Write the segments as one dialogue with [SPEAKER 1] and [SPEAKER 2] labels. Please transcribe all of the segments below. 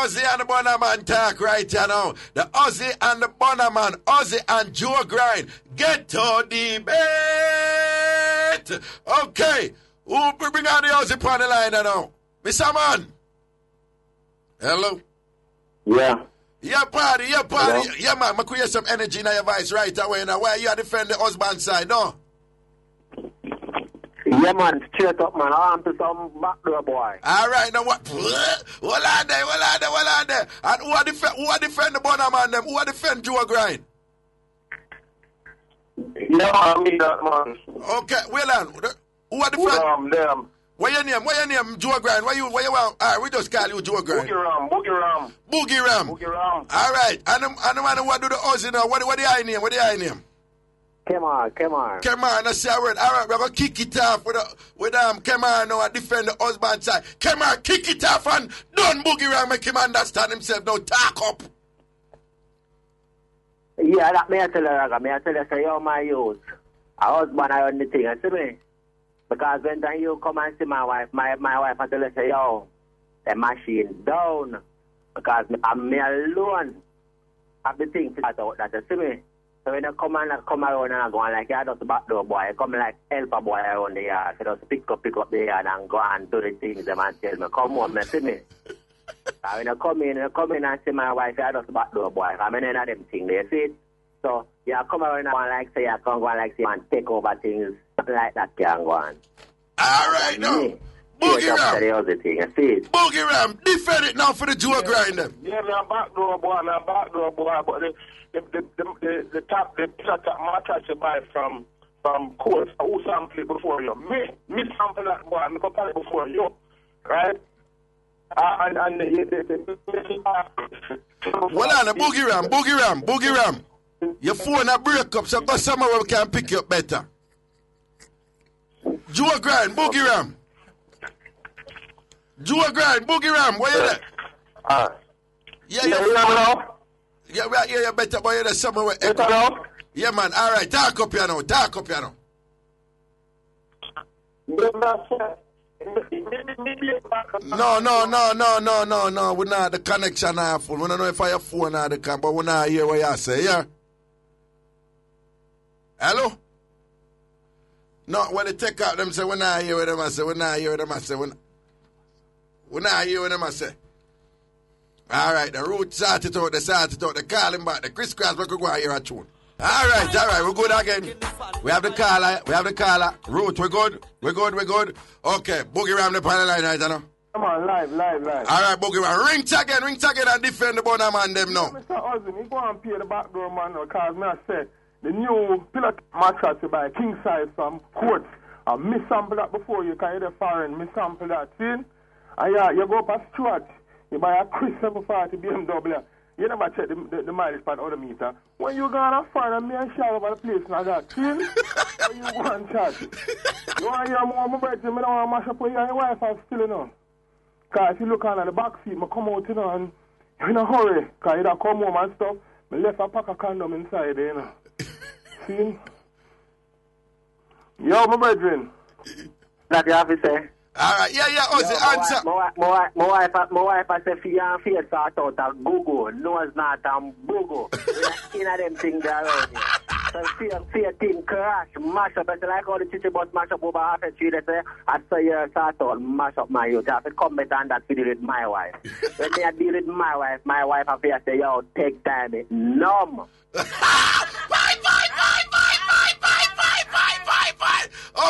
[SPEAKER 1] Ozzy and the Bonner Man talk right here now. The Ozzy and the Bonner Man, Ozzy and Joe Grind. Get to debate. Okay. Who bring on the Ozzy on the line now? Mr. Man. Hello.
[SPEAKER 2] Yeah.
[SPEAKER 1] Yeah, party.
[SPEAKER 2] Hello?
[SPEAKER 1] Yeah, man. I create some energy in your voice right away now. Why you defend the husband side, no?
[SPEAKER 2] Yeah, man, straight up, man. I'm to some backdoor boy.
[SPEAKER 1] All right, now what? What are they? And who are defend the Bonner Man them? Who are defend Joe Grind?
[SPEAKER 2] No, I mean that, man.
[SPEAKER 1] Okay, well on. Who are defend?
[SPEAKER 2] Them.
[SPEAKER 1] What your name? Joe Grind. Why you want? All right, we just call you Joe Grind. Boogie Ram. All right, and the man what do the Ozzy now? What the I name?
[SPEAKER 2] Come on.
[SPEAKER 1] Come on, that's your word. All right, we're going to kick it off with come on now and defend the husband side. Come on, kick it off and don't Boogie Ram make him understand himself. Now talk up.
[SPEAKER 2] Yeah, that may I tell you, say, yo, my youth. A husband, I own the thing, you see me? Because when you come and see my wife, my wife, I tell her, say, yo, the machine down. Because I'm me alone. Have the thing figured out that, you see me? So when you come around and go on like you're just a backdoor boy, you come like help a boy around the yard. You just pick up the yard and go and do the things them and tell me, come on, me, see me. And when you come in and see my wife, you're just a backdoor boy. I mean, none of them things, you see it? So you come around and go like say, you come go like say, and take over things, something like that can go on.
[SPEAKER 1] All right, now. Boogie Ram. Boogie Ram, defend it now for the Joe Grind them.
[SPEAKER 3] Yeah, I'm backdoor boy, but the top mattress you buy from course, who sample it before you? Me sample that boy, I go buy it before you, right? And
[SPEAKER 1] well on, Boogie Ram. Your phone a break up, so go somewhere we can pick you up better. Joe Grind, Boogie Ram. Joe Grind, Boogie Ram, where you at? Yeah, better, boy, you're somewhere. Yeah, man, all right, talk up here now. No, we're not the connection half full. We don't know if I have phone or the can, but we're not hear what you say, yeah? Hello? No, when they take out them say, we're not hear what them I say, we're not hear what them I say. All right, the root started out, they call him back, the crisscross, we could go and hear a tune. All right, we're good again. We have the caller. Root, we're good. Okay, Boogie Ram the panel line right now.
[SPEAKER 3] Come on, live.
[SPEAKER 1] All right, Boogie Ram, ring again and defend the Bonner Man them now.
[SPEAKER 3] Mr. Ozzy, you go and pay the backdoor man now, because I said, the new pillow mattress you buy, king size from Courts, I misample that before you, because you're the foreign, misample that, see? And you go up a Stewart, you buy a Chris 740 BMW, you never check the mileage per other meter. When you go on a foreign, me and shout over the place like that, see? So you go and chat. You want to hear more of my birthday, I don't want to mash up with your wife, I'm still, you know. Because if you look on the back seat, I come out, you know, and you're in a hurry, because you don't come home and stuff, I left a pack of condom inside there, you know. See? Yo, my brethren.
[SPEAKER 2] That you have to say?
[SPEAKER 1] All right, Ozzy, answer.
[SPEAKER 2] My wife I say, fear and face sort out a Google. No, it's not a Google. In a them things around here. So fear thing crash, mash up. It's like all the chichi bus mash up over half a tree. They say, I saw you sort out, mash up my youth. I have to come better than that to deal with my wife. When I deal with my wife have to say, yo, take time, it numb.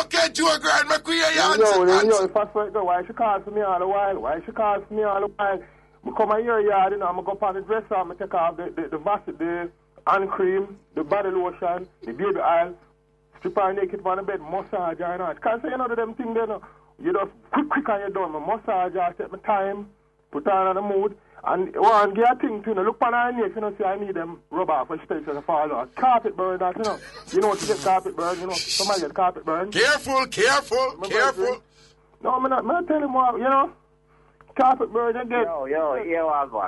[SPEAKER 1] Okay, Joe Grind, make we hear your
[SPEAKER 3] answer. If I say, why she calls me all the while? I come and hear yard, you know, I'm going to go on the dresser, I'm going to take off the Vaseline, the hand cream, the body lotion, the baby oil, strip her naked on the bed, massage her, you know. Can't say none of them things there, no. You just quick and you're done. Massage her, take my time, put her on the mood. And one get a thing too, look on her neck, you know, see I need them rub off for stage to fall out. Carpet burn that, you know. You know what to get carpet burn, you know. Somebody get carpet burn.
[SPEAKER 1] Careful.
[SPEAKER 3] No, I'm not telling him what, you know. Carpet burn you get.
[SPEAKER 2] Yo, here I go.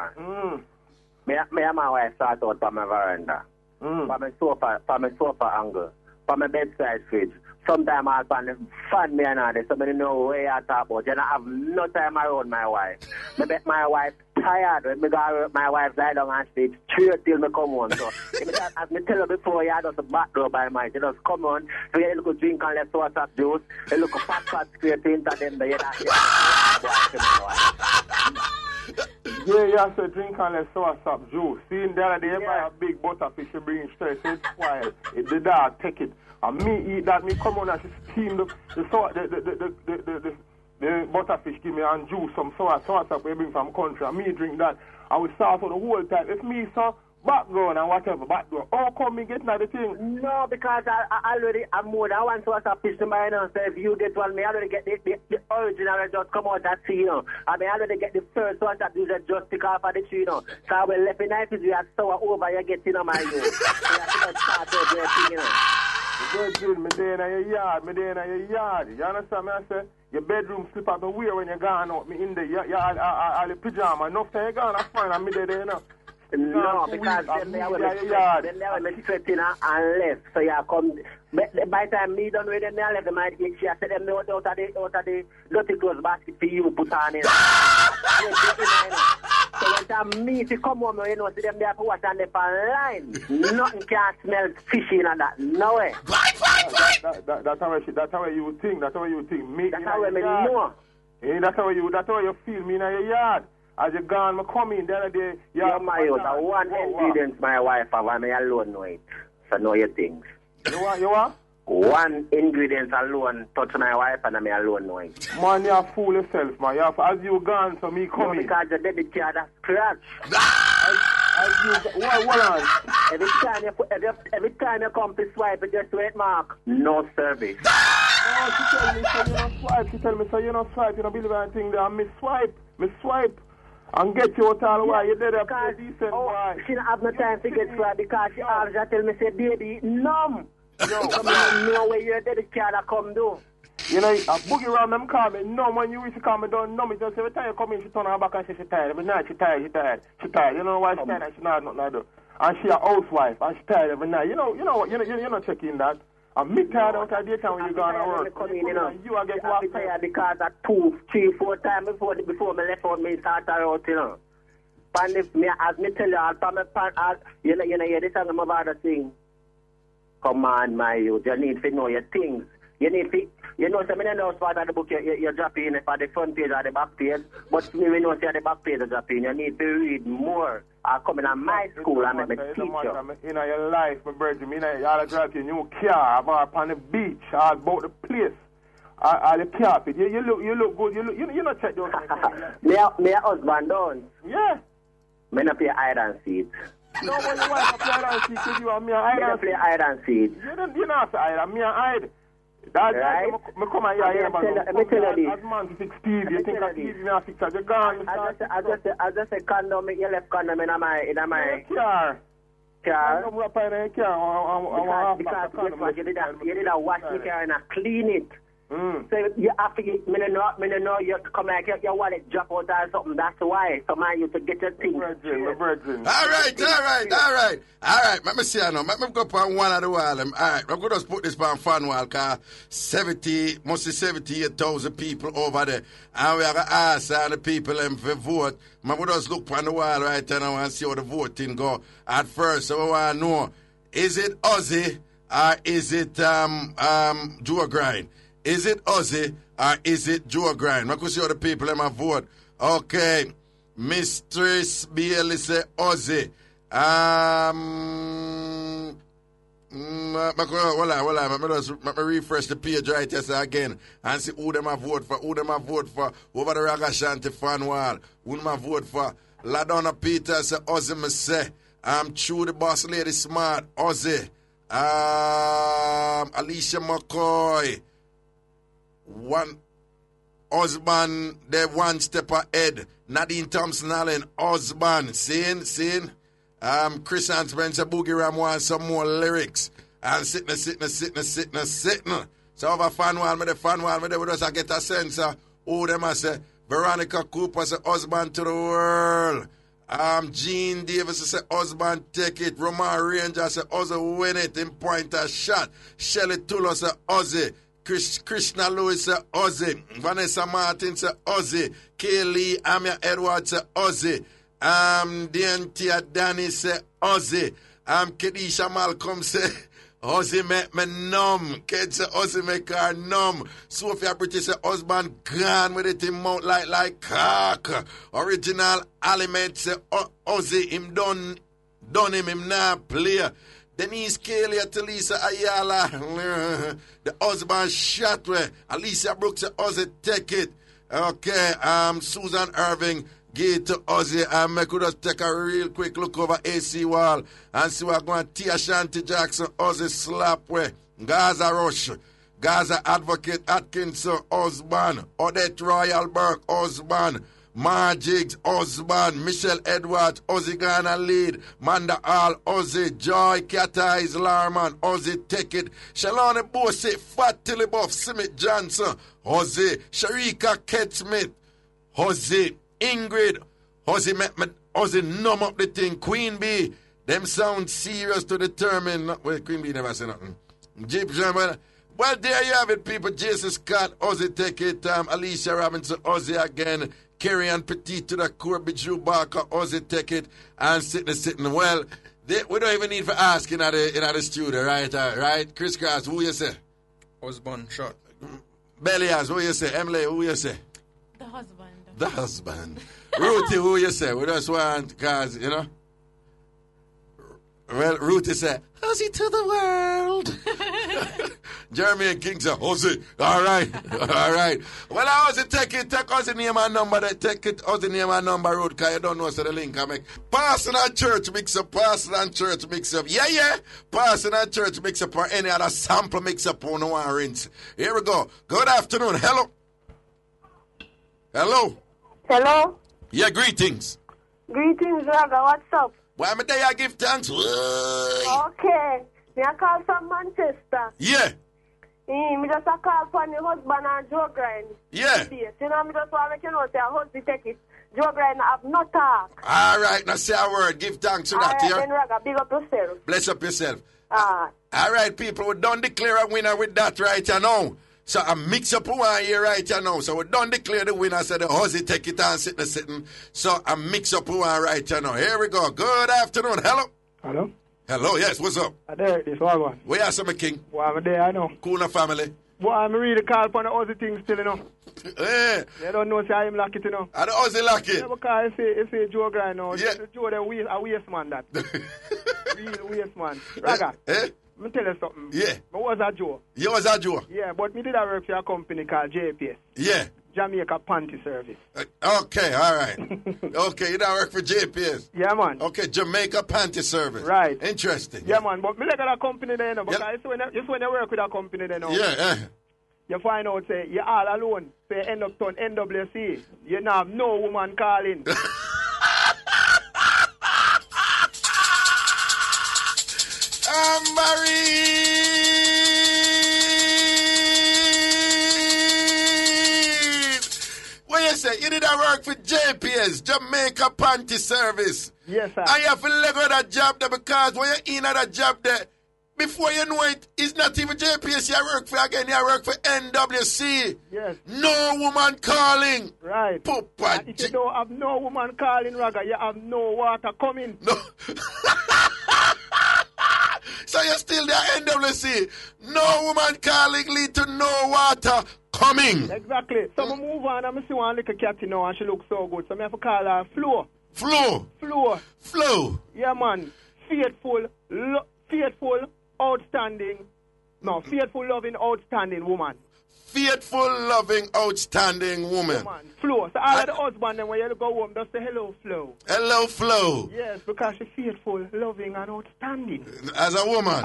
[SPEAKER 2] Me and my wife start out from my veranda. From my sofa angle. From my bedside fridge. Sometimes I fan me and all this, so I know where I talk about. You don't have no time around my wife. I bet my wife tired when my wife lie down and sleep straight till me come home. So, as me tell you before, you just a back door by my. You just come on, so you look drink and left source of juice, you look fat straight into them, but
[SPEAKER 3] yeah, you have to drink and let's source up juice. Seeing the other day, buy a big butterfish, you bring straight, so it's spoiled. The dog take it. And me eat that, me come on and she steam the butterfish, give me and juice, some sauce up we bring from country, and me drink that. And we sauce for the whole time. It's me, so background and whatever, background. How come me getting the thing?
[SPEAKER 2] No, because I already have more than one source of fish to my now. So if you get one, me already get the original just come out at sea, you know. And me already get the first one that you just pick off of the tree, you know. So we left the knife is we are sour over, you get in on my you. So you have to start over your thing, you know.
[SPEAKER 3] Virgin, me there in your yard, You understand me? I say, your bedroom slipper me wear when you gone out, me in there, all the pyjama, enough time you gone, that's fine, I'm there, you know.
[SPEAKER 2] No, because then they will be sweating and left. So you come, by the time me done with them, they left them, she said them out of the dirty clothes basket for you put on it. So when time me to come home, you know, see them there for wash and they for line. Nothing can smell fishy and that. No way.
[SPEAKER 3] That's how you think. That's how you think. Me,
[SPEAKER 2] that's how I know.
[SPEAKER 3] That's how you feel me in your yard. As you gone, I come in the other day.
[SPEAKER 2] You're my house. One ingredient my wife have, and I alone know it. So know your things.
[SPEAKER 3] You what?
[SPEAKER 2] One ingredient alone touch my wife, and I alone know it.
[SPEAKER 3] Man, you fool yourself, man. As you gone, so me come in.
[SPEAKER 2] Because your debit card has scratch.
[SPEAKER 3] What on?
[SPEAKER 2] Every time you come to swipe, you just wait, Mark. No service.
[SPEAKER 3] No, she tell me, so you don't swipe. She tell me, so you don't swipe. You don't believe anything there. Me swipe. And get you out all while you did a decent boy.
[SPEAKER 2] She don't have no time to get swipe because she always tell me, say, baby, numb. No, no way your debit card come do.
[SPEAKER 3] You know, a boogie around them call me numb. When you wish to call me don't numb. Just every time you come in, she turn her back and say she tired. Every night she tired. You know why she tired? She not nothing to do. And she a housewife and she tired every night. You know what? You're not checking that. I'm tired out of the time when you gone to work. You are getting walked
[SPEAKER 2] tired because at 2, 3, 4 times before me left out, me start out, you know. And if me, as me tell you, I'll from my part, you know, this is my father thing. Come on, my youth, you need to know your things. You need to, you know, so I know part of the book you're dropping for the front page or the back page, but me know see the back page you're dropping. You need to read more. I come in my school and I'm a teacher.
[SPEAKER 3] In your life, my brother, I'll drive you a new car, I'm on the beach, I'll about the place, I'll the carpet. You look good, you not check those things.
[SPEAKER 2] Me husband don't.
[SPEAKER 3] Yeah.
[SPEAKER 2] Me not play hide and seek.
[SPEAKER 3] No, when you want to play hide and seek, because you are me hide and seek.
[SPEAKER 2] Me play hide and seek.
[SPEAKER 3] You don't have to hide, me hide. That's right. Me come here, man. As man to fix TV, you think that TV me a fix, you're gone.
[SPEAKER 2] I just say condom, you left condom in my
[SPEAKER 3] car.
[SPEAKER 2] Car?
[SPEAKER 3] I'm up in a car.
[SPEAKER 2] Because you did a wash the car and a clean it. So you have to get, me know you come like your wallet drop out or something. That's why. So man, you to get your things.
[SPEAKER 3] Virgin.
[SPEAKER 1] All right. Let me see now. Let me go on one of the wall. All right, I'm going to put this on fun wall because 78,000 people over there. And we are going to ask all the people to vote. I'm going to just look on the wall right now and see how the voting go. At first, so I want to know, is it Aussie or is it Joe Grind? Is it Aussie or is it Joe Grind? I can see how the people in my vote. Okay. Mistress Bailey say Aussie. Let me refresh the page right here again and see who them I vote for. Over the Ragashanti fan wall. Who them I vote for? LaDonna Peter say Aussie me say. True the boss lady smart. Aussie. Alicia McCoy. One husband, they one step ahead. Nadine Thompson Allen, husband. Seeing. Chris and Spencer Boogie Ram wants some more lyrics. And sitting. So over fan wall, me we just get a sense of who them I say. Veronica Cooper say husband to the world. Gene Davis say husband take it. Roman Ranger say Aussie win it in point a shot. Shelly Tulo say Aussie. Krishna Lewis say Aussie. Vanessa Martin say Aussie. Kaylee Amia Edwards say Aussie. DNT Danny say Ozzy. Kedisha Malcolm say Ozzy make me numb. Kid say Ozzy make her numb. Sophia British say husband gone with it in mouth like cock. Original Element say Ozzy him done him now play. Denise Kelly at Lisa Ayala. The husband shot where Alicia Brooks say Ozzy take it. Okay, Susan Irving give it to Ozzy, and I could just take a real quick look over AC Wall and see what going to Shanti Jackson, Ozzy slap where Gaza Rush, Gaza Advocate Atkinson, husband, Odette Royal Burke, husband, Marjiggs, husband, Michelle Edwards, Ozzy Ghana lead, Manda Hall, Ozzy, Joy, Cat Eyes, Larman, Ozzy take it, Shalane Bosse, Fat Tilly Buff, Smith Johnson, Ozzy, Sharika Kate Smith, Ozzy, Ingrid, Ozzy numb up the thing, Queen Bee, them sound serious to determine, well, Queen Bee never say nothing. Well, there you have it, people. Jason Scott, Ozzy take it, Alicia Robinson, Ozzy again, Kerry and Petit to the core, Bijou Barker, Ozzy take it, and sitting. Well, we don't even need for asking at the studio, right? Right? Chris Cross, who you say?
[SPEAKER 4] Husband shot.
[SPEAKER 1] Belias, who you say? Emily, who you say?
[SPEAKER 5] The husband.
[SPEAKER 1] The husband. Ruthie, who you say? We just want, cause, you know. Well, Ruthie said, Ozzy to the world. Jeremy and King said, Ozzy. All right. Well, Ozzy, take Ozzy name and number. Take it, Ozzy name and number, Ruth, because you don't know, so the link I make. Pastor and church mix up. Yeah. Pastor and church mix up or any other sample mix up on the one rinse. Here we go. Good afternoon. Hello. Yeah, greetings.
[SPEAKER 6] Greetings, Raga. What's up?
[SPEAKER 1] Why am I there? I give thanks.
[SPEAKER 6] Okay. Me a call from Manchester.
[SPEAKER 1] Yeah.
[SPEAKER 6] Me just a call for my husband and Joe Grind.
[SPEAKER 1] Yeah.
[SPEAKER 6] You know, me just want to make you know, say, husband take it. Joe Grind have no talk.
[SPEAKER 1] All right. Now say a word. Give thanks to that.
[SPEAKER 6] All right, then, Raga. Big up yourself.
[SPEAKER 1] Bless up yourself. All right, people. We don't declare a winner with that right now. So I mix up one here right now. So we don't declare the winner. So the Ozzy take it and sitting. So I mix up one right now. Here we go. Good afternoon. Hello, yes, what's up?
[SPEAKER 3] There, this one.
[SPEAKER 1] Where are some king?
[SPEAKER 3] Well, I'm there, I know.
[SPEAKER 1] Cool family.
[SPEAKER 3] Well, I'm really call for the Ozzy thing still, you know.
[SPEAKER 1] Yeah.
[SPEAKER 3] They don't know, say I'm lucky, you know.
[SPEAKER 1] Are the Ozzy lucky?
[SPEAKER 3] Yeah, because it's a Joe Grind now.
[SPEAKER 1] Yeah.
[SPEAKER 3] Joe, a waste man, that. Real waste man. Raga. Let me tell you something.
[SPEAKER 1] Yeah.
[SPEAKER 3] I was a Joe.
[SPEAKER 1] You was a Joe?
[SPEAKER 3] Yeah, but me did I work for a company called JPS.
[SPEAKER 1] Yeah.
[SPEAKER 3] Jamaica Panty Service.
[SPEAKER 1] Okay, all right. Okay, you don't work for JPS?
[SPEAKER 3] Yeah, man.
[SPEAKER 1] Okay, Jamaica Panty Service.
[SPEAKER 3] Right.
[SPEAKER 1] Interesting.
[SPEAKER 3] Yeah, man. But me look at a company there, you know, because it's when you work with a company there, you know.
[SPEAKER 1] Yeah.
[SPEAKER 3] You find out, say, you're all alone. Say, end up to NWC. You don't have no woman calling.
[SPEAKER 1] I'm married. What you say? You did a work for JPS, Jamaica Panty Service.
[SPEAKER 3] Yes, sir.
[SPEAKER 1] And you have to let go that job there because when you're in that job there, before you know it, it's not even JPS you work for again, you work for NWC.
[SPEAKER 3] Yes.
[SPEAKER 1] No woman calling.
[SPEAKER 3] Right.
[SPEAKER 1] Papa.
[SPEAKER 3] If you don't have no woman calling, Raga, you have no water coming.
[SPEAKER 1] No. So you're still there, NWC. No woman calling lead to no water coming.
[SPEAKER 3] Exactly. So I move on and I see one little cat, you know, and she looks so good. So I have to call her Flo. Yeah, man. Faithful, outstanding. No, faithful, loving, outstanding woman.
[SPEAKER 1] Faithful, loving, outstanding woman.
[SPEAKER 3] Woman. Flo. So all of the husband, then when you go home, just say hello, Flo.
[SPEAKER 1] Hello, Flo.
[SPEAKER 3] Yes, because she's faithful, loving, and outstanding.
[SPEAKER 1] As a woman.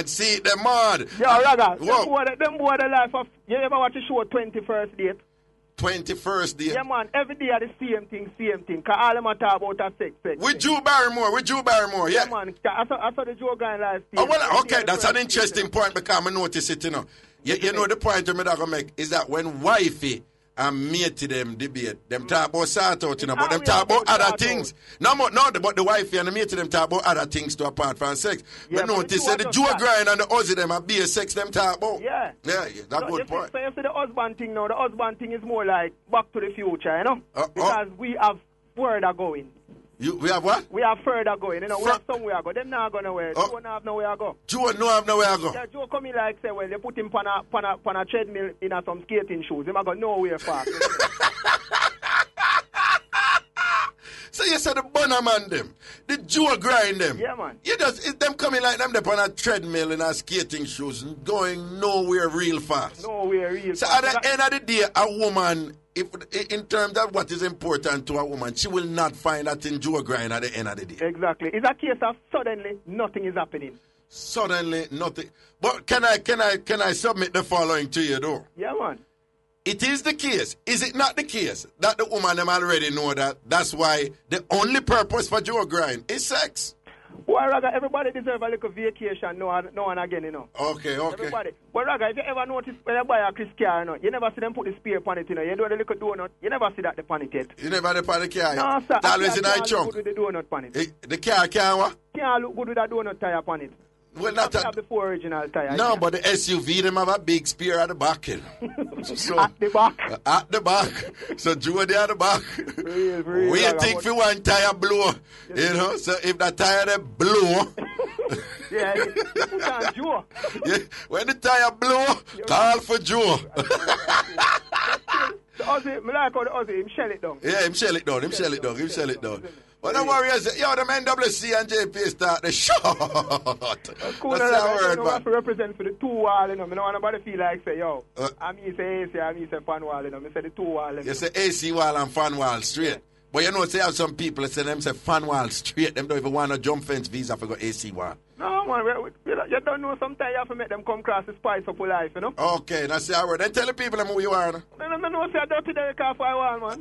[SPEAKER 1] See, they're mad.
[SPEAKER 3] Yeah, Raga. Them boy the life of... You ever watch the show 21st Date?
[SPEAKER 1] 21st Date?
[SPEAKER 3] Yeah, man. Every day the same thing. Because all them are talk about a sex.
[SPEAKER 1] With Drew Barrymore, yeah.
[SPEAKER 3] Yeah, man. I saw the Joe guy live.
[SPEAKER 1] Oh, well, okay, that's an interesting point because I notice it, you know. You know the point I'm going to make is that when wifey and matey them debate, them talk about sort out, you know, but them talk about other things. No, but the wifey and the matey them talk about other things to apart from sex.
[SPEAKER 3] Yeah,
[SPEAKER 1] but notice that the Joe Grind and the Ozzy them are beer sex them talk about.
[SPEAKER 3] Yeah.
[SPEAKER 1] Yeah, that's good point.
[SPEAKER 3] So you see the husband thing now, the husband thing is more like Back to the Future, you know? Because we have
[SPEAKER 5] further going.
[SPEAKER 1] We have what?
[SPEAKER 5] We have further going. You know, we have somewhere to go. Them not going nowhere. Joe not have nowhere to go.
[SPEAKER 1] Joe no have nowhere to go.
[SPEAKER 5] Yeah, Joe come in like say, well, they put him on a treadmill in some skating shoes. He might go nowhere fast.
[SPEAKER 1] So you said the Bonner man them, the Joe grind them.
[SPEAKER 5] Yeah, man.
[SPEAKER 1] You just, it's them coming like them on a treadmill in a skating shoes and going nowhere real fast.
[SPEAKER 5] Nowhere real
[SPEAKER 1] so
[SPEAKER 5] fast.
[SPEAKER 1] So at the end of the day, a woman, if in terms of what is important to a woman, she will not find that in Joe grind at the end of the day.
[SPEAKER 5] Exactly. It's a case of suddenly nothing is happening.
[SPEAKER 1] Suddenly nothing. But can I submit the following to you though?
[SPEAKER 5] Yeah, man.
[SPEAKER 1] It is the case. Is it not the case that the woman them already know that? That's why the only purpose for Joe grind is sex.
[SPEAKER 5] Well, Raga, everybody deserves a little vacation now and again, you know.
[SPEAKER 1] Okay.
[SPEAKER 5] Everybody. Well, Raga, if you ever notice when you buy a Chris car, you know, you never see them put the spear upon it, you know. You do the little donut. You never see that upon it yet.
[SPEAKER 1] You never had the pan the car?
[SPEAKER 5] No, sir.
[SPEAKER 1] It's always in a trunk.
[SPEAKER 5] Look good with the donut upon it.
[SPEAKER 1] The car can't what?
[SPEAKER 5] Can't look good with that donut tire upon it.
[SPEAKER 1] Well, not
[SPEAKER 5] have the four original tire.
[SPEAKER 1] No, but the SUV, them have a big spear at the back. So,
[SPEAKER 5] at the back.
[SPEAKER 1] At the back. So, Joe there at the back.
[SPEAKER 5] Real,
[SPEAKER 1] we think for one tire blow. You know, so if the tire they blow.
[SPEAKER 5] Yeah, you put on Joe.
[SPEAKER 1] Yeah, when the tire blow, call for Joe.
[SPEAKER 5] The Aussie, I like how the Aussie, him shell it down.
[SPEAKER 1] Yeah, him shell it down. But don't worry, yo, them NWC and JP start the shot.
[SPEAKER 5] That's cool. That's how we have to represent for the two wall, you know. I don't want nobody feel like say, yo, I mean say AC, I mean say fan wall, you know. I say the two wall.
[SPEAKER 1] You say AC wall and fan wall straight. Yeah. But you know, say have some people that say them say fan wall straight. Them don't even want a jump fence visa for go AC wall.
[SPEAKER 5] No, man, you don't know sometimes you have to make them come across the spice up for life, you know?
[SPEAKER 1] Okay, that's the word. Then tell the people them who you are.
[SPEAKER 5] No, say I don't Derek off for a while, man.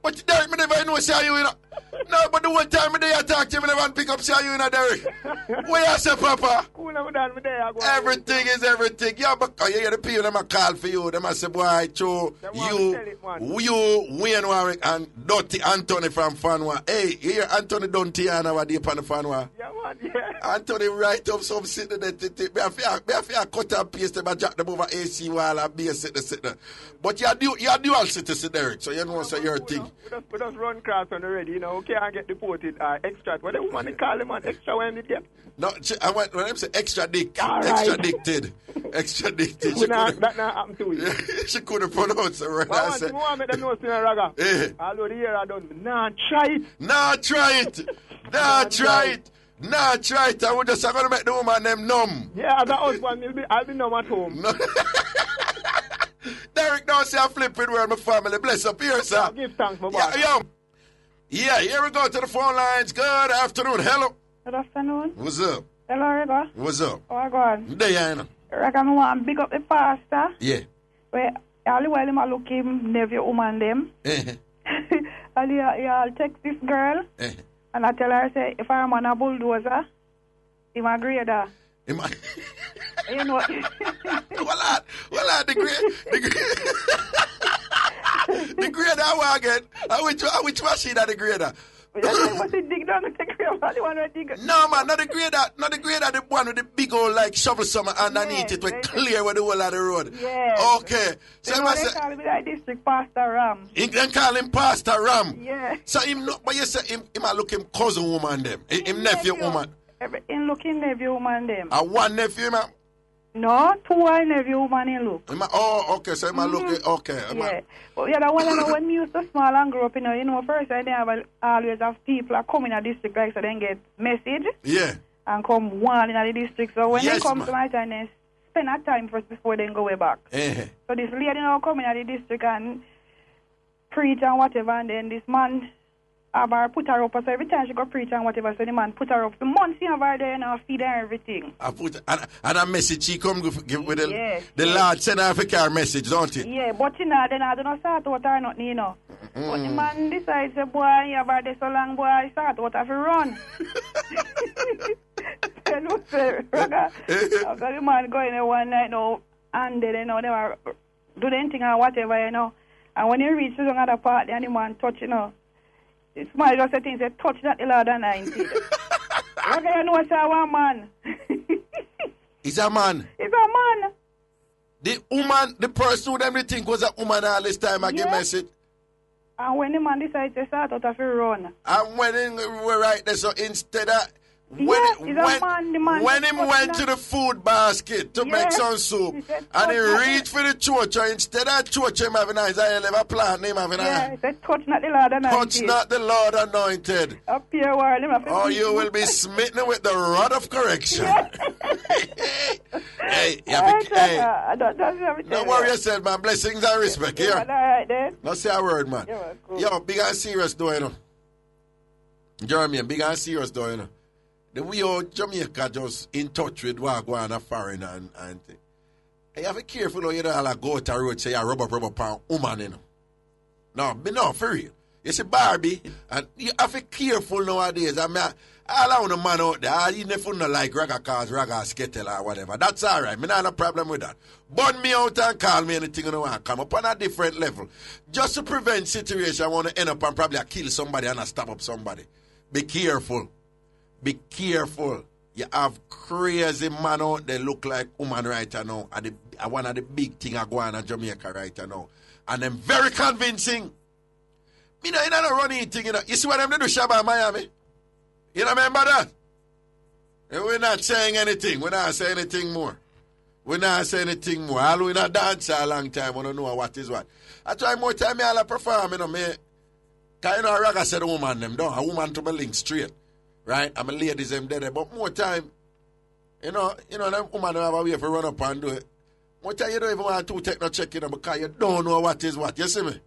[SPEAKER 1] But Derek, me never know say you, you know. No, but the one time I talk to you, me never pick up say you, you know, Derek. Where you say, Papa?
[SPEAKER 5] Cool, I'm done with there.
[SPEAKER 1] Everything is everything. Yeah, but you hear the people, them a call for you. Them a say, boy, Cho, you, Wayne Warwick, and Dottie Anthony from Fanwa. Hey, you hear Anthony Dontiana what they on the Fanwa?
[SPEAKER 5] Yeah, man, yeah.
[SPEAKER 1] Anthony write up some sitting there. Me have to cut and paste them and jack them over AC wall and be a sitting. But you are dual citizen, Derek, so you know so your thing.
[SPEAKER 5] We just run cross on already, you know, okay, I get deported extra. What the woman they call him man, extra when they get?
[SPEAKER 1] No, when them say extra dick, extradicted.
[SPEAKER 5] That not happen to you.
[SPEAKER 1] She couldn't pronounce it right.
[SPEAKER 5] I want to make them know, Raga. Although the year I done, Not try it. I would just going to make the woman them numb. Yeah, as a husband, I'll be numb at home. No.
[SPEAKER 1] Derek, now say I'm flipping where my family. Bless up here, sir.
[SPEAKER 5] Give thanks, my boy.
[SPEAKER 1] Yeah, here we go to the phone lines. Good afternoon. Hello.
[SPEAKER 7] Good afternoon.
[SPEAKER 1] What's up?
[SPEAKER 7] Hello, Raga.
[SPEAKER 1] What's up?
[SPEAKER 7] Oh, God.
[SPEAKER 1] There you are.
[SPEAKER 7] Raga, I want to big up the pastor.
[SPEAKER 1] Yeah.
[SPEAKER 7] Where all the while I look him, nephew, woman, them. I'll text this girl. And I tell her, say, if I'm on a bulldozer, I'm a grader. You know what?
[SPEAKER 1] Well, the grader wagon. Which machine are the grader? No, man, not the grader, the one with the big old like shovel somewhere underneath it, with clear with the whole of the road.
[SPEAKER 7] Yeah.
[SPEAKER 1] Okay.
[SPEAKER 7] So they call him like district Pastor Ram.
[SPEAKER 1] They call him Pastor Ram.
[SPEAKER 7] Yeah.
[SPEAKER 1] So him not, but you say him a look him cousin woman them, him nephew woman.
[SPEAKER 7] Him looking nephew woman them.
[SPEAKER 1] One nephew man.
[SPEAKER 7] No, two nephew woman in look.
[SPEAKER 1] Okay, so him a look, okay.
[SPEAKER 7] Yeah. But yeah, that one I know when me used to small and grow up, you know, first I always have people that come in a district like so then get message.
[SPEAKER 1] Yeah.
[SPEAKER 7] And come one in the district. So when they come to my time, they spend a time first before they go way back. So this lady now come in the district and preach and whatever, and then this man have her put her up. So every time she go preach and whatever, so the man put her up. The months he have her there and feed her everything.
[SPEAKER 1] And a message she come give with the Lord send her a message, don't it?
[SPEAKER 7] Yeah, but you know, then I don't start out or nothing, you know. But the man decides, say, boy, you have her there so long, boy, I start out have to run. So no, sir, the man going there one night now, and then, you know, they were do anything or whatever, you know. And when you reach the other part, the man touch, you know. The smile just said things, say, touch that the Lord and 90. What do you know, say, one man?
[SPEAKER 1] He's a man.
[SPEAKER 7] He's a man.
[SPEAKER 1] The woman, the person who them think was a woman all this time, I give message.
[SPEAKER 7] And when the man decides to start out of a run.
[SPEAKER 1] And when we're right there, so instead of when him went to the food basket to make some soup, and he reached for the chocha, instead of chocha, him having eyes, I never plant him having eyes.
[SPEAKER 7] He said, touch not the Lord anointed.
[SPEAKER 1] Touch not the Lord anointed.
[SPEAKER 7] Up here,
[SPEAKER 1] or you will be smitten with the rod of correction. Hey, don't worry yourself, man. Blessings and respect here.
[SPEAKER 7] All right, then.
[SPEAKER 1] Not say a word, man.
[SPEAKER 7] Cool.
[SPEAKER 1] Yo, big and serious though, you know. Jeremy, big and serious though, you know. The way how Jamaica just in touch with what go on a foreign and thing. You have to be careful how you don't like go to the road say you rub up on woman, you know. No, for real. You see Barbie, and you have to be careful nowadays. I mean, all I the man out there, even if you don't like Raga cars, Raga skettle or whatever, that's all right. I don't have a problem with that. Burn me out and call me anything you want to come up on a different level. Just to prevent situation, I want to end up and probably kill somebody and stab up somebody. Be careful. Be careful. You have crazy man out there look like woman right now. And one of the big things I go on in Jamaica right now. And them very convincing. You know run anything, you know. You see what them do Shabba in Miami? You know remember that? And we're not saying anything. We're not saying anything more. We're not saying anything more. All we not dance a long time. We don't know what is what. I try more time me all perform, you know, me. Because you know Raga said a woman them don't. A woman to me link straight. Right? I'm a ladies them there, but more time, you know, them woman have a way for run up and do it. More time you don't even want to take no check, you know, because you don't know what is what. You see me?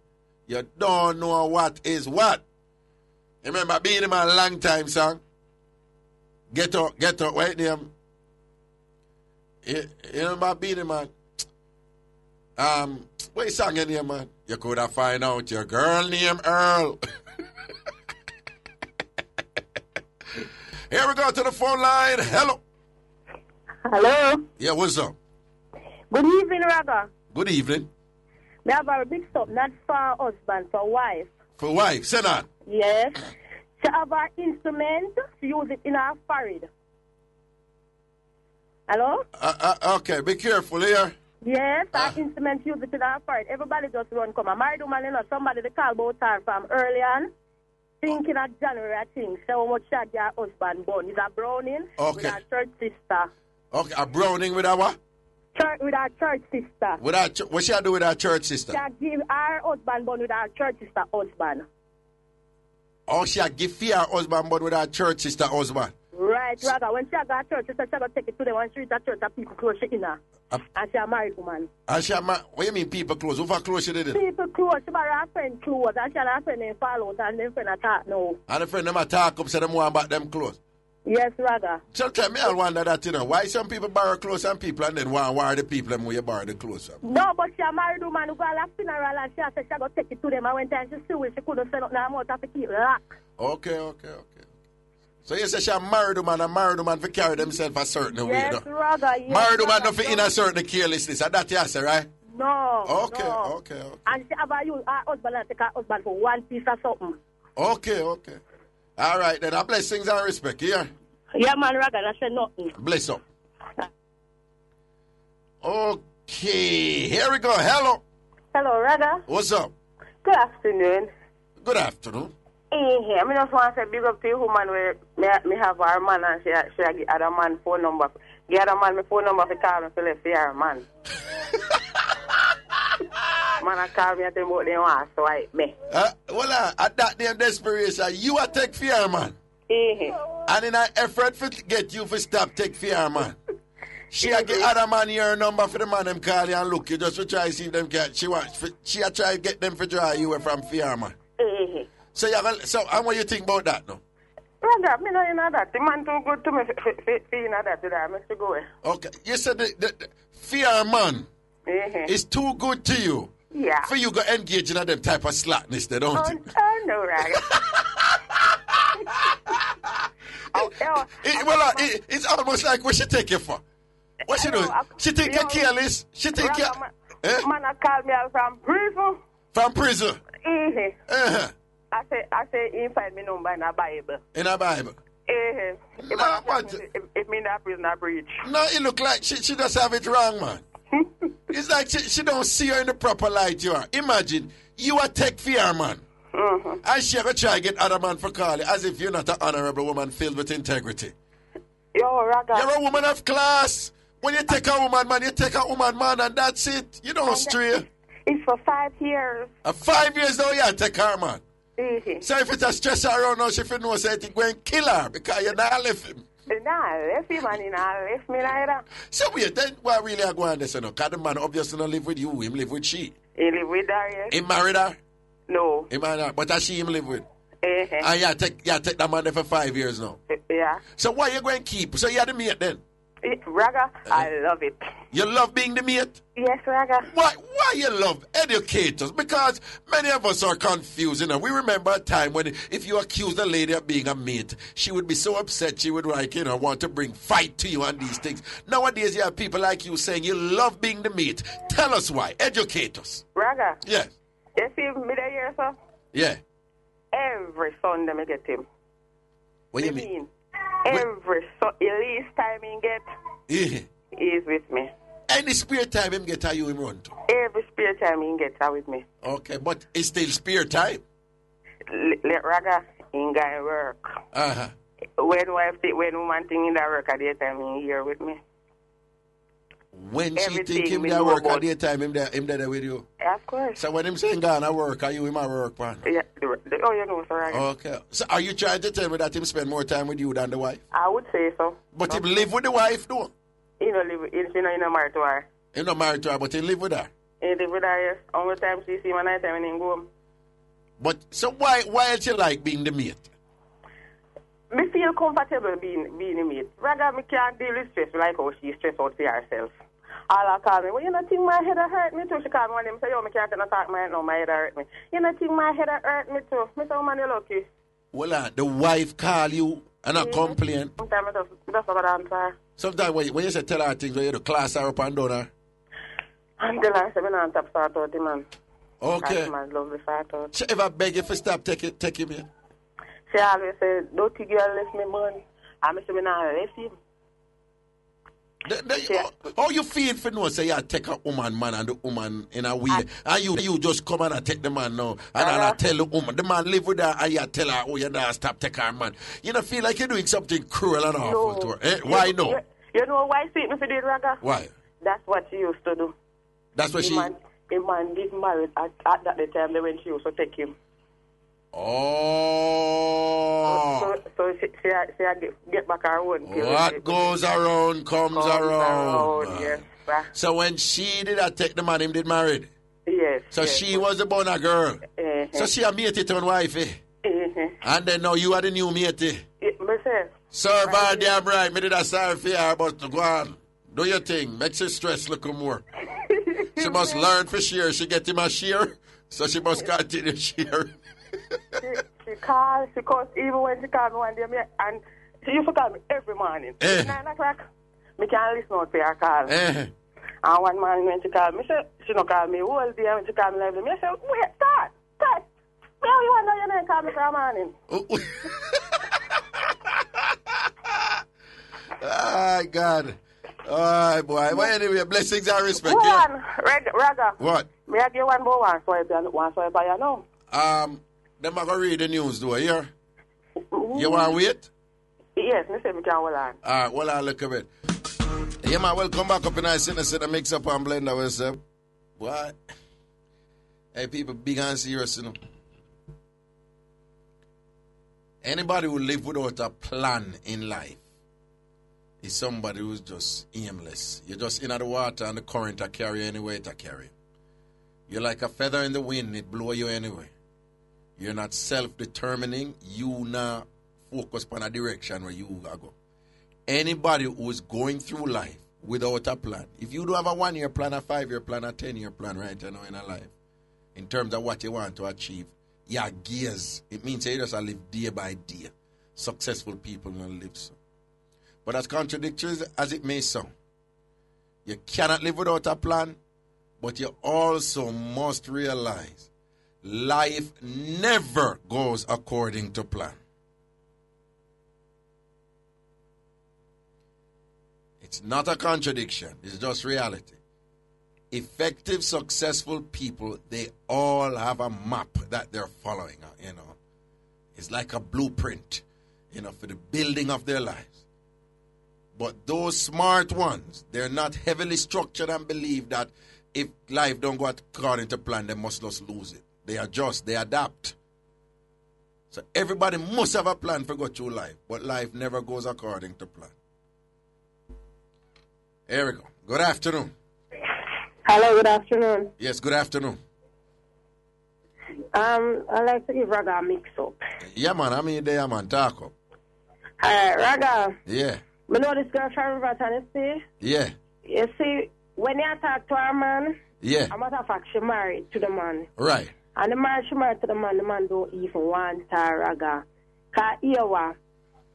[SPEAKER 1] You don't know what is what. You remember being in a long time song? Get up, wait name. You remember being in man? What song your name, man? You could have find out your girl named Earl. Here we go to the phone line. Hello.
[SPEAKER 6] Hello.
[SPEAKER 1] Yeah, what's up?
[SPEAKER 6] Good evening, Raga.
[SPEAKER 1] Good evening.
[SPEAKER 6] We have a big stop, not for husband, for wife.
[SPEAKER 1] For wife, say that.
[SPEAKER 6] Yes. She have an instrument, she use it in her forehead. Hello?
[SPEAKER 1] Okay, be careful here.
[SPEAKER 6] Yes, her instrument, use it in her forehead. Everybody just run come. I married woman, you know, somebody they call about her from early on. Thinking of January, I think. So much shag your husband born. Is a Browning with her church sister.
[SPEAKER 1] Okay, a Browning with her what?
[SPEAKER 6] With her church sister.
[SPEAKER 1] What she do with her church sister?
[SPEAKER 6] She give her husband born with her church sister husband.
[SPEAKER 1] Oh, she give her husband born with her church sister husband.
[SPEAKER 6] Right, Raga. When she got church sister, she got take it to the one street at church and people close she in her. And she a married woman.
[SPEAKER 1] And she what do you mean people close? Who for close she did it?
[SPEAKER 6] People close. She married her friend close. And she and her friend then fall out and them friend attack now.
[SPEAKER 1] And the friend them attack up, say them want back them clothes.
[SPEAKER 6] Yes, Raga.
[SPEAKER 1] Sometimes me I wonder that, you know. Why some people borrow clothes and people and then want war the people and where you borrow the clothes from?
[SPEAKER 6] No, but she a married woman who got a funeral and she said she got to take it to them. And when time she see it, she couldn't send up no more to keep lock.
[SPEAKER 1] Okay. So you say she a married woman for carry themselves a certain way,
[SPEAKER 6] you know? Raga, yes.
[SPEAKER 1] Married woman not for in a certain carelessness. Is that you say, right?
[SPEAKER 6] No.
[SPEAKER 1] Okay.
[SPEAKER 6] And she have a use her husband and take her husband for one piece or something.
[SPEAKER 1] Okay. All right, then. I blessings and respect, yeah?
[SPEAKER 6] Yeah, man, Raga, I said nothing.
[SPEAKER 1] Bless up. Okay, here we go. Hello.
[SPEAKER 6] Hello, Raga.
[SPEAKER 1] What's up?
[SPEAKER 6] Good afternoon.
[SPEAKER 1] Good afternoon.
[SPEAKER 6] I just want to say big up to you, woman, where me have our man and she get other man phone number. Get other man my phone number for call me for left for her man. Man, I call me and tell me what they want, so I me.
[SPEAKER 1] Well, at that damn desperation, you are take fear, man. And in an effort to get you to stop take fear, man. She a get other man your number for the man them call you and look you just to try to see if them can. She a try to get them to draw you away from fear, man. So and what you think about that now?
[SPEAKER 6] Brother, me know you know that. The man too good to me for you know that today. I must go away.
[SPEAKER 1] Okay. You said the fear man is too good to you.
[SPEAKER 6] Yeah.
[SPEAKER 1] For you go engage in them type of slackness, they don't think.
[SPEAKER 6] Oh no, right.
[SPEAKER 1] It's almost like what she take you for. What she do? She think you're careless. She think you.
[SPEAKER 6] Man, I called me out from prison.
[SPEAKER 1] From prison.
[SPEAKER 6] I say, he find me number in a Bible.
[SPEAKER 1] In a Bible.
[SPEAKER 6] If me not prison, I breach.
[SPEAKER 1] No, it look like she just have it wrong, man. It's like she don't see her in the proper light you are. Imagine, you are take fear, man. And she go try get other man for call you as if you're not an honorable woman filled with integrity.
[SPEAKER 6] Yo, Raga.
[SPEAKER 1] You're a woman of class. When you take a woman, man, you take a woman, man, and that's it. You don't stray.
[SPEAKER 6] It's for 5 years.
[SPEAKER 1] 5 years now, you take her, man.
[SPEAKER 6] Mm-hmm.
[SPEAKER 1] So if it's a stress around now, she feel no say it go and kill her because you not left him.
[SPEAKER 6] Nah, left him and he not left me neither.
[SPEAKER 1] So wait, then what really are going on this? Because the man obviously don't live with you, him live with she.
[SPEAKER 6] He live with her, yes.
[SPEAKER 1] He married her?
[SPEAKER 6] No.
[SPEAKER 1] He married her, but that's she him live with.
[SPEAKER 6] Uh-huh.
[SPEAKER 1] And you take that man there for 5 years now.
[SPEAKER 6] Yeah.
[SPEAKER 1] So why you going to keep? So you are the mate then?
[SPEAKER 6] Raga, I love it.
[SPEAKER 1] You love being the mate?
[SPEAKER 6] Yes, Raga.
[SPEAKER 1] Why you love educators? Because many of us are confused. You know, we remember a time when if you accused a lady of being a mate, she would be so upset she would want to bring fight to you on these things. Nowadays you have people like you saying you love being the mate. Tell us why. Educate us.
[SPEAKER 6] Raga.
[SPEAKER 1] Yes.
[SPEAKER 6] You see me there here, sir?
[SPEAKER 1] Yeah.
[SPEAKER 6] Every Sunday me get him.
[SPEAKER 1] What do you mean?
[SPEAKER 6] Every least time he get, he's with me.
[SPEAKER 1] Any spare time him get, are you him run to?
[SPEAKER 6] Every spare time he get, are with me.
[SPEAKER 1] Okay, but it's still spare time?
[SPEAKER 6] Let Raga, he got work.
[SPEAKER 1] Uh-huh.
[SPEAKER 6] When woman think in that work at the time, he here with me.
[SPEAKER 1] When she think him that work at the time, him there with you?
[SPEAKER 6] Of course.
[SPEAKER 1] So when him saying gone at work, are you him at work, man?
[SPEAKER 6] Yeah, you know, sir.
[SPEAKER 1] Okay. So are you trying to tell me that him spend more time with you than the wife?
[SPEAKER 6] I would say so.
[SPEAKER 1] But him live with the wife, though?
[SPEAKER 6] He not live, he's not married to her.
[SPEAKER 1] He not married to her, but he live with her?
[SPEAKER 6] He live with her, yes. Only time she see him at night time when he go home.
[SPEAKER 1] But, so why don't you like being the mate?
[SPEAKER 6] Me feel comfortable being a mate. Rather, me can't deal with stress like how she stress out for herself. All I call me, well, you not think my head hurt me too? She call me one day, say, yo, me can't talk my head now, my head hurt me. You not think my head hurt me too? Me say, man, you lucky.
[SPEAKER 1] Well, the wife call you and not complain?
[SPEAKER 6] Sometimes I just about answer.
[SPEAKER 1] Sometimes when you say tell her things, when you do class her up and down her?
[SPEAKER 6] Until I say, me not top start out, man.
[SPEAKER 1] Okay.
[SPEAKER 6] The man love the start out.
[SPEAKER 1] She ever beg you for stop take him here?
[SPEAKER 6] She always say, don't you girl left me money. I say, me not left him.
[SPEAKER 1] How you feel for no say you take a woman, man, and the woman in a way, and you just come and take the man now, and I tell the woman, the man live with her, and you tell her, oh, you don't stop take her man. You don't feel like you're doing something cruel and awful to her. Eh? Why no?
[SPEAKER 6] You know why sweet me for did, Raga?
[SPEAKER 1] Why?
[SPEAKER 6] That's what she used to do.
[SPEAKER 1] That's what
[SPEAKER 6] the man did married at that time when she used to take him.
[SPEAKER 1] Oh.
[SPEAKER 6] So she get back her own.
[SPEAKER 1] What goes around comes around.
[SPEAKER 6] Yes.
[SPEAKER 1] So when she did take the man, him did married?
[SPEAKER 6] Yes.
[SPEAKER 1] So
[SPEAKER 6] yes.
[SPEAKER 1] she was the bona girl. So she a matey to wifey. And then now you are the new matey. Serve her damn right. Me did a sorry for her, but go on. Do your thing. Makes her stress look more. She must learn for share. She get him a share, so she must continue share.
[SPEAKER 6] She calls even when she called me one day, and she used to call me every morning. 9 o'clock, me can't listen out to her call. And one morning when she called me, she don't call me all day. When she called me, I said, wait, start. Well, you want to know your name, call me for a morning.
[SPEAKER 1] Oh, God. Oh, boy. Well, anyway, blessings and respect.
[SPEAKER 6] Go on, Raga.
[SPEAKER 1] What?
[SPEAKER 6] May I give one more one swipe by you now?
[SPEAKER 1] Them are going to read the news, do I hear? You want to wait?
[SPEAKER 6] Yes, me say me can hold on.
[SPEAKER 1] All right, hold on, look a bit. Yeah, man, welcome back up in our center, the Mixup An Blenda. What's up? What? Hey, people, big and serious, you know. Anybody who live without a plan in life is somebody who's just aimless. You're just in the water and the current to carry you anywhere to carry. You're like a feather in the wind, it blow you anyway. You're not self-determining. You not focus on a direction where you go. Anybody who is going through life without a plan, if you do have a 1-year plan, a 5-year plan, a 10-year plan right now in a life, in terms of what you want to achieve, yeah, gears. It means you just live day by day. Successful people don't live so. But as contradictory as it may sound, you cannot live without a plan, but you also must realize life never goes according to plan. It's not a contradiction. It's just reality. effective, successful people, they all have a map that they're following, you know. It's like a blueprint, you know, for the building of their lives. But those smart ones, they're not heavily structured and believe that if life don't go according to plan, they must just lose it. They adjust, they adapt. So everybody must have a plan for go through life, but life never goes according to plan. Here we go. Good afternoon.
[SPEAKER 6] Hello, good afternoon.
[SPEAKER 1] Yes, good afternoon.
[SPEAKER 6] I'd like to give Raga a mix-up.
[SPEAKER 1] Yeah, man, I'm in there, man. Talk up.
[SPEAKER 6] Raga.
[SPEAKER 1] Yeah.
[SPEAKER 6] I know this girl from River Tennessee.
[SPEAKER 1] Yeah.
[SPEAKER 6] You see, when you talk to her man,
[SPEAKER 1] yeah,
[SPEAKER 6] a matter of fact, she married to the man.
[SPEAKER 1] Right.
[SPEAKER 6] And the man she married to the man don't even want her, Raga. Because here,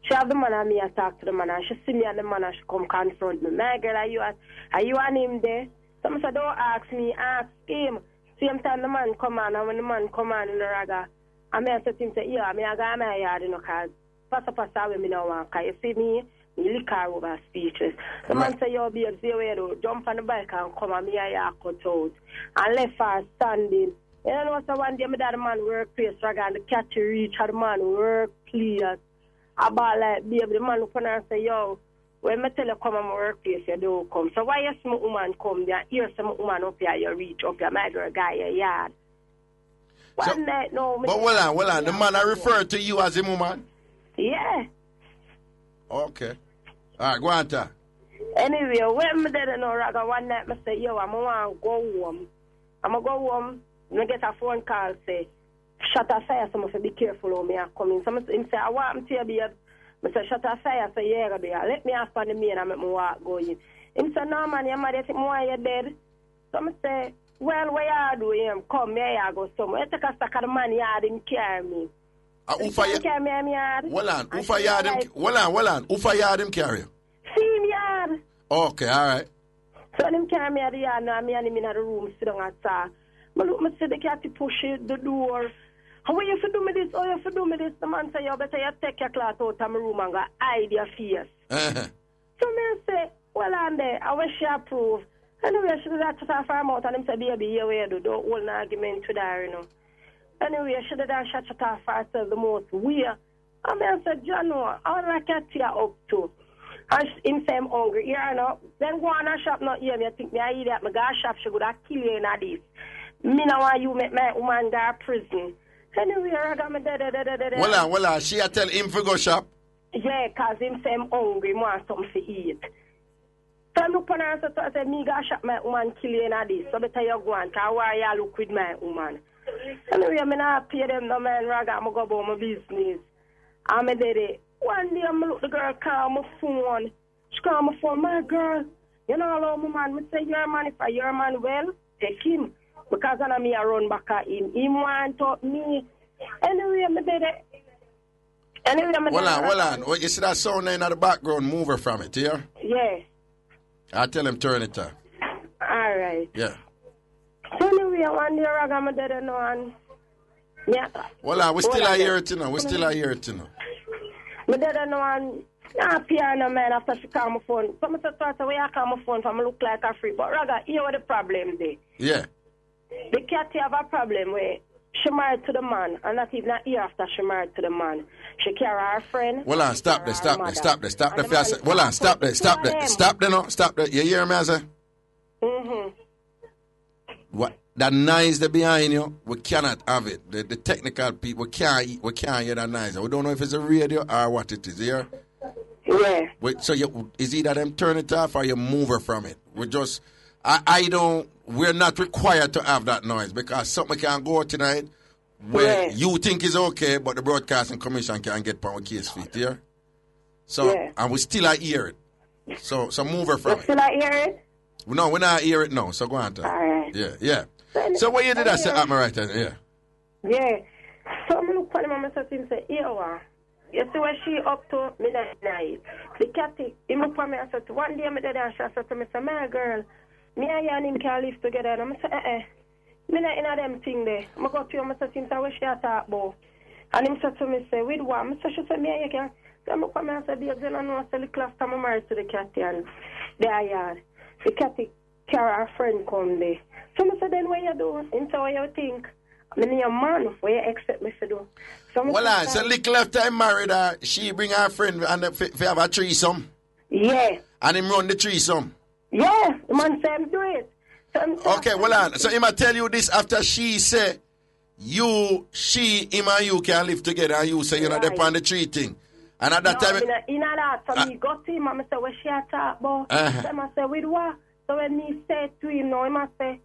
[SPEAKER 6] she have the man and me, I talk to the man, and she see me and the man and she come confront me. My girl, are you on him there? So I said, don't ask me, ask him. Same time the man come on, and when the man come on in the Raga, I said to him, say, yeah, I go my yard, you know, because passa with me now, because you see me, you lick her over speechless. The man say, yo, babe, see where you jump on the bike and come and me I cut out. And left her standing. You know, so one day my dad man work place, Raga, and the cat reach her man work place. About like, baby, the man look on her and say, yo, when I tell you come on my workplace, you don't come. So why you see my woman come there, hear some woman up here, you reach up here, my girl guy, your yard. One night, no.
[SPEAKER 1] But hold on, the man I refer to you as a woman?
[SPEAKER 6] Yeah.
[SPEAKER 1] Okay. All right, go on, ta.
[SPEAKER 6] Anyway, when I didn't know, Raga, one night I say, yo, I'm going to go home. I'm going to go home, I get a phone call, say, shut a fire, so I be careful when I come in. So I say, I want to be a I say, shut a fire, so yeah, let me ask for the main and make me walk go in. He said, no, man, your mother think why you dead. So I say, well, where you do him? Come, here you go somewhere. I take a stack of the man yard him carry me. He carry me in yard.
[SPEAKER 1] Hold on, Ufa yard him, hold on, Ufa yard him carry you?
[SPEAKER 6] Same yard.
[SPEAKER 1] Okay, all right.
[SPEAKER 6] So him carry me at the yard, now me and him in the room, sit down outside. I look, I see the cat push the door. How you for do me this? Oh, you for do me this? The man say, you better you take your cloth out of my room and go hide your face. So me say, well, on there, I wish you approve. Anyway, she did that to her farm out and him say, baby, here we do, don't hold an argument with her, you know. Anyway, she did that shut her herself the most weird. And me said, John, how I cat you up to? And him say, I'm hungry, you know. Then go on and shop, not here, me think me I eat that, me go shop, she would have kill you in this. Me now want you make my woman go to prison. Anyway, I got me
[SPEAKER 1] Well, she a tell him to go shop?
[SPEAKER 6] Yeah, because him say I'm hungry, want something to eat. So I look on her and say, me go shop my woman kill you in this. So better you go on, because why you look with my woman? Anyway, I'm not pay them no man, Raga, I'm go about my business. And I did it. One day, I look the girl call my phone. She call my phone, my girl, you know, hello, my man. I say, your man, if I your man, well, take him. Because I me I run back at him. He want to me. Anyway, I did it. Anyway,
[SPEAKER 1] hold on. Well, you see that sound in the background? Move her from it, yeah?
[SPEAKER 6] Yeah.
[SPEAKER 1] I'll tell him turn it on.
[SPEAKER 6] All right.
[SPEAKER 1] Yeah.
[SPEAKER 6] So anyway, one day I did it now. Yeah.
[SPEAKER 1] Well, we still hear it, you know. We still hear it, you know.
[SPEAKER 6] I did it now. Nah, piano man after she call my phone. So I thought, where I call my phone for me look like a freak. But Raga, here what the problem there.
[SPEAKER 1] Yeah.
[SPEAKER 6] The cat have a problem where she married to the man, and not even a year after she married to the man. She carry her friend.
[SPEAKER 1] Hold on, stop there. Hold on, stop there. You hear me, I say?
[SPEAKER 6] Mm-hmm.
[SPEAKER 1] What? That noise there behind you, we cannot have it. The technical people, we can't hear that noise. We don't know if it's a radio or what it is, here.
[SPEAKER 6] Yeah.
[SPEAKER 1] Wait, so is either them turn it off or you move her from it? We're not required to have that noise because something can go tonight where you think is okay, but the Broadcasting Commission can't get power case feet here. So, and we still hear it. So move her from it.
[SPEAKER 6] Still hear it?
[SPEAKER 1] No, we're not hear it now, so go on to.
[SPEAKER 6] All right.
[SPEAKER 1] Yeah. So what you did I say at me right there?
[SPEAKER 6] Yeah. So I'm look for him and I say, you see what she up to midnight. The cat, he look for me and said, one day I did and she said to me, my girl, me and him can live together. And I said, me not in a them thing there. I go to him and said, what she talk about? And him said to me, say, with what? I said, she said, me and you can. So I look for me and said, you don't know, I said, the class time I married to the cat and the yard. The cat carry her friend come there. So I said, then what you do? And so what you think? I mean, your man, what you expect me to do? So
[SPEAKER 1] well, so little after I married her, she bring her friend and if have a threesome?
[SPEAKER 6] Yeah.
[SPEAKER 1] And him run the threesome?
[SPEAKER 6] Yeah, the man say him do it. So
[SPEAKER 1] okay, well, on. So him I tell you this after she say, she, him and you can live together and you say you're not there on the tree thing. And at that time...
[SPEAKER 6] In that, so me got to him and I say, what she talk about? Then I say, with what? So when me say to him, no, him I say,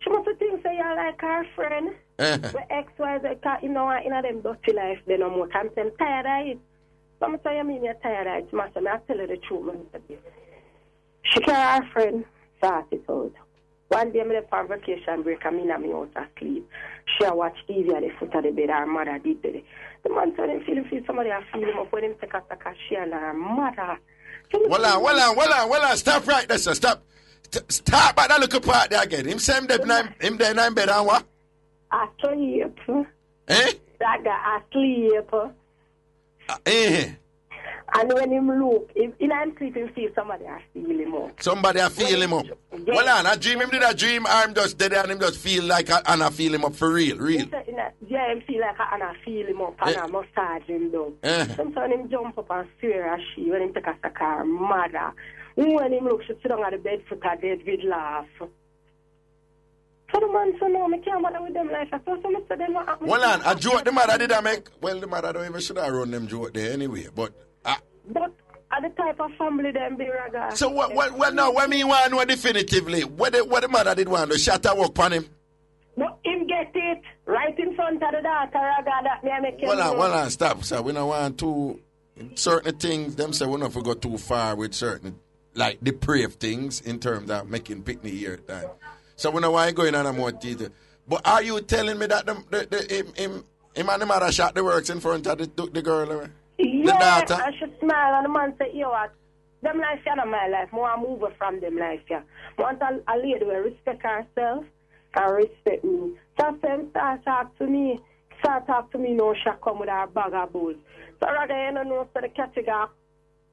[SPEAKER 6] she must think say you like her friend. With XYZ, you know, in them dirty life, they no more time. I'm tired of it. So I say, you mean you're tired of it? I say, I tell her the truth. She carry her friend, sort it out. One day, I went on vacation break, I mean, I'm out asleep. She watched TV at the foot of the bed, her mother did it. The man told him, feel somebody I feel him up when him take a she and her mother.
[SPEAKER 1] Well on, stop right there, sir, stop. Stop at that little part there again. Him say him there in bed and what?
[SPEAKER 6] Asleep.
[SPEAKER 1] Eh?
[SPEAKER 6] That guy asleep. And when him look, in him sleep, him feel somebody I feel him up.
[SPEAKER 1] Somebody I feel him up. Yeah. Well, I dream him did a dream, I'm just dead and him just feel like I feel him up for real.
[SPEAKER 6] Yeah, him feel like I feel him up and I massage him down. Sometimes him jump up and swear at she when him take a car, mother. When him look, she sit down at the bed foot at dead with laugh. So the man said, no, I can't bother with them like that. So I said,
[SPEAKER 1] well, on, a joke the mother did I make? Well, the mother don't even should have run them joke there anyway, but
[SPEAKER 6] at the type of family them be Raga.
[SPEAKER 1] So what now? What me want know definitively? What the mother did want to shut her work on him?
[SPEAKER 6] No, him get it right in front of the daughter Raga that me make him.
[SPEAKER 1] Well on, stop, sir. We don't want to certain things. Them say we not go too far with certain like depraved things in terms of making picnic here at time. So we don't want to go in on more detail. But are you telling me that him and the mother shot the works in front of the girl? Right?
[SPEAKER 6] Yeah, I should smile and the man say, yo, what? Them life are not my life. I want to move from them life. I want a lady who respect herself and respect me. So them start talk to me, no, she come with her bag of bulls. So rather, you know, so the category,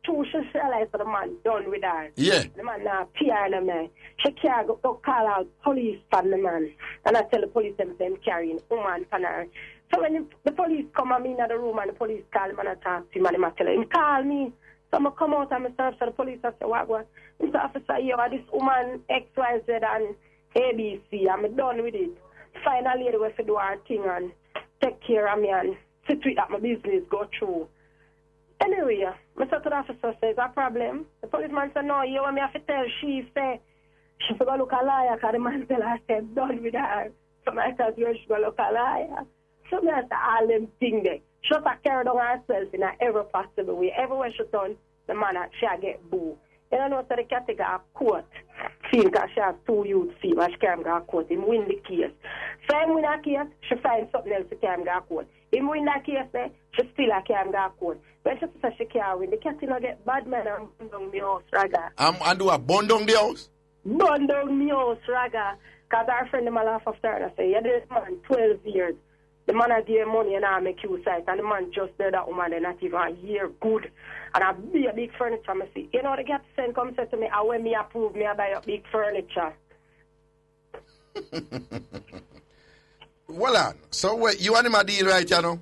[SPEAKER 6] she realize the man done with her.
[SPEAKER 1] Yeah.
[SPEAKER 6] The man now PR the man. She can't go call out police for the man. And I tell the police them carrying woman for her. So when the police come at me in the room and the police call him and I talk to him and I tell him, call me. So I come out and I start to the police and say, what? Mr. Officer, you are this woman XYZ and ABC. I'm done with it. Find a lady who to do her thing and take care of me and see to it that my business go through. Anyway, I said to the officer, say, is that a problem? The policeman said, no, you want me to tell she say, she forgot to look a liar because the man tell her, say, done with her. So I said, she go look a liar. So I said, all them things there. She just carried on herself in every possible way. Everywhere she turn, the man she get boo. You know, so the cat take a court. Seeing because she has 2 youth feet, and she can't go to court. Him win the case. So him win a case, she find something else she can't go to court. Him win that case, she still can't go to court. When she says she can't win, the cat will get bad man and burn down the house, Raga.
[SPEAKER 1] And do a burn down the house?
[SPEAKER 6] Burn down the house, Raga. Because our friend them laugh after her and say, yeah, this man, 12 years. The man has give money and I make you sight, and the man just there that woman, they're not even a year good. And I buy a big furniture, I say, you know, the get send come say to me, when me approve me, I buy a big furniture.
[SPEAKER 1] Well, so wait, you want him a deal right, you know?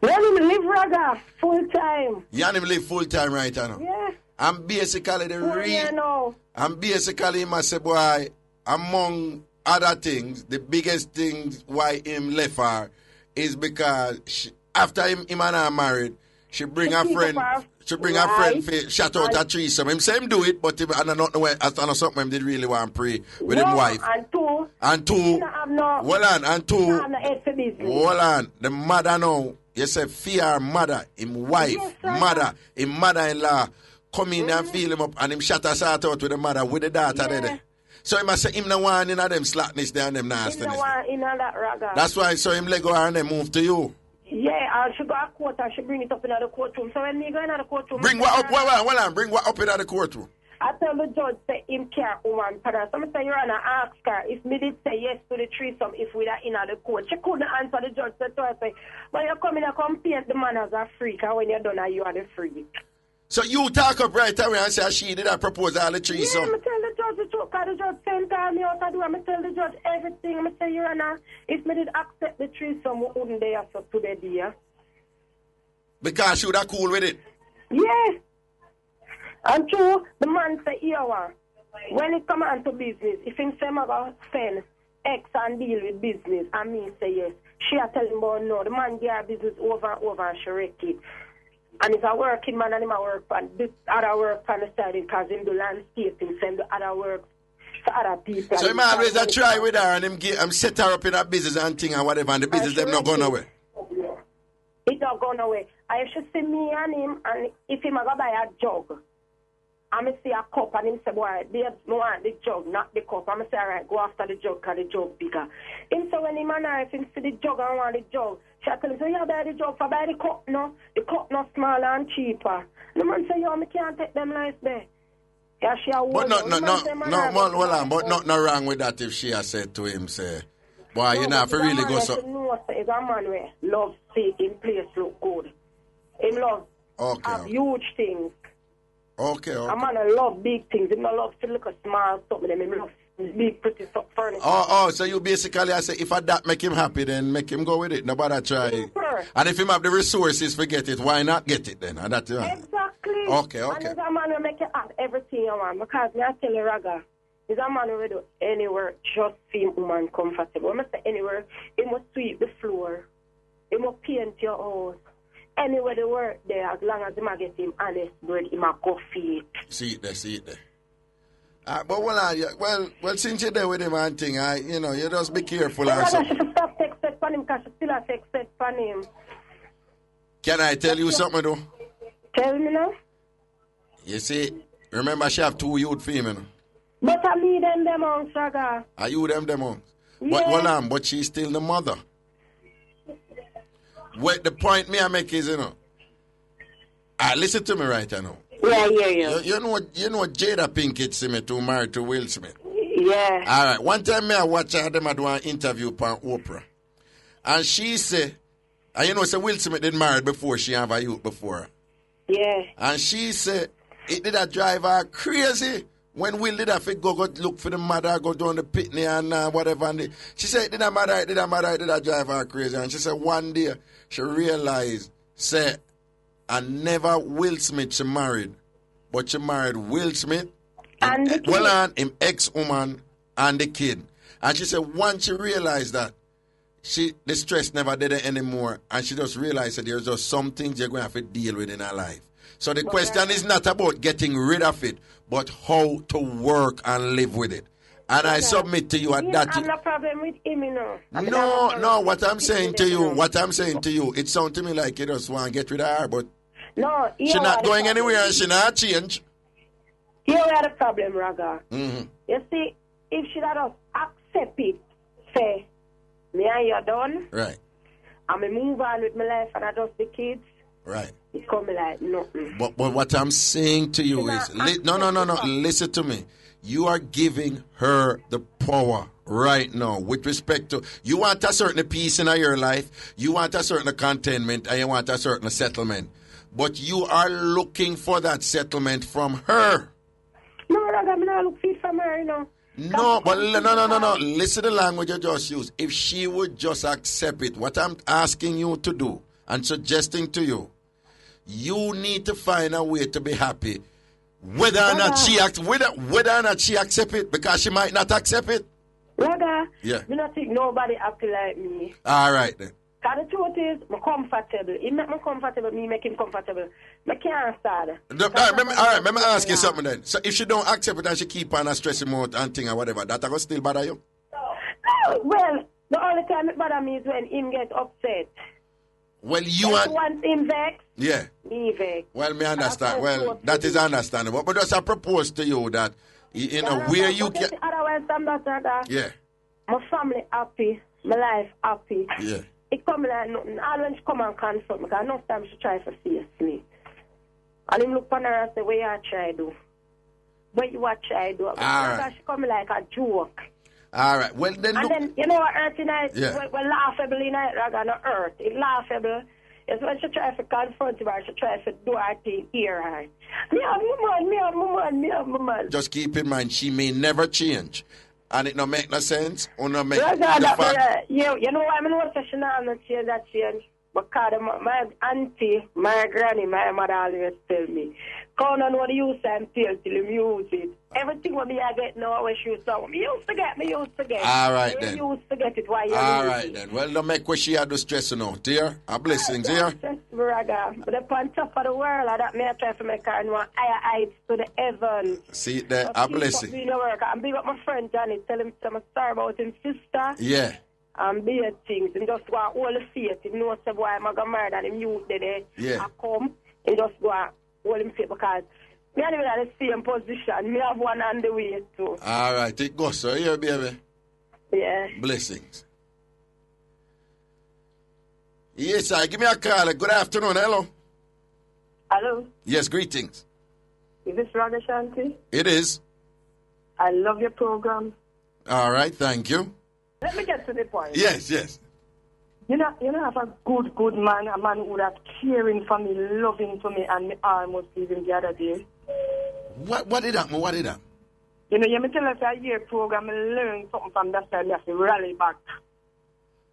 [SPEAKER 6] You want him live Raga full time.
[SPEAKER 1] You want him live full time right, you know?
[SPEAKER 6] Yeah.
[SPEAKER 1] And basically the real,
[SPEAKER 6] yeah, no.
[SPEAKER 1] And basically him I say, boy, among other things, the biggest things why him left her is because after him and I married, she bring her friend. She bring her friend for shut out a threesome. Him say him do it, but I don't know where. I know something him did really want to pray with him wife. And two. Hold on, and two. Hold on, the mother now. You say fear mother, him wife, mother, him mother-in-law come in and feel him up, and him shut us out with the mother with the daughter there. So he must say him no one in them slackness there and them nastiness.
[SPEAKER 6] In that Raga.
[SPEAKER 1] That's why so him let go and then move to you.
[SPEAKER 6] Yeah, and she go to court and she bring it up in the courtroom. So when me go in the courtroom...
[SPEAKER 1] Bring what up? Hold on. Bring what up in the courtroom?
[SPEAKER 6] I tell the judge say him care woman para. So I say you're gonna ask her if me did say yes to the threesome if we are in the court. She couldn't answer the judge. So I say, well you come in and come paint the man as a freak and when you're done you are the freak.
[SPEAKER 1] So you talk up right away and say she did I propose all the three, so.
[SPEAKER 6] Yeah, I tell the judge the truth, because the judge sent me out to do. I tell the judge everything. I tell you, Anna, if me did accept the three, some wouldn't they have to today, dear.
[SPEAKER 1] Because she would have cool with it.
[SPEAKER 6] Yes. And true, the man say, here, when it come on to business, if him say, I'm going to send X and deal with business, and me say yes, she a tell him about no. The man get her business over and over and she wreck it. And he's a working man and him a work on this other work on the side because him do landscaping, send the other work to other people.
[SPEAKER 1] So him always a try with her and him set her up in a business and thing and whatever, and the business them not going away.
[SPEAKER 6] It not going away. I should see me and him, and if him a go buy a jug, I'm going to see a cup, and him say, boy, they want the jug, not the cup. I'm going to say, all right, go after the jug, because the jug bigger. Him say, when him and I, if him see the jug and want the jug, she tell him, so you buy the jug for buy the cup, no? The cup not smaller and cheaper. The man say, yo, I can't take them nice there. Yeah, she a
[SPEAKER 1] but but nothing wrong with that if she has said to him, say, boy, you know, if you really go so.
[SPEAKER 6] It's a man where love see in place look good. Him love have huge things.
[SPEAKER 1] Okay.
[SPEAKER 6] A man love big things. He don't love to look at small stuff. Him love big, pretty stuff furniture.
[SPEAKER 1] So you basically, I say, if that make him happy, then make him go with it. Nobody try.
[SPEAKER 6] Super.
[SPEAKER 1] And if him have the resources, forget it. Why not get it then? And that,
[SPEAKER 6] exactly.
[SPEAKER 1] Okay.
[SPEAKER 6] And he's a man who make you have everything you want. Because me I tell you, Raga, he's a man who will do anywhere just feel woman comfortable. When I say anywhere, he must sweep the floor. He must paint your house. Anywhere they work there, as long as they might get him honest bread, he might go feed.
[SPEAKER 1] See it there. But well, since you're there with him and thing, you just be careful.
[SPEAKER 6] I should stop texting for him because she still has texted for him.
[SPEAKER 1] Can I tell you something though?
[SPEAKER 6] Tell me now.
[SPEAKER 1] You see, remember she have 2 youth female.
[SPEAKER 6] But I me them amongst, Raga.
[SPEAKER 1] Are you them amongst?
[SPEAKER 6] Yeah.
[SPEAKER 1] But she's still the mother. What the point me I make is, listen to me right now.
[SPEAKER 6] Yeah, yeah.
[SPEAKER 1] You know what Jada Pinkett Smith who married to Will Smith?
[SPEAKER 6] Yeah.
[SPEAKER 1] All right. One time I watch her them do an interview on Oprah. And she say, and say Will Smith did marry before she have a youth before.
[SPEAKER 6] Yeah.
[SPEAKER 1] And she said it did a drive her crazy when Will did have to go look for the mother, go down the pitney and whatever. And she said it did a drive her crazy. And she said one day she realized, say, and never Will Smith she married, but she married Will Smith,
[SPEAKER 6] and the kid.
[SPEAKER 1] Him ex-woman and the kid. And she said once she realized that, the stress never did it anymore, and she just realized that there's just some things you're going to have to deal with in her life. So the question is not about getting rid of it, but how to work and live with it. And I submit to you at that.
[SPEAKER 6] I'm no problem with him,
[SPEAKER 1] No, what I'm saying to you, it sounds to me like you just want to get rid of her, but
[SPEAKER 6] no,
[SPEAKER 1] she's not going anywhere and she not change.
[SPEAKER 6] Here we are the problem, Raga.
[SPEAKER 1] Mm-hmm.
[SPEAKER 6] You see, if she don't accept it, say, me and you done.
[SPEAKER 1] Right.
[SPEAKER 6] And me move on with my life and I just the kids.
[SPEAKER 1] Right.
[SPEAKER 6] It come like nothing.
[SPEAKER 1] But what I'm saying to you is, no, listen to me. You are giving her the power right now with respect to, you want a certain peace in your life, you want a certain contentment, and you want a certain settlement. But you are looking for that settlement from her.
[SPEAKER 6] No, I'm not looking from her,
[SPEAKER 1] No. Listen to the language you just used. If she would just accept it, what I'm asking you to do and suggesting to you, you need to find a way to be happy. Whether or not she accept it, because she might not accept it.
[SPEAKER 6] Brother,
[SPEAKER 1] yeah.
[SPEAKER 6] I don't think nobody happy like me.
[SPEAKER 1] All right then.
[SPEAKER 6] Because the truth is, I'm comfortable. He make me comfortable, me make him comfortable. I can't start.
[SPEAKER 1] Let me ask you something then. So if she don't accept it and she keep on stressing more and thing or whatever, that will still bother you?
[SPEAKER 6] No, well, the only time it bother me is when him get upset.
[SPEAKER 1] Well, you
[SPEAKER 6] want him vexed.
[SPEAKER 1] Yeah.
[SPEAKER 6] Me vexed.
[SPEAKER 1] Well, me understand. Well, that is understandable. But just I propose to you that, where you can.
[SPEAKER 6] Otherwise, I'm not that.
[SPEAKER 1] Yeah.
[SPEAKER 6] My family happy. My life happy.
[SPEAKER 1] Yeah.
[SPEAKER 6] It come like nothing. All when she come and consult me, because enough time she try to face me. And him look on her and say, what you try to do? What you try to do? Because she come like a joke.
[SPEAKER 1] All right. Well, then
[SPEAKER 6] and then, you know what hurt tonight?
[SPEAKER 1] Yeah.
[SPEAKER 6] We're laughable in it, rather than hurt. It's laughable. It's when she try to confront him, or she try to do her thing here. Me have my man.
[SPEAKER 1] Just keep in mind, she may never change. And it no make no sense, or no make
[SPEAKER 6] you know why I know she not change that change? Because my auntie, my granny, my mother always tell me, count on what you use and tell till you use it. Everything what me I get now when she used to used to get.
[SPEAKER 1] All right then.
[SPEAKER 6] You used to get it while you
[SPEAKER 1] all right it. Then. Well, don't make what she had to stress out, dear. A blessings, dear.
[SPEAKER 6] But upon top of the world, that may I try to make her know higher heights to the heavens.
[SPEAKER 1] See there, a blessing.
[SPEAKER 6] I'm big up my friend Johnny, tell him some story about his sister.
[SPEAKER 1] Yeah.
[SPEAKER 6] And be things, and just go all the faith. He knows why I'm going to murder and him youth there.
[SPEAKER 1] Yeah.
[SPEAKER 6] I come, and just go all him faith because me and him in the same position. Me have one on the way too.
[SPEAKER 1] All right, it goes, so here, baby.
[SPEAKER 6] Yeah.
[SPEAKER 1] Blessings. Yes, sir. Give me a call. Good afternoon. Hello.
[SPEAKER 6] Hello.
[SPEAKER 1] Yes, greetings.
[SPEAKER 6] Is this Ragashanti?
[SPEAKER 1] It is.
[SPEAKER 6] I love your program.
[SPEAKER 1] All right, thank you.
[SPEAKER 6] Let me get to the point.
[SPEAKER 1] Yes.
[SPEAKER 6] You know, have a good man, a man who is caring for me, loving for me, and me almost leaving the other day.
[SPEAKER 1] What did happen?
[SPEAKER 6] You know, you tell us a year program, I learn something from that side, I have to rally back.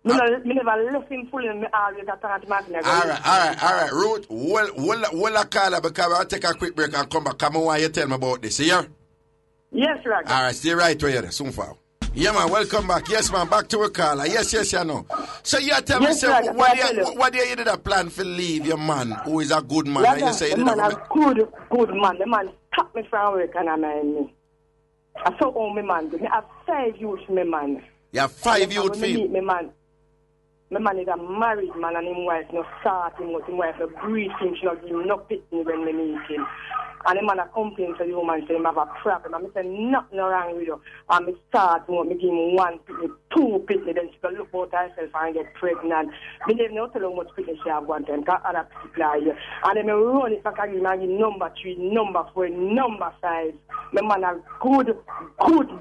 [SPEAKER 6] Me never left him fully, me always attack him.
[SPEAKER 1] All right, Ruth, we'll call her because I'll take a quick break and come back. Come on, why you tell me about this, here?
[SPEAKER 6] Yes, right.
[SPEAKER 1] All right, stay right where you're soon far. Yeah, man, welcome back. Yes, man, back to a caller. Yes, you know. So you tell me, sir, what do you did a plan for leave your man, who is a good man?
[SPEAKER 6] And you say the man a good man. The man stopped me from work and I mind me. I saw all my man. I have 5 youths, my man.
[SPEAKER 1] You have 5 youths,
[SPEAKER 6] Phil? My man is a married man and his wife no start him, his wife no breathe him, she no give him no pitney when we meet him. And the man a complain to the woman, say him have a problem. And I say, nothing wrong with you. And I start him, I give him 1 pitney, 2 pitney, then she can look out herself and get pregnant. Believe me, not tell how much pitney she have one time, because other people are here. And then I run it back again and give number 3, number 4, number 5. My man a good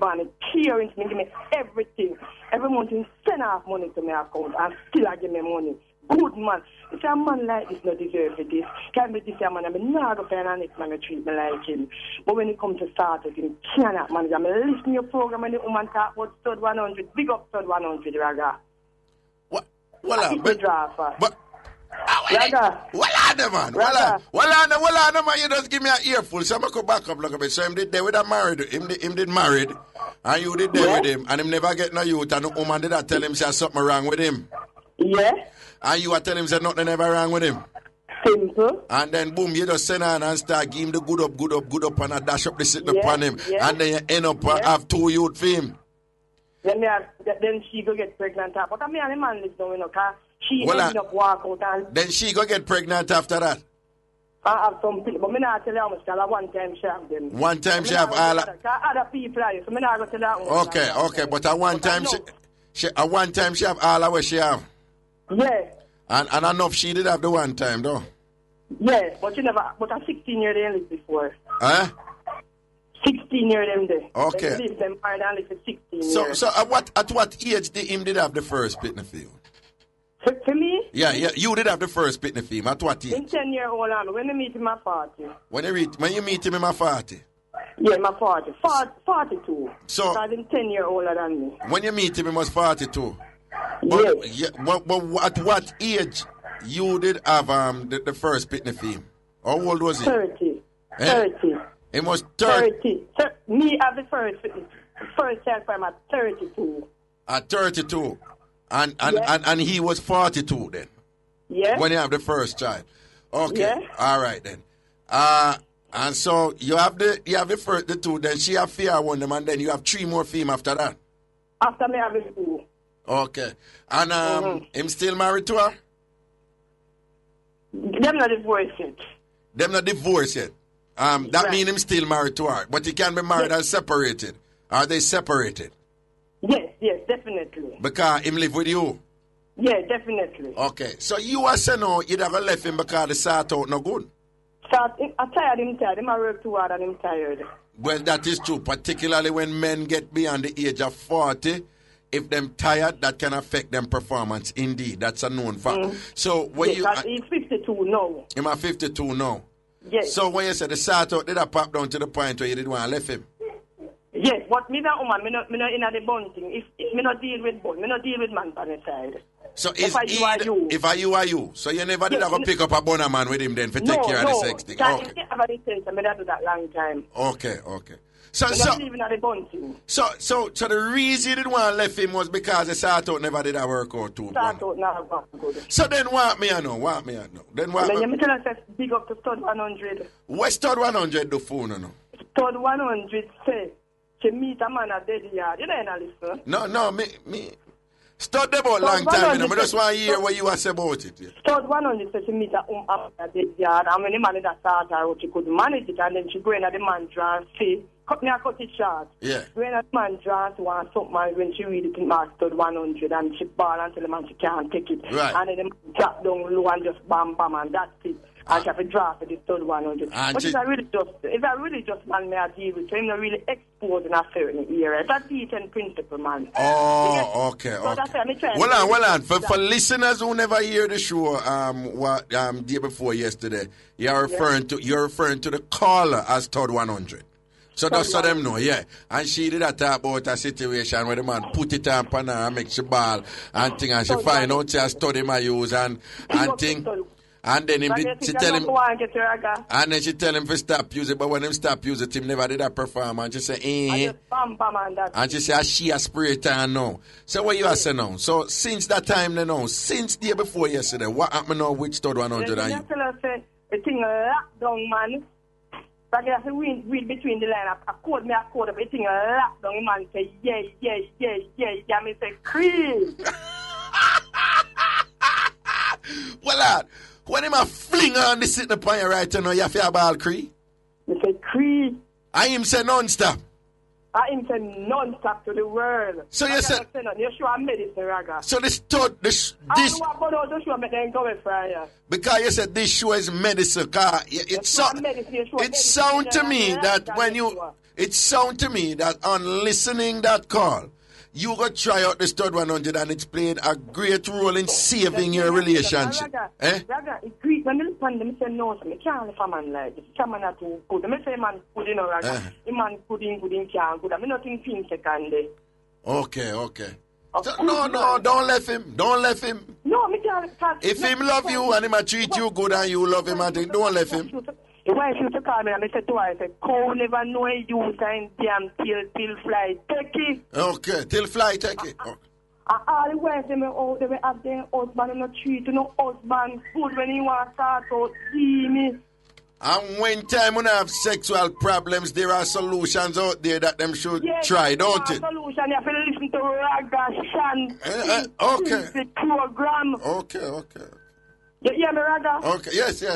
[SPEAKER 6] man, caring to me, give me everything. Every month he send off money to my account and still I give me money. Good man. If a man like this not deserve for this, can be this a man, I mean, not go find a next man to treat me like him. But when it comes to start with him, cannot manage. I mean, listen to your program and the woman talk about stud 100, big up stud 100, Raga.
[SPEAKER 1] But man. You just give me an earful. So I go back up like a bit. So him did there with a married. Him did married. And you did there with him. And him never get no youth. And the woman did tell him say something wrong with him.
[SPEAKER 6] Yeah.
[SPEAKER 1] And you are telling him say nothing ever wrong with him.
[SPEAKER 6] Simple.
[SPEAKER 1] And then boom, you just send on and start give him the good up and a dash up the sitting upon him.
[SPEAKER 6] Yeah.
[SPEAKER 1] And then you end up have 2 youth for him.
[SPEAKER 6] Then she go get pregnant. But I mean, the man lives now, you know, because she ended up walk out and...
[SPEAKER 1] Then she go get pregnant after that?
[SPEAKER 6] I have some people, but I not tell you how much, because one time she have them.
[SPEAKER 1] One time she have all...
[SPEAKER 6] Other people are, so I not going to tell you how much.
[SPEAKER 1] Okay, but at one time she have all of what she have?
[SPEAKER 6] Yeah.
[SPEAKER 1] And enough she did have the one time, though?
[SPEAKER 6] Yeah, but she never... But I'm 16 years old before.
[SPEAKER 1] Huh?
[SPEAKER 6] 16 years them there.
[SPEAKER 1] Okay.
[SPEAKER 6] They live them hard and live for 16 years.
[SPEAKER 1] So at what age did have the first pitney field?
[SPEAKER 6] For me?
[SPEAKER 1] Yeah, you did have the first pitney field. At what age?
[SPEAKER 6] In 10 years old, when I meet him at 40.
[SPEAKER 1] When you meet him at 40?
[SPEAKER 6] Yeah, my 40. 42.
[SPEAKER 1] So,
[SPEAKER 6] because he's 10 years older than me.
[SPEAKER 1] When you meet him, he was 42?
[SPEAKER 6] Yes.
[SPEAKER 1] But at what age you did have the first pitney field? How old was he?
[SPEAKER 6] 30. 30.
[SPEAKER 1] It was 30.
[SPEAKER 6] Me have the first child from at 32.
[SPEAKER 1] At 32. And he was 42 then?
[SPEAKER 6] Yeah.
[SPEAKER 1] When you have the first child. Okay.
[SPEAKER 6] Yeah.
[SPEAKER 1] All right then. And so you have the first, the 2, then she have fear one them, and then you have 3 more film after that.
[SPEAKER 6] After me have the 2.
[SPEAKER 1] Okay. And him still married to her?
[SPEAKER 6] Them not divorced yet.
[SPEAKER 1] Them not divorced yet. That means him still married to her. But he can be married and separated. Are they separated?
[SPEAKER 6] Yes, definitely.
[SPEAKER 1] Because him live with you?
[SPEAKER 6] Yeah, definitely.
[SPEAKER 1] Okay. So you are saying no, you'd have left him because the sort out no good?
[SPEAKER 6] I'm tired, him tired. Him work too hard and him tired.
[SPEAKER 1] Well, that is true. Particularly when men get beyond the age of 40, if them tired, that can affect them performance. Indeed, that's a known fact. So when
[SPEAKER 6] he's 52 now.
[SPEAKER 1] Him at 52 now.
[SPEAKER 6] Yes.
[SPEAKER 1] So when you said the start out, did I pop down to the point where you didn't want to left him?
[SPEAKER 6] Yes, but me not woman, me not in the bun thing. If me not deal with bun, me not deal with man on the side.
[SPEAKER 1] So if I you are you. So you never did ever pick up a bonner man with him then for take care of the sex thing.
[SPEAKER 6] Okay. Never did sense. I do that long time.
[SPEAKER 1] Okay. So the reason you didn't want to left him was because the start out never did a work out too.
[SPEAKER 6] Start out never good.
[SPEAKER 1] So then what me I know? Then what?
[SPEAKER 6] Then you tell us big up to stud 100.
[SPEAKER 1] What stud 100 do phone no?
[SPEAKER 6] Stud 100 say to meet a man at dead yard. You don't listen.
[SPEAKER 1] No, me. Stud about long time, I just want to hear what you say about it. Yeah.
[SPEAKER 6] Stud 100 said she meet a man at dead yard, and when the man that started out, she could manage it, and then she go in at the man draw say, cut it short.
[SPEAKER 1] Yeah.
[SPEAKER 6] When a man draws one something, when she read it in my stud 100, and she ball and tell the man she can't take it.
[SPEAKER 1] Right.
[SPEAKER 6] And then the man drop down low and just bam, and that's it. And she have to draw for the stud 100. But it's a really just man may I deal with, so I'm not really exposing a certain area. That's the decent principle, man.
[SPEAKER 1] Oh, okay.
[SPEAKER 6] So that's what I'm trying
[SPEAKER 1] Well on. For listeners who never hear the show, day before yesterday, you're referring to the caller as stud 100. So that's so them know, yeah. And she did talk about a situation where the man put it on her and make she ball and thing, and she find out she study my use and thing. And then she tell him, and then she tell him to stop using it, but when him stop using it, him never did that perform, and she say, and she say, she a spray tan now. So what you are saying now? So since that time, since the day before yesterday, what happened now with stud 100 and you?
[SPEAKER 6] Tell her say, the thing lockdown, man. But I have to read between the line. I code up, the thing lockdown, man. Say, yeah, me say, cream.
[SPEAKER 1] Well, when him a fling on this sitting upon you right now, you have to ball Cree?
[SPEAKER 6] You say Cree.
[SPEAKER 1] I him say non-stop.
[SPEAKER 6] I him say non-stop to the world.
[SPEAKER 1] So you said...
[SPEAKER 6] You show a medicine, Raga.
[SPEAKER 1] So this... Because you said this show is medicine. It sound to me that when you... It sound to me that on listening that call, you got try out the stud 100 and it's played a great role in saving your relationship.
[SPEAKER 6] Raga, it's great. When you find them, say no, I can't live a man like this. Some man are too good. I say man good, you know, Raga. The man good, can't good. I mean, nothing thing second day.
[SPEAKER 1] Okay. So, no, don't let him.
[SPEAKER 6] No, me can't.
[SPEAKER 1] If him love you and him treat you good and you love him, don't let him.
[SPEAKER 6] The wife used to call me and I said to her, I said, "Cow never know you sign damn till fly take it."
[SPEAKER 1] Okay, till fly take it. Okay.
[SPEAKER 6] All the wives they have their husband and not treat no husband good when he want to start out, see me.
[SPEAKER 1] And when time when I have sexual problems, there are solutions out there that them should try, don't it?
[SPEAKER 6] Solution, you have to listen to Ragashanti.
[SPEAKER 1] Okay.
[SPEAKER 6] The program.
[SPEAKER 1] Okay.
[SPEAKER 6] You hear me, Raga?
[SPEAKER 1] Okay, yes.
[SPEAKER 6] I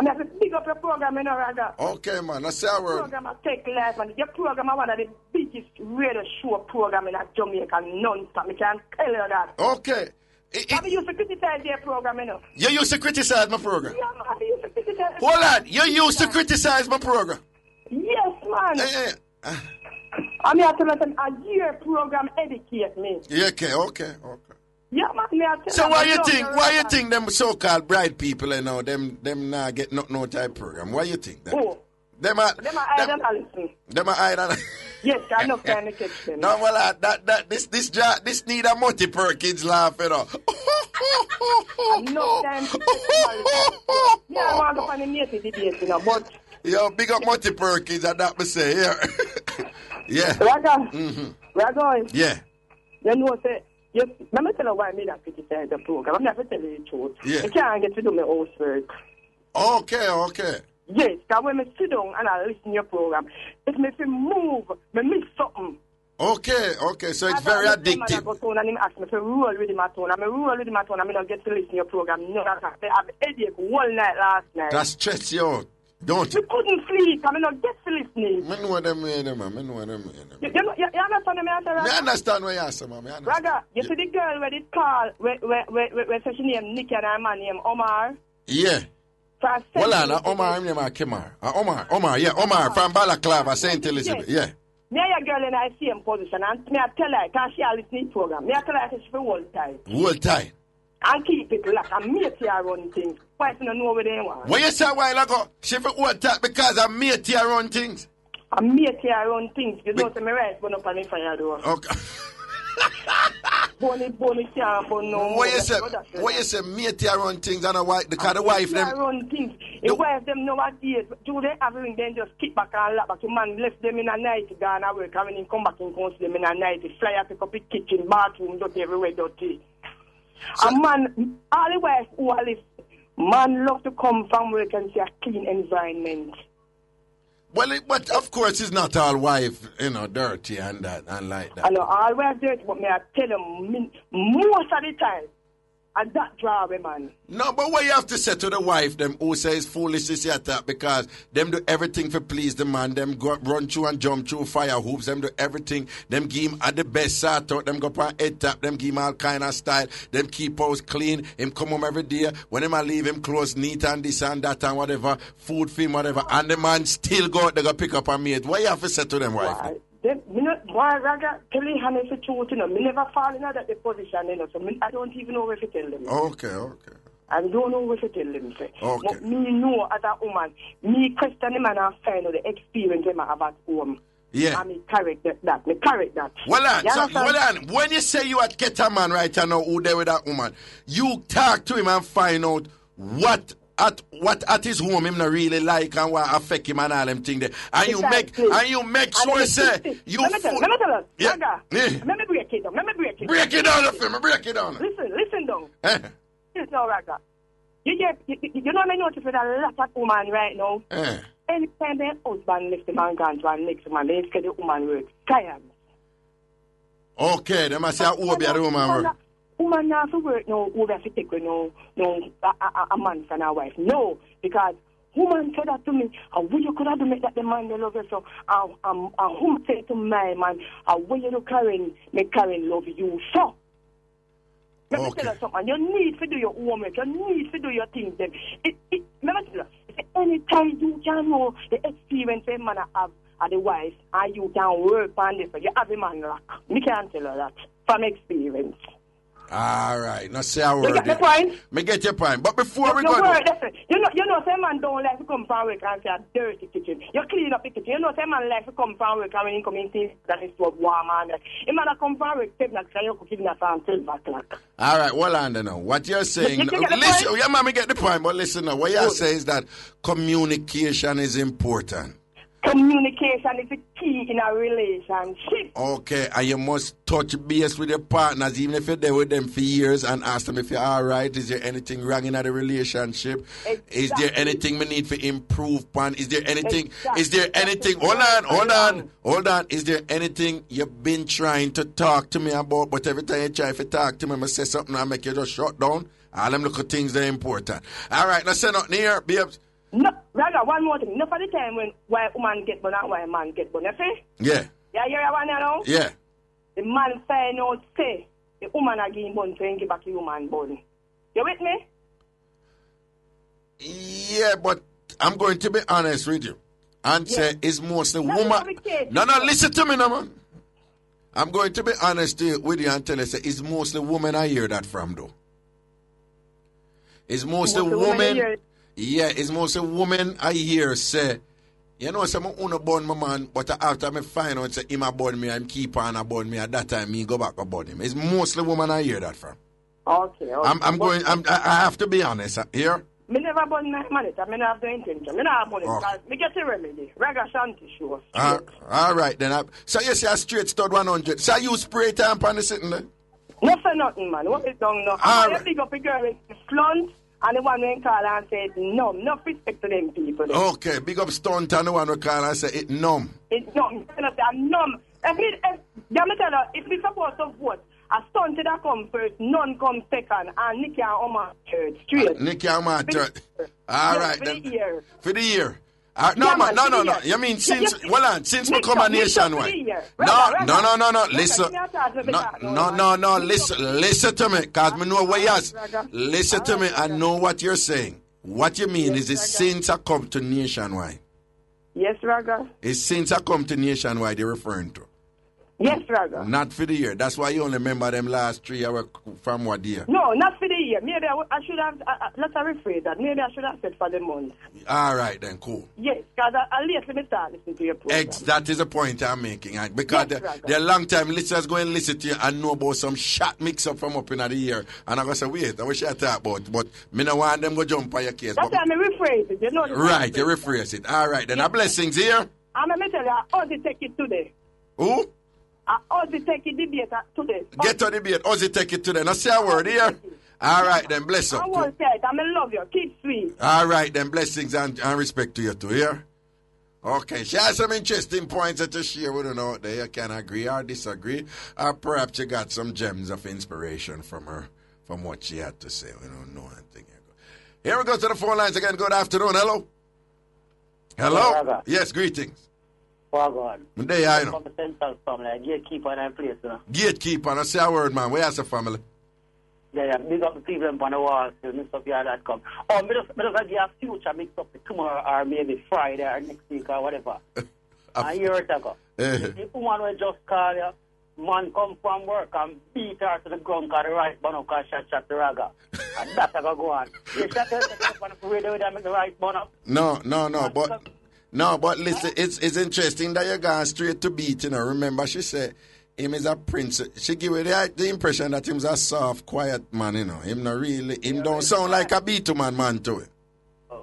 [SPEAKER 6] have to pick up your program, you know, Raga.
[SPEAKER 1] Okay, man, that's our word.
[SPEAKER 6] Program I take life, and your program is one of the biggest radio show program in Jamaica, non-stop. I can tell you that.
[SPEAKER 1] Okay.
[SPEAKER 6] I used to criticize your program, you know.
[SPEAKER 1] You used to criticize my program?
[SPEAKER 6] Yeah, man, I used to criticize.
[SPEAKER 1] Hold on, you used to criticize my program?
[SPEAKER 6] Yes, man.
[SPEAKER 1] Yeah.
[SPEAKER 6] I mean, I tell you, a year program educate me.
[SPEAKER 1] Yeah, okay.
[SPEAKER 6] Yeah, man,
[SPEAKER 1] so why you think them so-called bright people them not get no type program? Why you think that?
[SPEAKER 6] Oh.
[SPEAKER 1] Them are
[SPEAKER 6] Yes, I know kind of catch them.
[SPEAKER 1] No, well, this need a Multi Perkins laugh, you know.
[SPEAKER 6] No time to yeah, I want to find a native debate, you know, but...
[SPEAKER 1] Yo, big up Multi Perkins, and that me say, yeah.
[SPEAKER 6] Raga, Raga.
[SPEAKER 1] Yeah.
[SPEAKER 6] You know, say... Yes, let me tell you why I made that criticize the program. I'm never telling you the truth.
[SPEAKER 1] Yeah.
[SPEAKER 6] I can't get to do my own work.
[SPEAKER 1] Okay.
[SPEAKER 6] Yes, because when I sit down and I listen to your program, it makes me move, me miss something.
[SPEAKER 1] Okay, so it's very addictive.
[SPEAKER 6] I go to and him ask me to roll with my tone. I'm roll with my tone, I'm not get to listen to your program. No, I have headache all night last night.
[SPEAKER 1] That stress you out, don't
[SPEAKER 6] you? You couldn't sleep, I'm not get to listening.
[SPEAKER 1] I know what them mean.
[SPEAKER 6] You understand me?
[SPEAKER 1] I understand what you say, man.
[SPEAKER 6] Raga, you see the girl where it call, where she name Nikki and her man name Omar?
[SPEAKER 1] Yeah. Well, Omar, name Kimar. Omar from Balaclava, St. Elizabeth, yeah.
[SPEAKER 6] Me and your girl in the same position, and me I tell her, because she a listening program, me I tell her she should hold tight.
[SPEAKER 1] Hold tight.
[SPEAKER 6] And keep it like a mate here run things. Why don't know where they want?
[SPEAKER 1] What you say a while ago? She should hold tight because a mate here run things.
[SPEAKER 6] A mate here run things. You don't say me rice burn up on the fire door.
[SPEAKER 1] Okay.
[SPEAKER 6] Bonnie can't burn no.
[SPEAKER 1] What you say mate here run things and a wife, because the wife them
[SPEAKER 6] run things. The wife them nowadays, do they everything then just kick back and lap back. The man left them in a night, gone away, coming in, come back and come see them in a night. The flyer pick up the kitchen, bathroom, dirty everywhere dirty. So, a man, all the wife who are live, man love to come from work and see a clean environment.
[SPEAKER 1] Well, but of course it's not all wife, dirty and that and like that.
[SPEAKER 6] I know all wife dirty, but me I tell them most of the time. And that drive, man.
[SPEAKER 1] No, but what you have to say to the wife, them who says foolish is that because them do everything for please the man, them go run through and jump through fire hoops, them do everything, them give him at the best sort out, them go up on head tap, them give him all kind of style, them keep house clean, him come home every day, when him I leave him clothes neat and this and that and whatever, food for him, whatever, and the man still go out, they go pick up a maid. What you have to say to them, wife?
[SPEAKER 6] Why, Raga, tell you how the truth, me never fall in that position, so I don't even know where to tell them.
[SPEAKER 1] Okay.
[SPEAKER 6] I don't know what to tell them, say.
[SPEAKER 1] Okay.
[SPEAKER 6] But me know as a woman, me question them and I find out the experience them I have at home.
[SPEAKER 1] Yeah.
[SPEAKER 6] And me correct that.
[SPEAKER 1] Well on, when you say you get a man right now who there with that woman, you talk to him and find out what at his home him not really like and what affect him and all them things there. And you make sure say you
[SPEAKER 6] let me tell us.
[SPEAKER 1] Yeah.
[SPEAKER 6] Let me break it down.
[SPEAKER 1] Break it down.
[SPEAKER 6] Listen down. It's no Raga. You know I notice with a lot of women right now. Anytime their husband left the man gone to our next man, they get the woman work. Tired.
[SPEAKER 1] Okay, they must say who be the woman work.
[SPEAKER 6] Woman not to work no over to take a man and a wife. No, because woman said that to me, what you could have to make that the man they love you so whom say to my man, what you look Karen, make Karen love you so. Let me tell you something, you need to do your homework, you need to do your things then. Let me tell you, anytime you can know the experience a man have as the wife and you can work on this, you have a man luck. Me can't tell you that from experience.
[SPEAKER 1] All right, now say a word.
[SPEAKER 6] You get the point?
[SPEAKER 1] Me get your point. But before we
[SPEAKER 6] go...
[SPEAKER 1] Listen.
[SPEAKER 6] You know, some man don't like to come from work and see a dirty kitchen. You clean up the kitchen. You know, some man like to come from work and when he come in, see that it's so warm and... He man come from work, 7 o'clock, and you cooking at 12 o'clock.
[SPEAKER 1] All right, well, on now. What you're saying... Listen, yeah, man, me get the point, but listen now. What you're saying is that communication is important.
[SPEAKER 6] Communication is the key in a relationship.
[SPEAKER 1] Okay, and you must touch base with your partners, even if you're there with them for years, and ask them if you're all right. Is there anything wrong in the relationship? Exactly. Is there anything we need to improve upon? Is there anything? Exactly. Is there anything? Hold on. Is there anything you've been trying to talk to me about? But every time you try to talk to me, I say something and make you just shut down. All them little things that are important. All right, now say nothing here, babes.
[SPEAKER 6] No, Raga, one more thing. No, for the time when why a woman get born and why a man get born, you see?
[SPEAKER 1] Yeah.
[SPEAKER 6] Yeah, you hear one now?
[SPEAKER 1] Yeah.
[SPEAKER 6] The man find out, say, the woman are getting born to give back the woman born. You with me?
[SPEAKER 1] Yeah, but I'm going to be honest with you. And say it's mostly woman. No, listen to me now, man. I'm going to be honest with you and tell you, say, it's mostly women I hear that from, though. It's mostly women. Yeah, it's mostly women I hear say, you know, some wanna born my man, but after me find out say him a born me, I'm keep on a born me. At that time, me go back about him. It's mostly women I hear that from.
[SPEAKER 6] Okay.
[SPEAKER 1] I have to be honest here.
[SPEAKER 6] Me never born my man. I never have the intention. Me never born it because me get a remedy. Ragashanti show.
[SPEAKER 1] All right then. So you say a straight stud 100. So you spray time on the sitting there?
[SPEAKER 6] No for nothing, man. What is done now? I big up a girl in the front. And the one who call and said, no respect to them people.
[SPEAKER 1] Okay, big up Stunt and the one who call and say, it numb.
[SPEAKER 6] It's numb. It's numb. Let me tell you, if we supposed to vote, a Stunt that come first, none come second, and Nicky and Omar third. Straight.
[SPEAKER 1] Nicky and Omar third. All right.
[SPEAKER 6] For the year.
[SPEAKER 1] For the year. No. You mean since we come a nationwide? No. Listen. No. Listen to me, cause me know what you ask. Listen to me. I know what you're saying. What you mean is it since I come to nationwide?
[SPEAKER 6] Yes, Raga.
[SPEAKER 1] It's since I come to Nationwide you're referring to.
[SPEAKER 6] Yes, Raga.
[SPEAKER 1] Not for the year. That's why you only remember them last 3 hours from what year?
[SPEAKER 6] No, not for the year. Maybe I should have, let's rephrase that. Maybe I should have said for the month.
[SPEAKER 1] All right, then, cool.
[SPEAKER 6] Yes, because I lately started listening to your program.
[SPEAKER 1] That is the point I'm making. Because yes, the long time listeners go and listen to you and know about some shot mix-up from up in the year. And I'm going to say, wait, I wish I talk about but me no want them go jump on your case.
[SPEAKER 6] That's why I rephrase it. You know
[SPEAKER 1] right, you rephrase it. All right, then. Yes. Blessings here.
[SPEAKER 6] I'm going to tell you, how to take it today.
[SPEAKER 1] Who?
[SPEAKER 6] Ozzy take it debate today.
[SPEAKER 1] Get to debate. Ozzy take it today. Now say a word here. All right, then. Bless up.
[SPEAKER 6] I won't say it. I love you. Keep sweet.
[SPEAKER 1] All right, then. Blessings and respect to you too, here. Okay. She has some interesting points to share. We don't know there. You can agree or disagree. Or perhaps you got some gems of inspiration from her, from what she had to say. We don't know anything. Here we go to the phone lines again. Good afternoon. Hello. Hello. Yes, greetings.
[SPEAKER 8] Oh, God.
[SPEAKER 1] There I know.
[SPEAKER 8] From the Central family, gatekeeper in that place, you know.
[SPEAKER 1] Gatekeeper, I say a word, man. Where's the family?
[SPEAKER 8] Yeah, big up the people on the wall, so Mixup.com. Oh, me just give a future Mixup tomorrow or maybe Friday or next week or whatever. And hear it go. The woman will just call you, man come from work and beat her to the ground because the right bun up because shot the Raga. And that's how go on. You shot her on the radio and make the right bun up.
[SPEAKER 1] No, but... No, but listen, it's interesting that you're going straight to beat, you know. Remember, she said him is a prince. She give you the impression that him's a soft, quiet man, you know. Him not really, him don't sound like a beat man to it.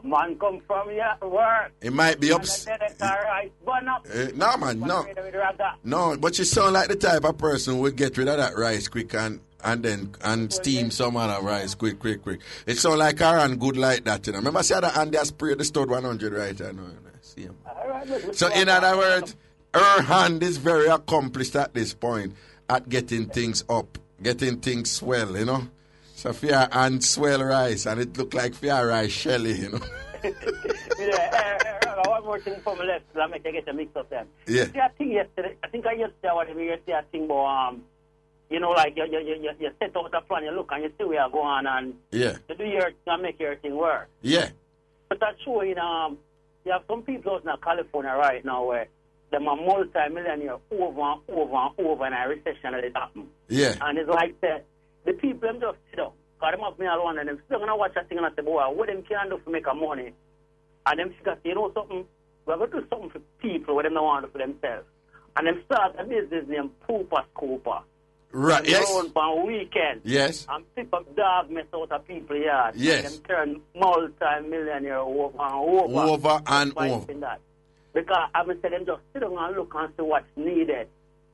[SPEAKER 8] Man come from your work.
[SPEAKER 1] It might be upset. No, man, no. No, but she sound like the type of person who would get rid of that rice quick and steam some other rice quick. It sound like her and good like that, you know. Remember, see that hand they spray the stud 100 right? I know. So in other words, her hand is very accomplished at this point at getting things up, getting things swell, you know. So for your hand swell rice and it look like for your rice shelly, you know.
[SPEAKER 8] One more thing from the left, so I make you get a mix of them.
[SPEAKER 1] Yeah.
[SPEAKER 8] See, I think yesterday, you say a thing about, you know, like you set out a plan, you look and you see where you're going and
[SPEAKER 1] you
[SPEAKER 8] do your thing and make your thing work.
[SPEAKER 1] Yeah.
[SPEAKER 8] But that's true in you have some people out in California right now where them are multi-millionaire over in a recession that it happen.
[SPEAKER 1] Yeah.
[SPEAKER 8] And it's like that. The people them just sit down. Because them have me alone and them still going to watch that thing and say, boy, what them can do to make a money? And them figure, you know something, we're going to do something for people what them don't want to do for themselves. And them start a business named Pooper Scooper.
[SPEAKER 1] Right, yes.
[SPEAKER 8] On for a weekend.
[SPEAKER 1] Yes.
[SPEAKER 8] And pick up dog mess out of people yard.
[SPEAKER 1] Yes.
[SPEAKER 8] And them turn multi-millionaire over and over.
[SPEAKER 1] Over and over.
[SPEAKER 8] That. Because I mean, say them just sit down and look and see what's needed.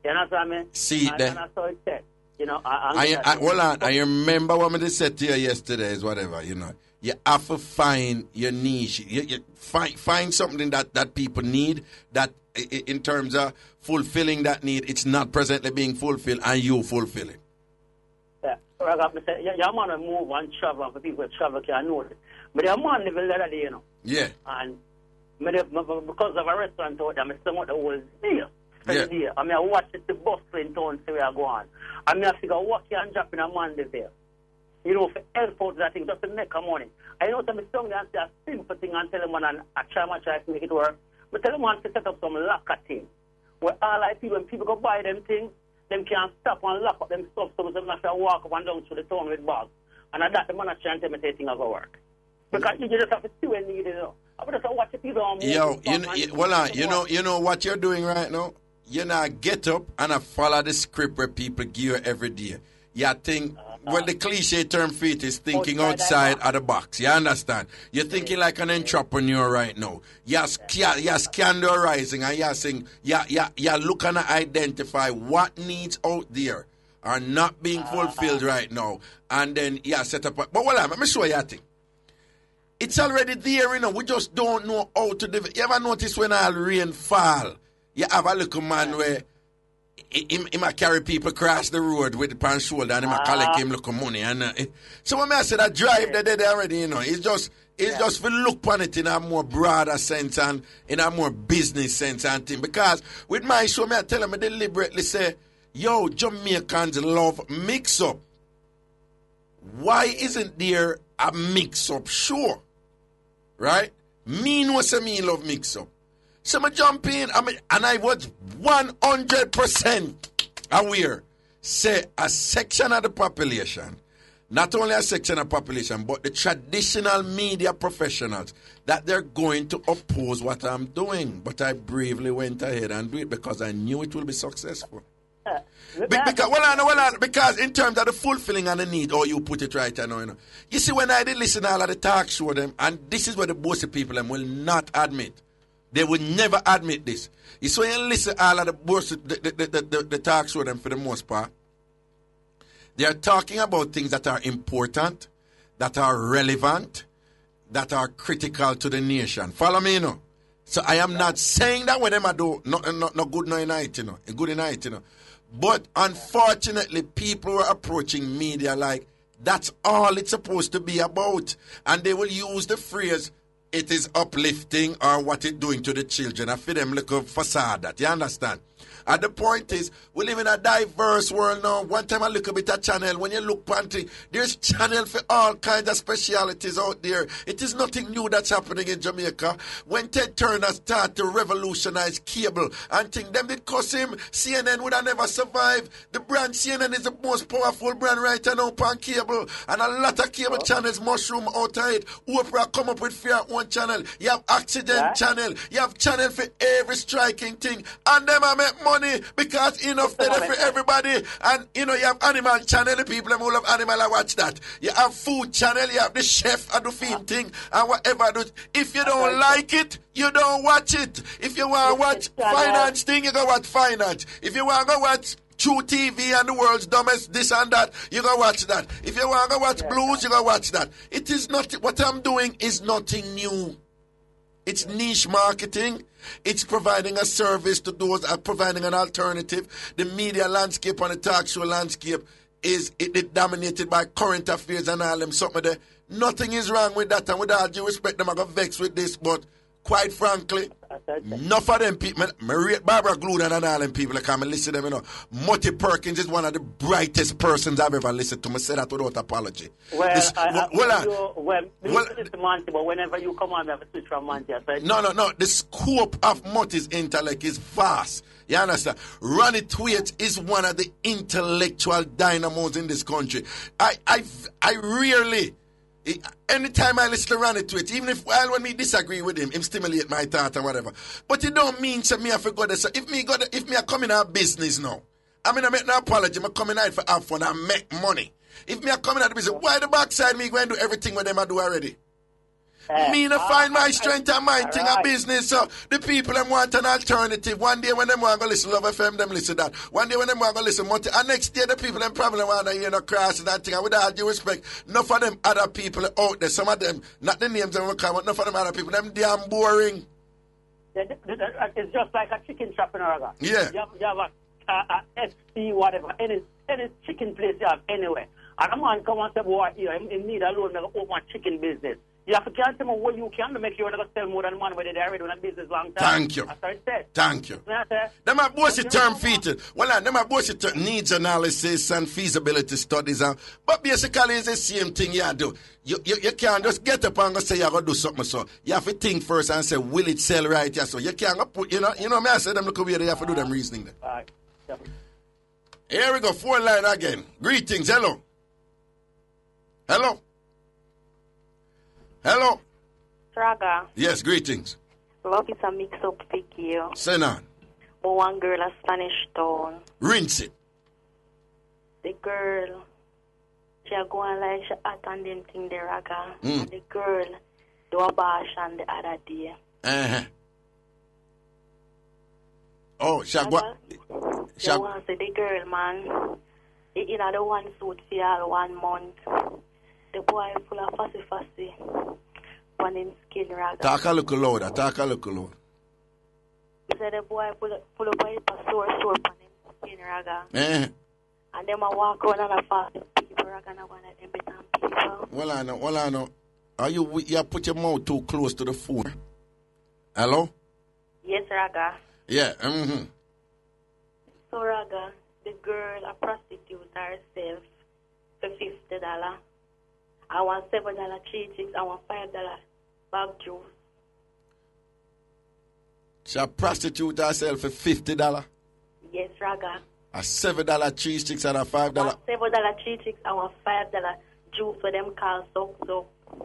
[SPEAKER 8] You know what I mean?
[SPEAKER 1] See
[SPEAKER 8] and,
[SPEAKER 1] that.
[SPEAKER 8] And that's how it's said. You know,
[SPEAKER 1] hold on. I remember what I said to you yesterday is whatever, you know. You have to find your niche. You find something that people need that in terms of fulfilling that need, it's not presently being fulfilled and you fulfill it.
[SPEAKER 8] Yeah. Your man will move and travel and for people to travel can know it. But your man live in that day, you know.
[SPEAKER 1] Yeah.
[SPEAKER 8] And because of a restaurant out there, I still want the whole deal.
[SPEAKER 1] Yeah.
[SPEAKER 8] I mean, I watch it, the bus in town, see where I go on. I mean, I figure, what can drop in a man live there? You know, for help out that thing, just to make a money. I know some song and say a simple thing and tell them and I try to make it work. But tell them man to set up some locker thing. Where all I see when people go buy them things, them can't stop and lock up them stuff so they have to walk up and down through the town with bags. And at that the man trying to tell me the thing will work. Because you just have to see when you need it. I just watch the people on
[SPEAKER 1] you know what you're doing right now? You know, get up and I follow the script where people give you every day. You think, well, the cliche term for it is thinking outside of the box. You understand? You're thinking like an entrepreneur right now. You're scandarizing and you're saying, you're looking to identify what needs out there are not being fulfilled right now. And then, set up. But let me show you a thing. It's already there, you know. We just don't know how to do it. You ever notice when all rain fall, you have a little man where he might carry people across the road with the pan shoulder and he might collect him little money. And so when I say that drive there already, you know, it's just for look upon it in a more broader sense and in a more business sense and thing. Because with my show, I tell them, I deliberately say, yo, Jamaicans love mix-up. Why isn't there a mix-up show? Right? Me know say me love mix-up. So I jump in, and I was 100% aware. Say a section of the population, not only a section of the population, but the traditional media professionals, that they're going to oppose what I'm doing. But I bravely went ahead and do it because I knew it will be successful. Because in terms of the fulfilling and the need, you put it right, I know. You see, when I did listen to all of the talk show them, and this is what the bossy people them will not admit. They will never admit this. You see, when you listen to all of the talk show them for the most part, they are talking about things that are important, that are relevant, that are critical to the nation. Follow me, So I am not saying that when them do not good night, good night, But unfortunately, people were approaching media like that's all it's supposed to be about. And they will use the phrase, it is uplifting or what it's doing to the children. I feel them look a facade that, you understand? And the point is, we live in a diverse world now. One time I look a bit at channel. When you look pantry, there's channel for all kinds of specialities out there. It is nothing new that's happening in Jamaica. When Ted Turner started to revolutionize cable and think them did cuss him, CNN would have never survived. The brand CNN is the most powerful brand right now on cable. And a lot of cable channels mushroom out of it. Oprah come up with fair one channel. You have accident channel. You have channel for every striking thing. And them I make money because enough there for everybody. And you have animal channel, the people who love animal I watch that. You have food channel, you have the chef and the film thing and whatever. If you don't like it, you don't watch it. If you want to watch finance thing, you go watch finance. If you want to go watch True TV and the world's dumbest this and that, you go watch that. If you want to go watch blues, you go watch that. It is not, what I'm doing is nothing new. It's niche marketing. It's providing a service to those, providing an alternative. The media landscape and the talk show landscape is dominated by current affairs and all them something there. Nothing is wrong with that, and with all due respect, them I got vexed with this, but quite frankly, enough of them people, I rate Barbara Gluden and all them people, like I listen to them, Mutty Perkins is one of the brightest persons I've ever listened to. I say that without apology.
[SPEAKER 8] Well, Monty, but whenever you come on, I have to switch from Monty.
[SPEAKER 1] No. The scope of Mutty's intellect is vast. You understand? Ronnie Tweet is one of the intellectual dynamos in this country. I rarely... Anytime I listen to Ronnie Tweet, even if when me disagree with him stimulate my thought or whatever. But it don't mean to me I forgot that. So if me I come in our business now, I make no apology, I come in out for have fun and make money. If me I come in out the business, why the backside me go and do everything with them I do already? Me to find my strength and my thing a business. So the people them want an alternative. One day when them want to listen Love FM, them listen that. One day when them want to listen Monty, and next day the people them probably want to hear no crosses and thing. And with all due respect, enough of them other people out there, some of them, not the names them will come, but enough of them other people, them damn boring.
[SPEAKER 8] It's just like a chicken shop in Raga.
[SPEAKER 1] Yeah.
[SPEAKER 8] You have a SC, whatever, any chicken place you have anywhere. And a man come and say, boy, in need alone, to open a chicken business. You have to count them what you can to make sure they sell more than money where they're already doing a business long time.
[SPEAKER 1] Thank you.
[SPEAKER 8] That's what I said.
[SPEAKER 1] Thank you. Them are both term featured. Well, them are both needs analysis and feasibility studies. But basically, it's the same thing you do. You can't just get up and go say you're going to do something. So you have to think first and say, will it sell right? Yeah, so you can't put, me I say them look over here, they have to do them reasoning there.
[SPEAKER 8] All right. Yeah.
[SPEAKER 1] Here we go, 4 line again. Greetings, hello. Hello. Hello.
[SPEAKER 9] Raga.
[SPEAKER 1] Yes, greetings.
[SPEAKER 9] Love is a mix-up pick you.
[SPEAKER 1] Send on.
[SPEAKER 9] But one girl a Spanish town.
[SPEAKER 1] Rinse it.
[SPEAKER 9] The girl, she a go on like she attending thing the Raga. And the girl do a bash on the other day.
[SPEAKER 1] Oh, she a go.
[SPEAKER 9] She want to say the girl, man. He in the one suit for all 1 month. The boy full of fussy on him skin Raga.
[SPEAKER 1] Talk a little louder.
[SPEAKER 9] He said the boy full of a sore on him skin Raga. And them a walk around and a fast people Raga and one of them better people.
[SPEAKER 1] Well I know. Are you put your mouth too close to the phone? Hello?
[SPEAKER 9] Yes, Raga.
[SPEAKER 1] Yeah,
[SPEAKER 9] So Raga, the girl a prostitute herself for $50. I want $7 cheese chicks. I want $5 bag juice.
[SPEAKER 1] She prostitute herself for $50?
[SPEAKER 9] Yes, Raga.
[SPEAKER 1] A $7 cheese sticks and a $5.
[SPEAKER 9] $7 cheese sticks and a $5 juice for them called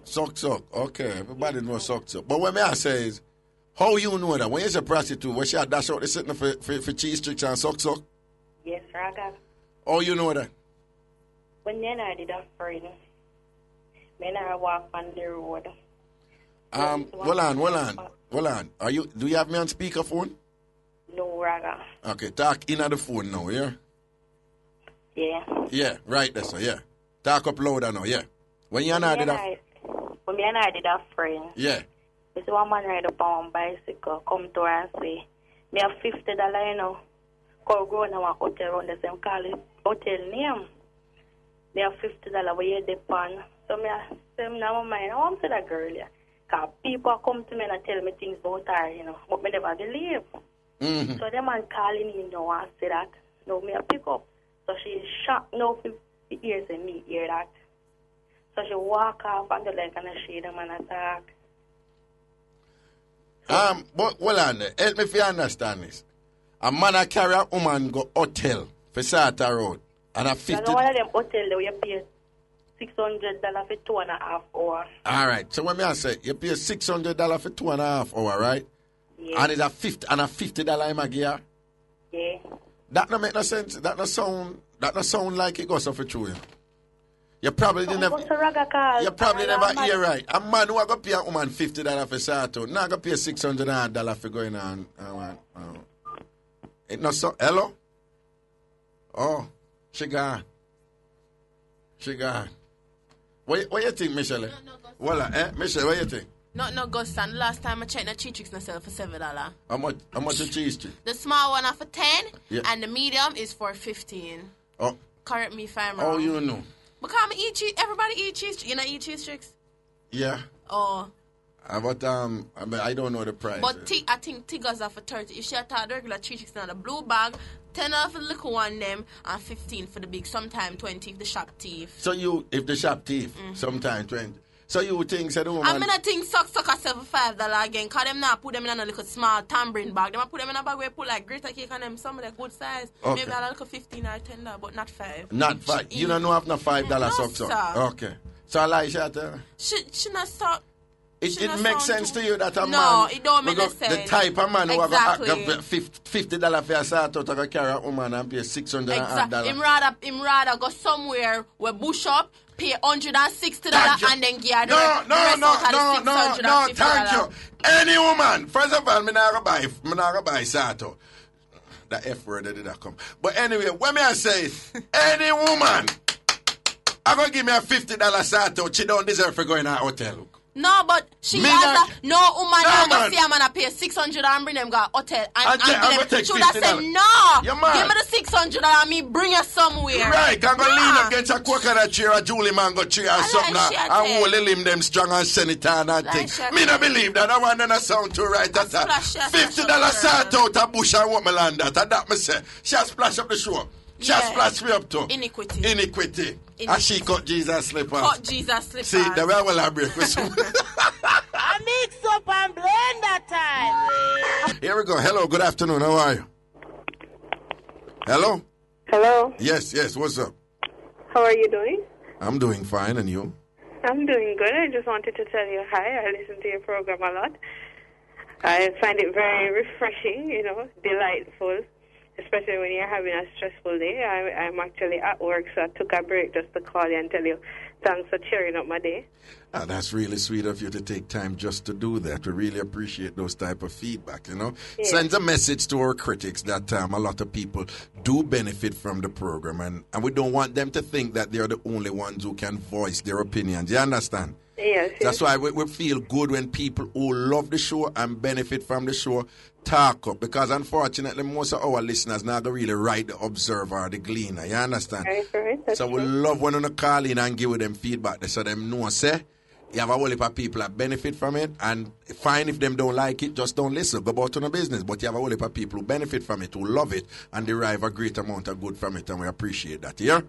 [SPEAKER 9] suck.
[SPEAKER 1] Okay, everybody knows suck. But what I say is, how you know that? When you say prostitute, when she dash out the sitting for cheese sticks and suck?
[SPEAKER 9] Yes, Raga.
[SPEAKER 1] How you know that?
[SPEAKER 9] When then I did a friend, when I walk on the road.
[SPEAKER 1] Hold on. Do you have me on speakerphone?
[SPEAKER 9] No, Raga.
[SPEAKER 1] Okay, talk in on the phone now, yeah?
[SPEAKER 9] Yeah.
[SPEAKER 1] Yeah, right there, so yeah. Talk up louder now, yeah. When me and I did
[SPEAKER 9] a friend.
[SPEAKER 1] Yeah.
[SPEAKER 9] This one man ride up on one bicycle, come to her and say, me have $50, you know. Call go in our hotel around the same call it hotel name. Me have $50 where you depend. So me say, now my mind, I want to that girl, yeah. Because people come to me and tell me things about her, you know, but me never believe.
[SPEAKER 1] Mm-hmm.
[SPEAKER 9] So the man calling in now and say that, no, me a pick up. So she shocked now for ears and me hear that. So she walk off and the like and she the man attack.
[SPEAKER 1] But hold on there. Help me if you understand this. A man a carry a woman go hotel for Sata Road and a 50.
[SPEAKER 9] So one of them hotel there you pay $600 for 2.5 hours.
[SPEAKER 1] Alright, so when me I say you pay $600 for 2.5 hours, right?
[SPEAKER 9] Yeah.
[SPEAKER 1] And it's a $50 in my gear.
[SPEAKER 9] Yeah.
[SPEAKER 1] That no make no sense. That no sound like it goes off for true. You probably never hear right. A man who go pay a woman $50 for Sato, now go pay $600 for going on. It not so. Hello. Oh, she gone. What you think, Michelle? Michelle, what you think?
[SPEAKER 10] No, Gus, and last time I checked the cheese tricks myself for $7.
[SPEAKER 1] How much the cheese trick?
[SPEAKER 10] The small one are for 10,
[SPEAKER 1] yeah.
[SPEAKER 10] And the medium is for 15.
[SPEAKER 1] Oh.
[SPEAKER 10] Correct me if I'm wrong.
[SPEAKER 1] Oh, you know.
[SPEAKER 10] Because I eat cheese, everybody eat cheese. You know eat cheese tricks?
[SPEAKER 1] Yeah.
[SPEAKER 10] Oh.
[SPEAKER 1] But I don't know the price.
[SPEAKER 10] But I think Tigers are for 30. If she had the regular cheese tricks now, the blue bag, 10 for the little one them, and 15 for the big. Sometime 20 if the shop thief.
[SPEAKER 1] So if the shop thief, sometime 20. So you think the woman...
[SPEAKER 10] I mean, I think suck herself for $5 again. Because them now put them in a little small tambourine bag. Them put them in a bag where put like greater cake on them. Some of the good size. Okay. Maybe a little 15 or $10, but not 5. Not 5.
[SPEAKER 1] You don't know have no $5 suck. Okay. So I like
[SPEAKER 10] she not stop.
[SPEAKER 1] It makes sense to you that a man...
[SPEAKER 10] No, it don't make sense.
[SPEAKER 1] The type of man
[SPEAKER 10] exactly.
[SPEAKER 1] who have $50 for a start out to carry a woman and pay $600.
[SPEAKER 10] Exactly. Him rather go somewhere where bush up, pay $160 and then get the rest out of the $650.
[SPEAKER 1] Thank you. Any woman, first of all, I'm not going to buy Sato. The F word did that come. But anyway, when I say any woman, I'm going to give me a $50 Sato, she don't deserve for going to a hotel. Look.
[SPEAKER 10] No, but she has no woman no see a man pay $600 and bring them go hotel and she would have said no. Give me the $600 and me bring her somewhere.
[SPEAKER 1] Right, I'm gonna lean against a coconut chair, a Julie mango chair or something and hold him them strong and send it and that thing. Me not believe that. I want to sound too right. That's $50 salt out a bush and what me land that me say. She has splash up the show. She has splashed me up to iniquity. And she cut Jesus slippers. See, the way I will break with some.
[SPEAKER 11] I mix up and blend that time.
[SPEAKER 1] Here we go. Hello, good afternoon. How are you? Hello?
[SPEAKER 12] Hello?
[SPEAKER 1] Yes. What's up?
[SPEAKER 12] How are you doing?
[SPEAKER 1] I'm doing fine, and you?
[SPEAKER 12] I'm doing good. I just wanted to tell you hi. I listen to your program a lot. I find it very refreshing, delightful. Especially when you're having a stressful day. I'm actually at work, so I took a break just to call you and tell you thanks for cheering up my day.
[SPEAKER 1] That's really sweet of you to take time just to do that. We really appreciate those type of feedback,
[SPEAKER 12] Yeah.
[SPEAKER 1] Sends a message to our critics that a lot of people do benefit from the program, and we don't want them to think that they're the only ones who can voice their opinions. You understand?
[SPEAKER 12] Yes.
[SPEAKER 1] That's why we feel good when people who love the show and benefit from the show talk up, because unfortunately most of our listeners now don't really write the Observer or the Gleaner. You understand?
[SPEAKER 12] Right.
[SPEAKER 1] So we love when you call in and give them feedback so them know, say, you have a whole heap of people that benefit from it, and fine if them don't like it, just don't listen, go about to the business. But you have a whole heap of people who benefit from it, who love it, and derive a great amount of good from it, and we appreciate that, yeah?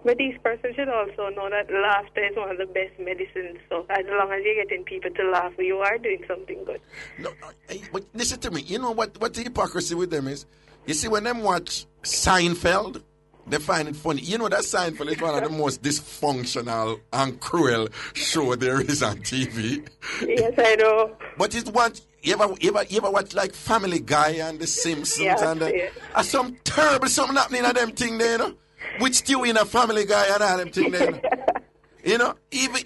[SPEAKER 12] But these persons should also know that laughter is one of the best medicines. So as long as you're getting people to laugh, you are doing something good.
[SPEAKER 1] No, but listen to me. You know what the hypocrisy with them is? You see, when them watch Seinfeld, they find it funny. You know that Seinfeld is one of the most dysfunctional and cruel show there is on TV.
[SPEAKER 12] Yes, I know.
[SPEAKER 1] But it's one. You ever watch like Family Guy and The Simpsons and some terrible something happening at them thing there, you know? With Stewie in a Family Guy and all them thing there. You know, even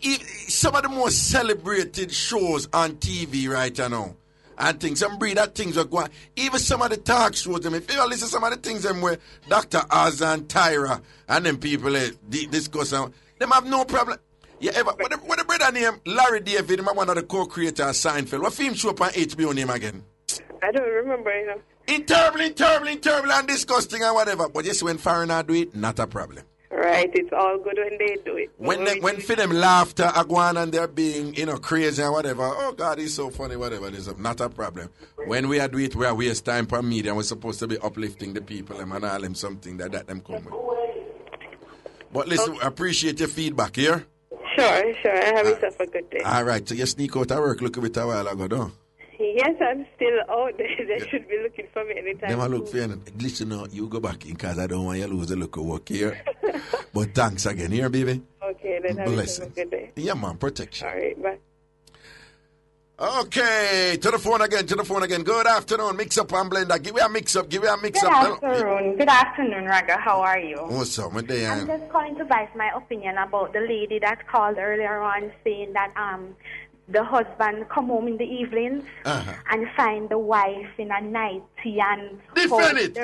[SPEAKER 1] some of the most celebrated shows on TV right now. And things, some breed that things are going. Even some of the talk shows, them. If you listen to some of the things them where Dr. Oz and Tyra and them people discuss, them have no problem. You ever what the brother name Larry David, one of the co-creators of Seinfeld. What film show up on HBO name again?
[SPEAKER 12] I don't remember, you know.
[SPEAKER 1] Terrible and disgusting and whatever. But just when foreigners do it, not a problem.
[SPEAKER 12] Right, it's all good when they do it.
[SPEAKER 1] When for them laughter are going and they're being, crazy and whatever, oh God, he's so funny, whatever, this is not a problem. When we are doing it, we are waste time for media and we're supposed to be uplifting the people and all them something that them come with. But listen, I appreciate your feedback here.
[SPEAKER 12] Sure. Have yourself a good day.
[SPEAKER 1] All right, so you sneak out of work look a bit a while ago, don't you?
[SPEAKER 12] Yes, I'm still out there. They should be looking for me anytime.
[SPEAKER 1] Never look for you. Listen, you go back in because I don't want you to lose the look of work here. But thanks again here, baby.
[SPEAKER 12] Okay, then have a good day.
[SPEAKER 1] Yeah, man, protection.
[SPEAKER 12] All right, bye.
[SPEAKER 1] Okay, to the phone again. Good afternoon, Mixup and Blenda. Give me a mix-up.
[SPEAKER 13] Good afternoon, Raga. How are you?
[SPEAKER 1] What's up, my day?
[SPEAKER 13] I'm just calling to voice my opinion about the lady that called earlier on saying that the husband come home in the evenings and find the wife in a nightie and
[SPEAKER 1] Defend it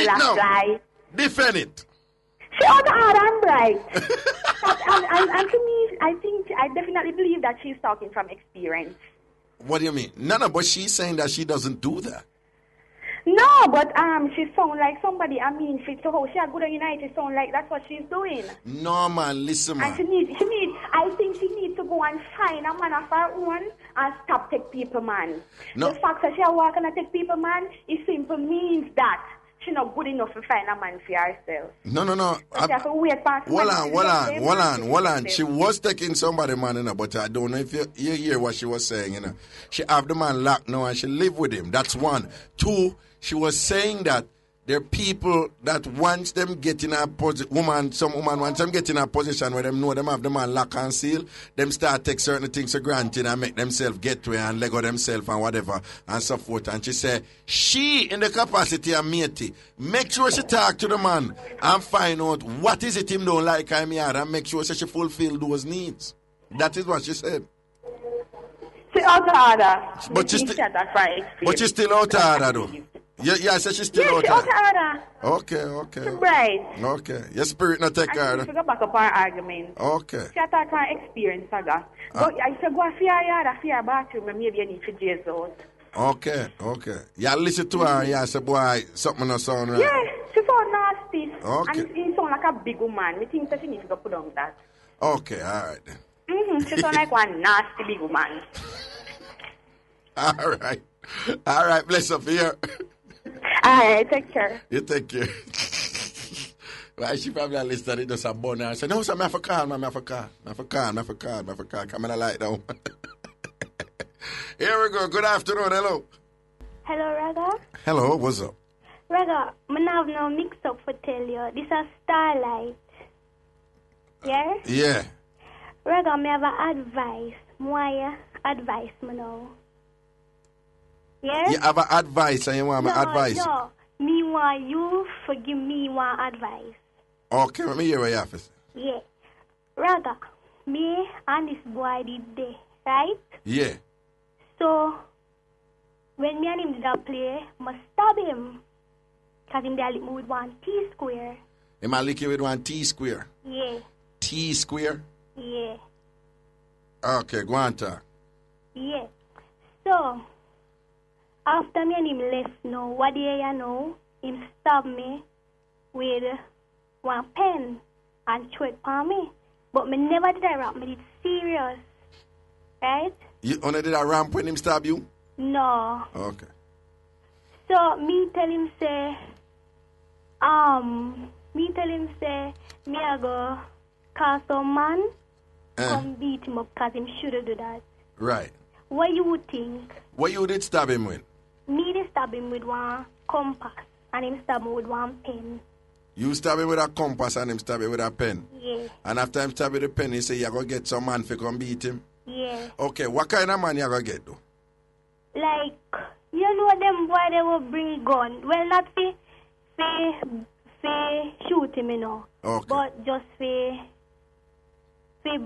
[SPEAKER 1] now. Defend it.
[SPEAKER 13] She ought to add and bright. and to me, I definitely believe that she's talking from experience.
[SPEAKER 1] What do you mean? No, but she's saying that she doesn't do that.
[SPEAKER 13] No, but she sound like somebody. I mean, she so she a good United sound like that's what she's doing.
[SPEAKER 1] No, man, listen, man.
[SPEAKER 13] And she need. I think she needs to go and find a man of her own and stop take people, man. No. The fact that she a walk and take people, man, it simply means that she not good enough to find a man for herself.
[SPEAKER 1] No.
[SPEAKER 13] So she have to wait for
[SPEAKER 1] hold on. She was taking somebody, man, but I don't know if you hear what she was saying, She have the man locked now and she live with him. That's one. Two, she was saying that there are people that once them get in a position, some woman once them get in a position where them know them have the man lock and seal, them start take certain things for granted and make themselves get to it and lego themselves and whatever and so forth. And she said, she in the capacity of matey, make sure she talk to the man and find out what is it him don't like him here and make sure she fulfill those needs. That is what she said.
[SPEAKER 13] She out of order.
[SPEAKER 1] But she's still out of order though. Yeah, so she's still out
[SPEAKER 13] of order.
[SPEAKER 1] Okay.
[SPEAKER 13] Right.
[SPEAKER 1] Okay. Your spirit not take her.
[SPEAKER 13] She go back up our argument.
[SPEAKER 1] Okay.
[SPEAKER 13] She attack her experience, Saga. But I said, go for your bathroom, maybe you need to Jesus out.
[SPEAKER 1] Okay. Yeah, listen to her. Yeah, say, boy, something not sound right.
[SPEAKER 13] Yeah, she sound nasty.
[SPEAKER 1] Okay.
[SPEAKER 13] And she sound like a big woman. I think that she needs to go put on that.
[SPEAKER 1] Okay, all right then.
[SPEAKER 13] She sound like one nasty big woman.
[SPEAKER 1] All right, bless up here.
[SPEAKER 13] All right, take care.
[SPEAKER 1] You take care. Well, she probably listened to some bonnet and said, no, sir, I have a call. Come on, I like down. Here we go. Good afternoon. Hello.
[SPEAKER 14] Hello, Raga.
[SPEAKER 1] Hello, what's up?
[SPEAKER 14] Raga, I have no mix-up for tell you. This is Starlight. Yeah?
[SPEAKER 1] Yeah.
[SPEAKER 14] Raga, I have an advice. Why advice me now? Yeah?
[SPEAKER 1] You have an advice and you want my advice?
[SPEAKER 14] No, me want you forgive me one advice.
[SPEAKER 1] Okay, let me hear what you have to say.
[SPEAKER 14] Yeah. Raga, me and this boy did there, right?
[SPEAKER 1] Yeah.
[SPEAKER 14] So, when me and him did a play, I must stab him. Because him there lick me with one T-square.
[SPEAKER 1] Him a lick you with one T-square?
[SPEAKER 14] Yeah.
[SPEAKER 1] T-square?
[SPEAKER 14] Yeah.
[SPEAKER 1] Okay, go on, talk.
[SPEAKER 14] Yeah. So, after me and him left now, what do you know? Him stab me with one pen and throw it on me. But me never did I rap, me did serious. Right?
[SPEAKER 1] You only did a ramp when him stab you?
[SPEAKER 14] No.
[SPEAKER 1] Okay.
[SPEAKER 14] So, me tell him say, Me tell him say, me I go call some man, come beat him up because him should do that.
[SPEAKER 1] Right.
[SPEAKER 14] What you would think?
[SPEAKER 1] What you did stab him with?
[SPEAKER 14] Me did stab him with one compass and him stab me with one pen.
[SPEAKER 1] You stab him with a compass and him stab him with a pen?
[SPEAKER 14] Yeah.
[SPEAKER 1] And after him stab with the pen, he say you go get some man to come beat him?
[SPEAKER 14] Yeah.
[SPEAKER 1] Okay, what kind of man you go get though?
[SPEAKER 14] Like, you know them boy they will bring gun. Well, not for shoot him, you know.
[SPEAKER 1] Okay.
[SPEAKER 14] But just for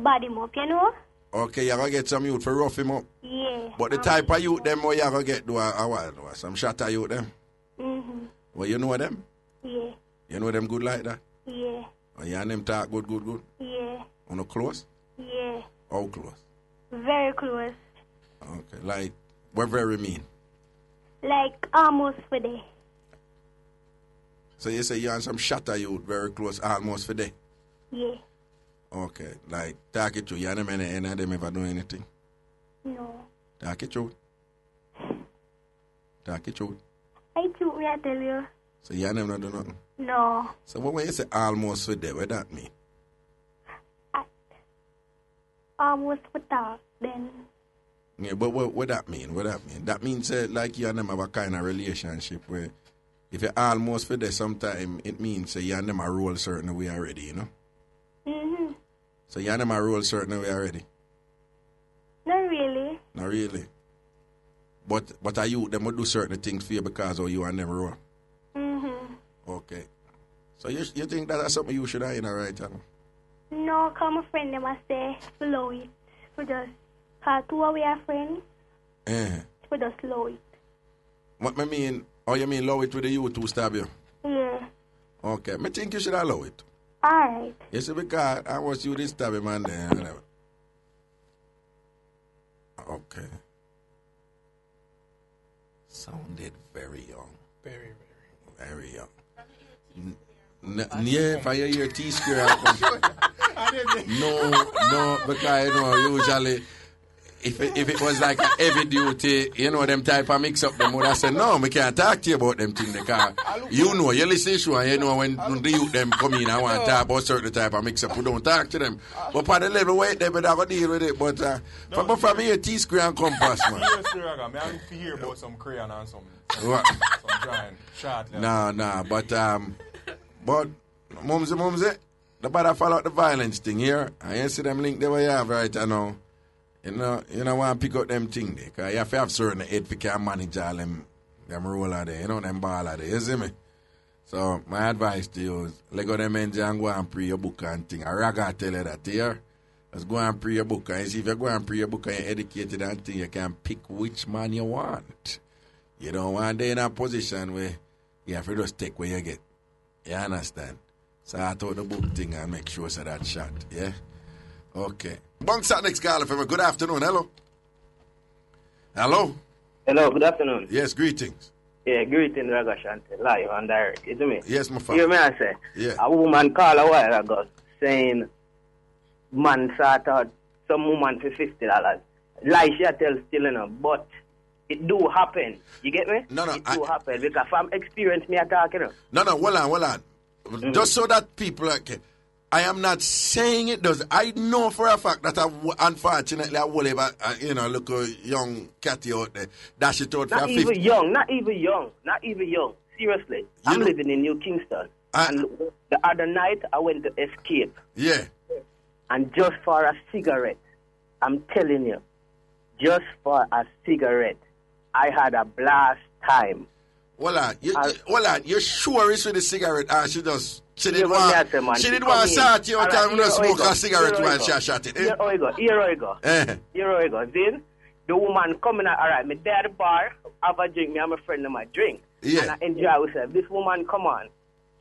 [SPEAKER 14] bad him up, you know?
[SPEAKER 1] Okay, you go get some youth for rough him up?
[SPEAKER 14] Yeah.
[SPEAKER 1] But the type of youth them what you go get do some shatter youth them?
[SPEAKER 14] Mm-hmm.
[SPEAKER 1] Well, you know them?
[SPEAKER 14] Yeah.
[SPEAKER 1] You know them good like that?
[SPEAKER 14] Yeah.
[SPEAKER 1] Oh, you and them talk good?
[SPEAKER 14] Yeah.
[SPEAKER 1] On the close?
[SPEAKER 14] Yeah.
[SPEAKER 1] How close?
[SPEAKER 14] Very close.
[SPEAKER 1] Okay, like, what very mean?
[SPEAKER 14] Like, almost for day.
[SPEAKER 1] So you say you and some shatter youth very close, almost for day?
[SPEAKER 14] Yeah.
[SPEAKER 1] Okay, like, talk it through. You and them any of them ever do anything?
[SPEAKER 14] No.
[SPEAKER 1] Talk it through. Talk it through.
[SPEAKER 14] I told me, I tell you.
[SPEAKER 1] So you and them not do nothing?
[SPEAKER 14] No.
[SPEAKER 1] So when you say almost for day, what that mean?
[SPEAKER 14] Almost for talk, then.
[SPEAKER 1] Yeah, but what that mean? What that mean? That means like you and them have a kind of relationship where if you almost for there sometime, it means you and them are roll certain way already, you know?
[SPEAKER 14] Mm-hmm.
[SPEAKER 1] So you and them are roll certain way already?
[SPEAKER 14] Not really.
[SPEAKER 1] Not really. But are you, them will do certain things for you because of you and them roll?
[SPEAKER 14] Mm-hmm.
[SPEAKER 1] Okay. So you think that's something you should have in, right?
[SPEAKER 14] No, because my friend them I say slow it. We just call two of our friends. We just slow it.
[SPEAKER 1] What I mean? Oh, you mean low it with the you to stab you?
[SPEAKER 14] Yeah.
[SPEAKER 1] Okay. I think you should allow it.
[SPEAKER 14] Alright.
[SPEAKER 1] You see, because I was you this stab him and then. Okay. Sounded very young. Very young. Yeah, if I hear T-square. No, because you know, usually, if it was like a heavy duty, you know, them type of mix up, them would have said, no, we can't talk to you about them things, because you know, you listen to and you know when the youth them come in and want to talk about certain type of mix up, we don't talk to them. But for the level where they would have to deal with it, but from here, T-square and compass, man.
[SPEAKER 3] I have to hear about some crayon and some giant shot.
[SPEAKER 1] No, but Mumsy, the better follow out the violence thing here. I ain't see them link there where you have right now. You know want to pick up them thing there. Because you have to have certain head for can manage all them roller there. You know, them baller there. You see me? So, my advice to you is, let go them engine and go and pre your book and thing. I Raga tell you that here. Just go and pre your book. And see if you go and pre your book and you're educated and thing, you can pick which man you want. You don't want to be in a position where you have to just take what you get. You understand? So I thought the book thing and make sure so that shot. Yeah? Okay. Bunks that next caller for me. Good afternoon. Hello. Hello.
[SPEAKER 15] Hello, good afternoon.
[SPEAKER 1] Yes, greetings.
[SPEAKER 15] Yeah, greetings, Ragashanti. Live and direct. You see me?
[SPEAKER 1] Yes, my father.
[SPEAKER 15] You hear me I say?
[SPEAKER 1] Yeah.
[SPEAKER 15] A woman called a while ago saying man sought out some woman for $50. Lie she tell still, you know, but it do happen. You get me?
[SPEAKER 1] No.
[SPEAKER 15] It do happen. Because from experience me I talk, you know.
[SPEAKER 1] No, hold on. Mm-hmm. Just so that people I am not saying it does. I know for a fact that unfortunately I will ever, look a young catty out there. Dash it out for
[SPEAKER 15] not even 50. Not even young. Seriously. I'm living in New Kingston. And the other night I went to escape.
[SPEAKER 1] Yeah.
[SPEAKER 15] And just for a cigarette, I'm telling you, just for a cigarette, I had a blast time.
[SPEAKER 1] You sure it's with the cigarette? She didn't want to start you out and smoke a cigarette while she shot it.
[SPEAKER 15] Here we go. Then the woman coming out, all right, me there at the bar, have a drink, me and my friend them a drink.
[SPEAKER 1] Yeah.
[SPEAKER 15] And I enjoy myself. This woman come on.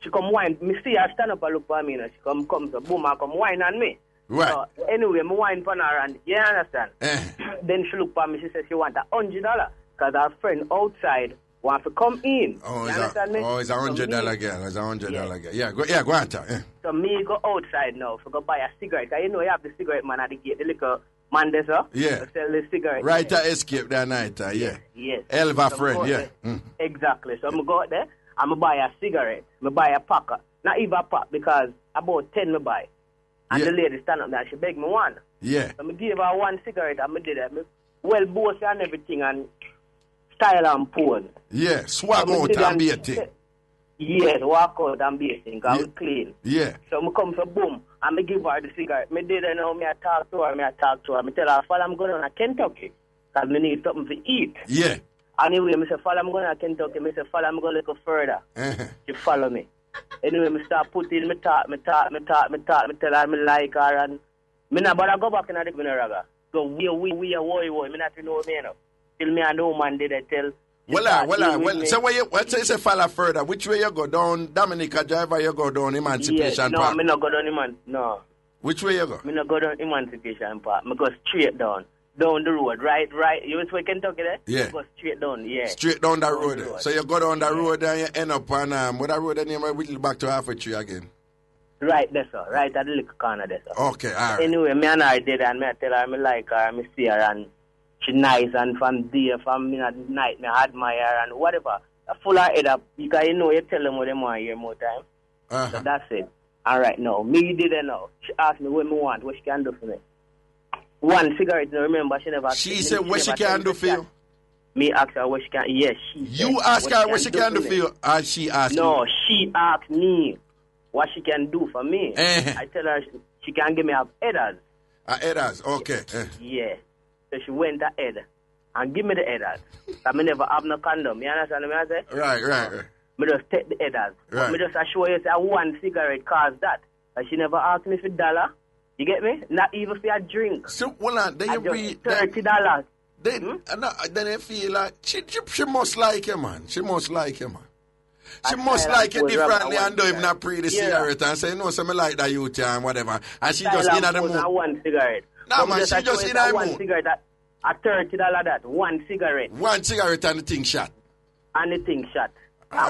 [SPEAKER 15] She come wine. Me see her stand up and look for me. She come to boom and come wine on me.
[SPEAKER 1] Right.
[SPEAKER 15] So, anyway, me wine for her and you understand? Then she look for me, she says she want $100 because her friend outside want to come in.
[SPEAKER 1] Oh, it's $100 girl. It's $100 girl. Yeah, go on. Yeah.
[SPEAKER 15] So me go outside now to go buy a cigarette. Because you know you have the cigarette man at the gate, the little man there, sir.
[SPEAKER 1] Yeah.
[SPEAKER 15] To sell the cigarette.
[SPEAKER 1] Right at escape that night, yeah.
[SPEAKER 15] Yes.
[SPEAKER 1] Elva
[SPEAKER 15] so
[SPEAKER 1] friend, yeah.
[SPEAKER 15] Exactly. So I'm go out there, I'm buy a cigarette. I buy a packer. Not even a pop, because about 10 me buy. And the lady stand up there, she beg me one.
[SPEAKER 1] Yeah.
[SPEAKER 15] So I give her one cigarette and I did it. Well, both and everything and style and pose.
[SPEAKER 1] Yeah, swag out and be a thing.
[SPEAKER 15] Yes, walk out and be a thing, because we clean.
[SPEAKER 1] Yeah.
[SPEAKER 15] So I come for boom, and I give her the cigarette. I did it now, I talk to her. I tell her, "Fall, I'm going to Kentucky, because I need something to eat."
[SPEAKER 1] Yeah.
[SPEAKER 15] Anyway, I say, "Fall, I'm going to Kentucky." I say, "Fall, I'm going to go further." She follow me. Anyway, I start putting me talk, tell her I like her, and I not bother go back in the Raga. So we are me not know me enough. Till me and the woman did I tell.
[SPEAKER 1] Well. So what say say follow further? Which way you go down Dominica Drive or you go down Emancipation Park?
[SPEAKER 15] No, me not go down no.
[SPEAKER 1] Which way you go?
[SPEAKER 15] Me not go down Emancipation Park. Me go straight down the road, right. You was where Kentucky there?
[SPEAKER 1] Yeah.
[SPEAKER 15] Go straight down, yeah.
[SPEAKER 1] Straight down the road. So you go down the road and you end up on what that road name? We back to halfway tree again.
[SPEAKER 15] Right there, sir. Right at the little corner there, sir.
[SPEAKER 1] Okay, all right.
[SPEAKER 15] Anyway, me and her did and me tell her I like her, I see her and she nice, and from there, from me at night, me admire her and whatever. I full her head up because you tell them what they want to hear more time. So that's it. All right, now, me didn't know. She asked me what me want, what she can do for me. One cigarette, remember, she never.
[SPEAKER 1] She said what she can do for you?
[SPEAKER 15] Me asked her what she can. Yes, she.
[SPEAKER 1] You asked her what she can do for you, or she asked you?
[SPEAKER 15] No, she asked me what she can do for me. I tell her she can give me a headers.
[SPEAKER 1] A headers, okay.
[SPEAKER 15] Yeah. So she went ahead and give me the headers. I never have no condom. You understand what I say?
[SPEAKER 1] Right.
[SPEAKER 15] Me just take the headers.
[SPEAKER 1] Right.
[SPEAKER 15] Me just assure you say one cigarette cost that. And she never asked me for $1. You get me? Not even for a drink.
[SPEAKER 1] So, well, then you read
[SPEAKER 15] $30.
[SPEAKER 1] Then I feel like she must like you, man. She must like you, man. She must like you differently and don't even not pre the cigarette and say, no, something like that you and whatever. And she just in at the mood.
[SPEAKER 15] One cigarette.
[SPEAKER 1] No, man, she just in at the mood.
[SPEAKER 15] One cigarette at $30 that. One cigarette.
[SPEAKER 1] One cigarette and the thing shot.
[SPEAKER 15] And the thing shot.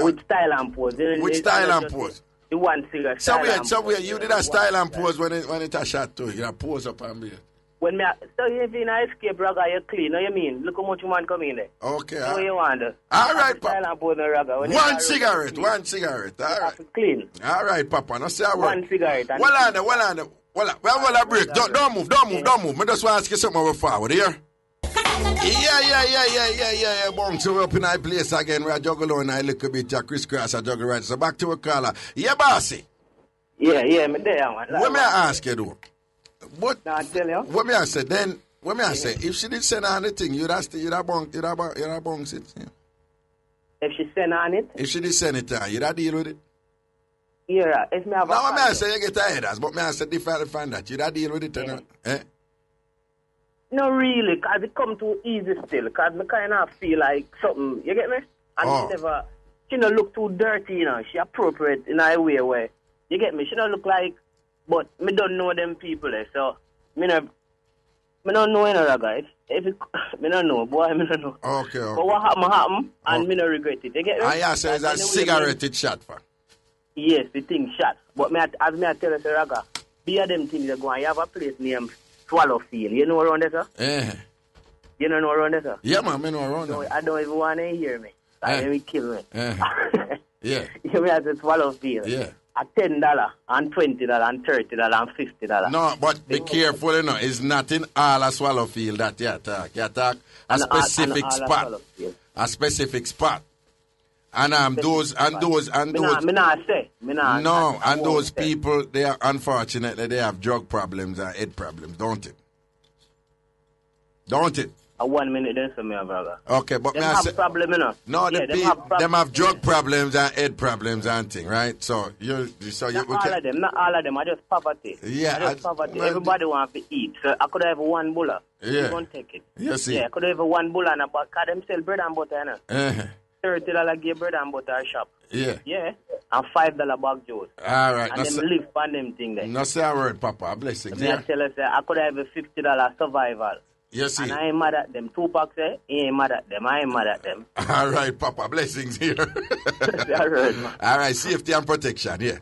[SPEAKER 15] With style and pose.
[SPEAKER 1] With style and pose.
[SPEAKER 15] The one cigarette.
[SPEAKER 1] So you did a style and pose when it a shot too. You pose up and be.
[SPEAKER 15] When me, so if you in a escape, Raga, you clean. Know you mean? Look how much man come in there.
[SPEAKER 1] Okay.
[SPEAKER 15] What you want?
[SPEAKER 1] All right, Papa.
[SPEAKER 15] One
[SPEAKER 1] cigarette. All right.
[SPEAKER 15] Clean.
[SPEAKER 1] All right, Papa. No say a word.
[SPEAKER 15] One cigarette.
[SPEAKER 1] Well on a break. Don't move. Me just want to ask you something over forward here. Yeah. Bounce up in our place again. We are juggling a little bit. Crisscross a juggle right. So back to a caller. Yeah, bossy.
[SPEAKER 15] Yeah, me there, man.
[SPEAKER 1] What may I ask you, though? What?
[SPEAKER 15] I tell you.
[SPEAKER 1] What may I say? Then, what may I say? If she did send on anything, you'd bounce it. Yeah.
[SPEAKER 15] If she send on it?
[SPEAKER 1] If she did send it on, you'd deal with it?
[SPEAKER 15] Yeah, if me have
[SPEAKER 1] now, what may I say? You get tired, but may I say different find that. You'd deal with it or not? Eh?
[SPEAKER 15] No, really, because it come too easy still, because me kind of feel like something, you get me? And she don't look too dirty, you know. She appropriate in a way where, you get me? She don't look like, but me don't know them people there, so me don't know any other guys. Me don't know, boy, me don't know.
[SPEAKER 1] Okay.
[SPEAKER 15] But what happened, and me don't regret it, you get me?
[SPEAKER 1] I say it's a cigarette shot for.
[SPEAKER 15] Yes, the thing shot. But as me I tell you, Raga, be of them things that go on, you have a place named Swallowfield. You know around there, sir? You don't know around there, sir?
[SPEAKER 1] Yeah, man, I know around there.
[SPEAKER 15] I don't even want to hear me. They will kill me.
[SPEAKER 1] Yeah.
[SPEAKER 15] You mean as a Swallowfield?
[SPEAKER 1] Yeah.
[SPEAKER 15] At $10 and $20 and $30 and $50.
[SPEAKER 1] No, but be careful, you know. It's not in all a Swallowfield that you attack. You attack a specific spot. A specific spot. And those people, they are unfortunately they have drug problems and head problems, don't it? Don't it?
[SPEAKER 15] 1 minute then, so me brother.
[SPEAKER 1] Okay, but
[SPEAKER 15] them have problem, you know.
[SPEAKER 1] No, them have drug problems and head problems and thing, right? So
[SPEAKER 15] not all of them. I just poverty.
[SPEAKER 1] Yeah,
[SPEAKER 15] poverty. Everybody wants to eat. So I could have one bulla.
[SPEAKER 1] Yeah.
[SPEAKER 15] You don't take it.
[SPEAKER 1] You see.
[SPEAKER 15] Yeah, I could have one bulla and because them sell bread and butter, you know. $30 give bread and butter shop.
[SPEAKER 1] Yeah.
[SPEAKER 15] Yeah. And $5 bag juice.
[SPEAKER 1] All right.
[SPEAKER 15] And them live on them thing there.
[SPEAKER 1] No say a word, Papa. Blessings.
[SPEAKER 15] I tell us I could have a $50 survival.
[SPEAKER 1] Yes,
[SPEAKER 15] and I ain't mad at them. Tupac say, he ain't mad at them. I ain't mad at them.
[SPEAKER 1] All right, Papa. Blessings here.
[SPEAKER 15] All right, man.
[SPEAKER 1] All right, safety and protection, yeah.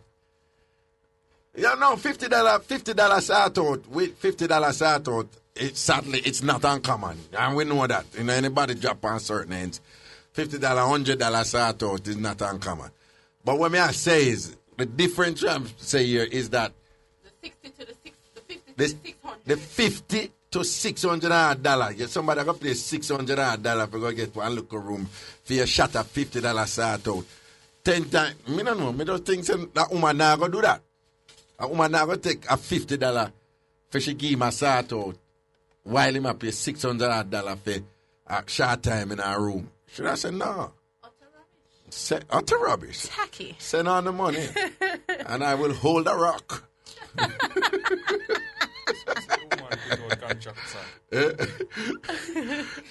[SPEAKER 1] Yeah, no, $50 start out. With $50 start out, sadly, it's not uncommon. And we know that. You know, anybody drop on certain ends. $50, $100 start out is not uncommon. But what I say is, The difference I'm say here is that
[SPEAKER 10] the 50 to the 600.
[SPEAKER 1] The $50 to $600. Yeah, somebody going to pay $600 for go get one local room for your shot at $50 sort out. 10 times. I don't know. I don't think that woman now going to do that. A woman now going to take a $50 for she give him a sort out while he might pay $600 for a short time in her room. Should I say no? Utter rubbish.
[SPEAKER 10] Tacky.
[SPEAKER 1] Send on the money and I will hold a rock.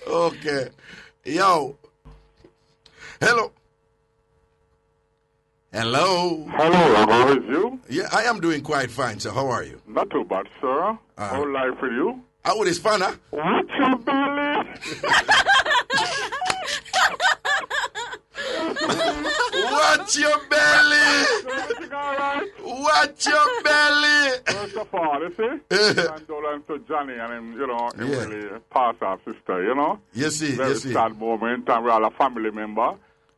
[SPEAKER 1] Okay. Yo. Hello.
[SPEAKER 16] Hello, how are you?
[SPEAKER 1] Yeah, I am doing quite fine, sir. How are you?
[SPEAKER 16] Not too bad, sir. How life for you?
[SPEAKER 1] How is fun, huh?
[SPEAKER 16] What's your belly?
[SPEAKER 1] Watch your belly! Watch your belly!
[SPEAKER 16] First of all, you see, condolence to Johnny and him, him really passed our sister,
[SPEAKER 1] You see,
[SPEAKER 16] Very sad moment, and we're all a family member,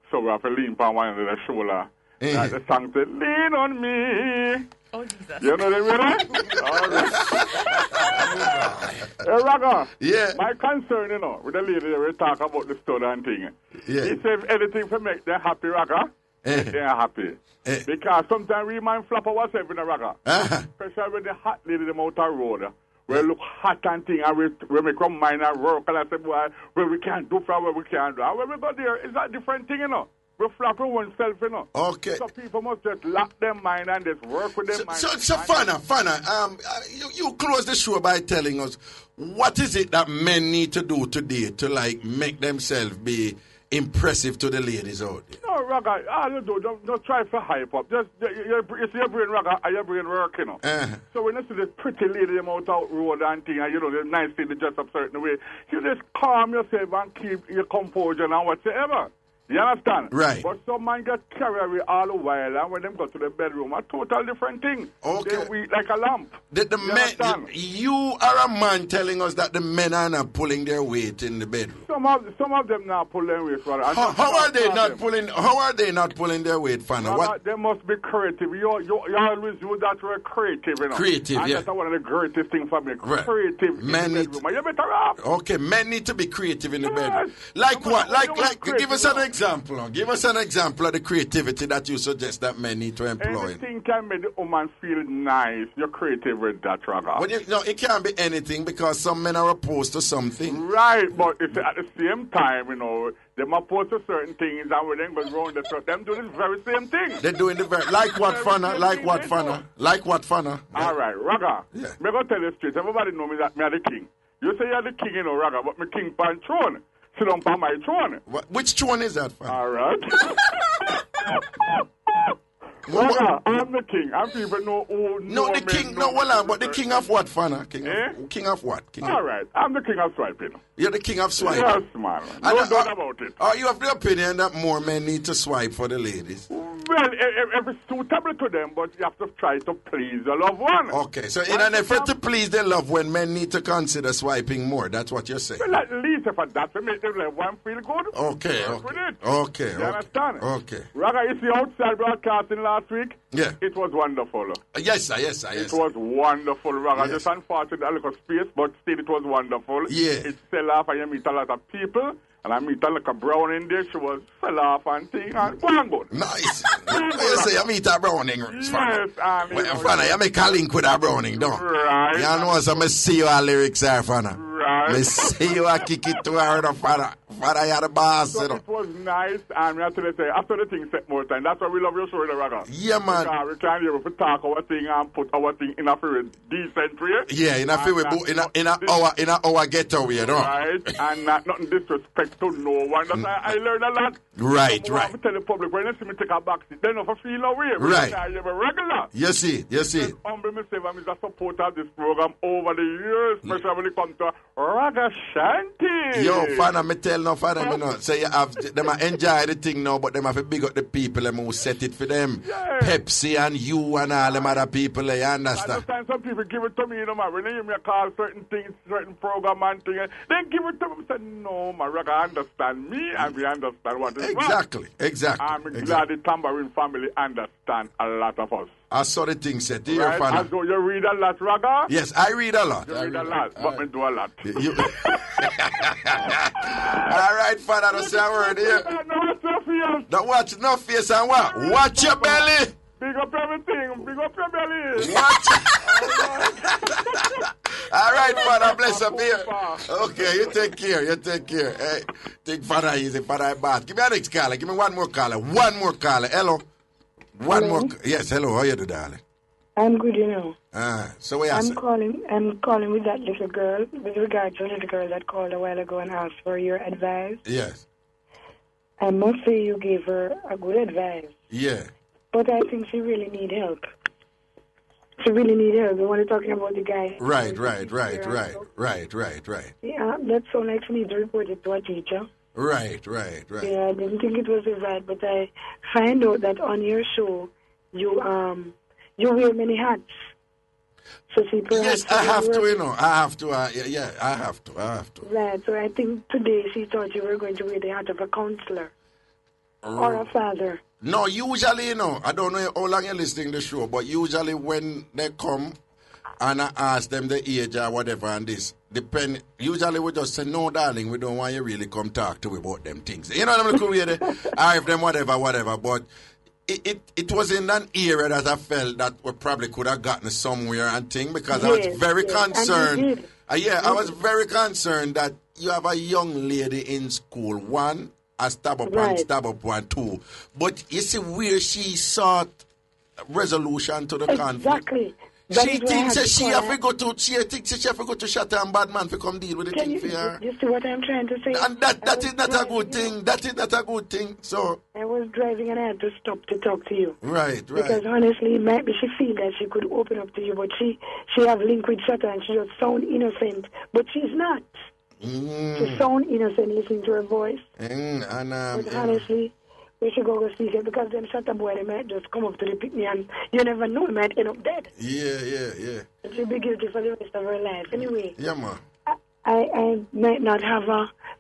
[SPEAKER 16] so we have to lean on one another's shoulder. Like the song said, lean on me.
[SPEAKER 10] Oh, Jesus.
[SPEAKER 16] You know the rhythm? Hey, Raga.
[SPEAKER 1] Yeah.
[SPEAKER 16] My concern, with the lady that we talk about the study and thing.
[SPEAKER 1] Yeah.
[SPEAKER 16] He said anything to make them happy, Raga. They're happy. Because sometimes we might flap ourselves in the Raga. Especially with the hot lady them out the road. We look hot and thing, and we make our mind and work. And I say, boy, where we can't do for what we can't do. And when we go there, it's a different thing, We flap on oneself,
[SPEAKER 1] Okay.
[SPEAKER 16] So people must just lock their mind and just work with their mind.
[SPEAKER 1] So Fana, you close the show by telling us what is it that men need to do today to make themselves be impressive to the ladies out there?
[SPEAKER 16] No, Raga, all you do, don't try to hype up. Just you see your brain, Raga, and your brain working. So when you see this pretty lady out road and thing, and the nice thing to dress up certain way, you just calm yourself and keep your composure and whatsoever. You understand?
[SPEAKER 1] Right.
[SPEAKER 16] But some man get carried away all the while, and when them go to the bedroom, a total different thing.
[SPEAKER 1] Okay.
[SPEAKER 16] They weak like a lamp.
[SPEAKER 1] You are a man telling us that the men are not pulling their weight in the bedroom.
[SPEAKER 16] Some of them not pulling their weight.
[SPEAKER 1] How are they not pulling? How are they not pulling their weight, Fana? What?
[SPEAKER 16] They must be creative. You always use that word creative,
[SPEAKER 1] Creative,
[SPEAKER 16] and
[SPEAKER 1] yeah.
[SPEAKER 16] that's one of the greatest things for me.
[SPEAKER 1] Right.
[SPEAKER 16] Creative
[SPEAKER 1] men
[SPEAKER 16] in the bedroom. You better off.
[SPEAKER 1] Okay, men need to be creative in the bedroom. Like what? Like give us an example. Give us an example of the creativity that you suggest that men need to employ.
[SPEAKER 16] Anything can make the woman feel nice. You're creative with that, Raga.
[SPEAKER 1] Well, it can't be anything because some men are opposed to something.
[SPEAKER 16] Right, but at the same time, them opposed to certain things, and when them go around the truck, them doing the very same thing.
[SPEAKER 1] They're doing the very like what, Fana? Like what, Fana? Like what, Fana?
[SPEAKER 16] All right, Raga.
[SPEAKER 1] Yeah.
[SPEAKER 16] Me go tell you straight. Everybody know me that me are the king. You say you're the king, Raga, but me king pan throne. Sit on my throne.
[SPEAKER 1] Which throne is that, Fana?
[SPEAKER 16] All right. Raga, I'm the king. And people know who.
[SPEAKER 1] No, the king. No, but the king of what, Fana? King of what?
[SPEAKER 16] All right, I'm the king of swiping.
[SPEAKER 1] You're the king of swiping.
[SPEAKER 16] Yes, man. No doubt about it.
[SPEAKER 1] You have the opinion that more men need to swipe for the ladies?
[SPEAKER 16] Well, it's suitable to them, but you have to try to please your loved one.
[SPEAKER 1] Okay, so in an effort to please their loved one, men need to consider swiping more. That's what you're saying.
[SPEAKER 16] Well, at least if that will make them loved one feel good.
[SPEAKER 1] Okay.
[SPEAKER 16] You understand?
[SPEAKER 1] Okay.
[SPEAKER 16] Raga, you see outside broadcasting last week?
[SPEAKER 1] Yeah.
[SPEAKER 16] It was wonderful.
[SPEAKER 1] Yes, sir.
[SPEAKER 16] It was wonderful, Raga. Just unfortunately, a little space, but still it was wonderful.
[SPEAKER 1] Yeah.
[SPEAKER 16] It fell off and you meet a lot of people. And I meet a little brown in there. She was fell off and thing and going good.
[SPEAKER 1] Nice. You say you meet a browning.
[SPEAKER 16] Yes,
[SPEAKER 1] Fana, you make a link with a browning, don't you?
[SPEAKER 16] Right.
[SPEAKER 1] You know, so I see you our lyrics there, Fana.
[SPEAKER 16] Right.
[SPEAKER 1] I see you kick it to her, Fana. Fana, you're the boss.
[SPEAKER 16] So it was nice, and we have to say, after the thing set more time, that's why we love your show, Raga.
[SPEAKER 1] Yeah, man.
[SPEAKER 16] Because we can't hear if we talk our thing and put our thing in a very decent way.
[SPEAKER 1] Yeah, in our ghetto way, no?
[SPEAKER 16] Right, and nothing disrespect to no one. That's why I learned a lot.
[SPEAKER 1] Right.
[SPEAKER 16] I tell the public, when you see me take a back seat, they don't feel away.
[SPEAKER 1] Right.
[SPEAKER 16] I am a regular.
[SPEAKER 1] You see.
[SPEAKER 16] Humble myself, I'm a supporter of this program over the years, especially when it comes to Ragashanti.
[SPEAKER 1] Yo, Fana, me tell no Fana, say you have them enjoy the thing now, but them have to big up the people who set it for them.
[SPEAKER 16] Yeah.
[SPEAKER 1] Pepsi and you and all them other people, you understand?
[SPEAKER 16] I understand some people give it to me, man. When they hear me call certain things, certain program and things, they give it to me. I say, no, my Raga understand me and we understand what is wrong.
[SPEAKER 1] Exactly.
[SPEAKER 16] I'm glad the Tambourine family understand. understand a lot of us.
[SPEAKER 1] I saw the thing set here,
[SPEAKER 16] right?
[SPEAKER 1] Fana.
[SPEAKER 16] So you read a lot, Raga?
[SPEAKER 1] Yes, I read a lot.
[SPEAKER 16] You read a lot, but I do a lot.
[SPEAKER 1] All right, Fana, don't say a word here. Don't watch no face and what? Watch your belly.
[SPEAKER 16] Big up everything. Big up your belly.
[SPEAKER 1] Watch. All right, Father, bless up here. Okay, you take care. You take care. Hey, take Father easy, Father bad. Give me a next caller. Give me one more caller. One more caller. Hello. One more. Yes, hello. How you do, darling?
[SPEAKER 17] I'm good, you know.
[SPEAKER 1] So what you
[SPEAKER 17] I'm calling with that little girl, with regard to the little girl that called a while ago and asked for your advice.
[SPEAKER 1] Yes.
[SPEAKER 17] I must say you gave her a good advice.
[SPEAKER 1] Yeah.
[SPEAKER 17] But I think she really need help. She really need help. We want to talking about the guy.
[SPEAKER 1] Right.
[SPEAKER 17] Yeah, that sounds like she needs to report it to a teacher.
[SPEAKER 1] Right.
[SPEAKER 17] Yeah, I didn't think it was right, but I find out that on your show, you wear many hats. So she
[SPEAKER 1] yes, I have to, you know. I have to. I have to.
[SPEAKER 17] Right, so I think today she thought you were going to wear the hat of a counselor or a father.
[SPEAKER 1] No, usually, you know, I don't know how long you're listening to the show, but usually when they come and I ask them the age or whatever and this, usually we just say, no, darling, we don't want you really come talk to me about them things. You know what I'm saying? I have them whatever, but it was in an era that I felt that we probably could have gotten somewhere and thing because I was very concerned. I was very concerned that you have a young lady in school, one, a stab up one, two. But you see where she sought resolution to the conflict.
[SPEAKER 17] Exactly.
[SPEAKER 1] She thinks that she have to go to Shatter and Badman to come deal with the thing for her.
[SPEAKER 17] You see what I'm trying to say?
[SPEAKER 1] And that is not a good thing. That is not a good thing. So
[SPEAKER 17] I was driving and I had to stop to talk to you.
[SPEAKER 1] Right.
[SPEAKER 17] Because honestly, maybe she feel that she could open up to you, but she have link with Shatter and she just sound innocent, but she's not. She sound innocent listening to her voice. But honestly, we should go speak it because them Shatter boy, they might just come up to the picnic and you never know, they might end up dead.
[SPEAKER 1] Yeah.
[SPEAKER 17] And she'll be guilty for the rest of her life. Anyway.
[SPEAKER 1] Yeah, man.
[SPEAKER 17] I might not have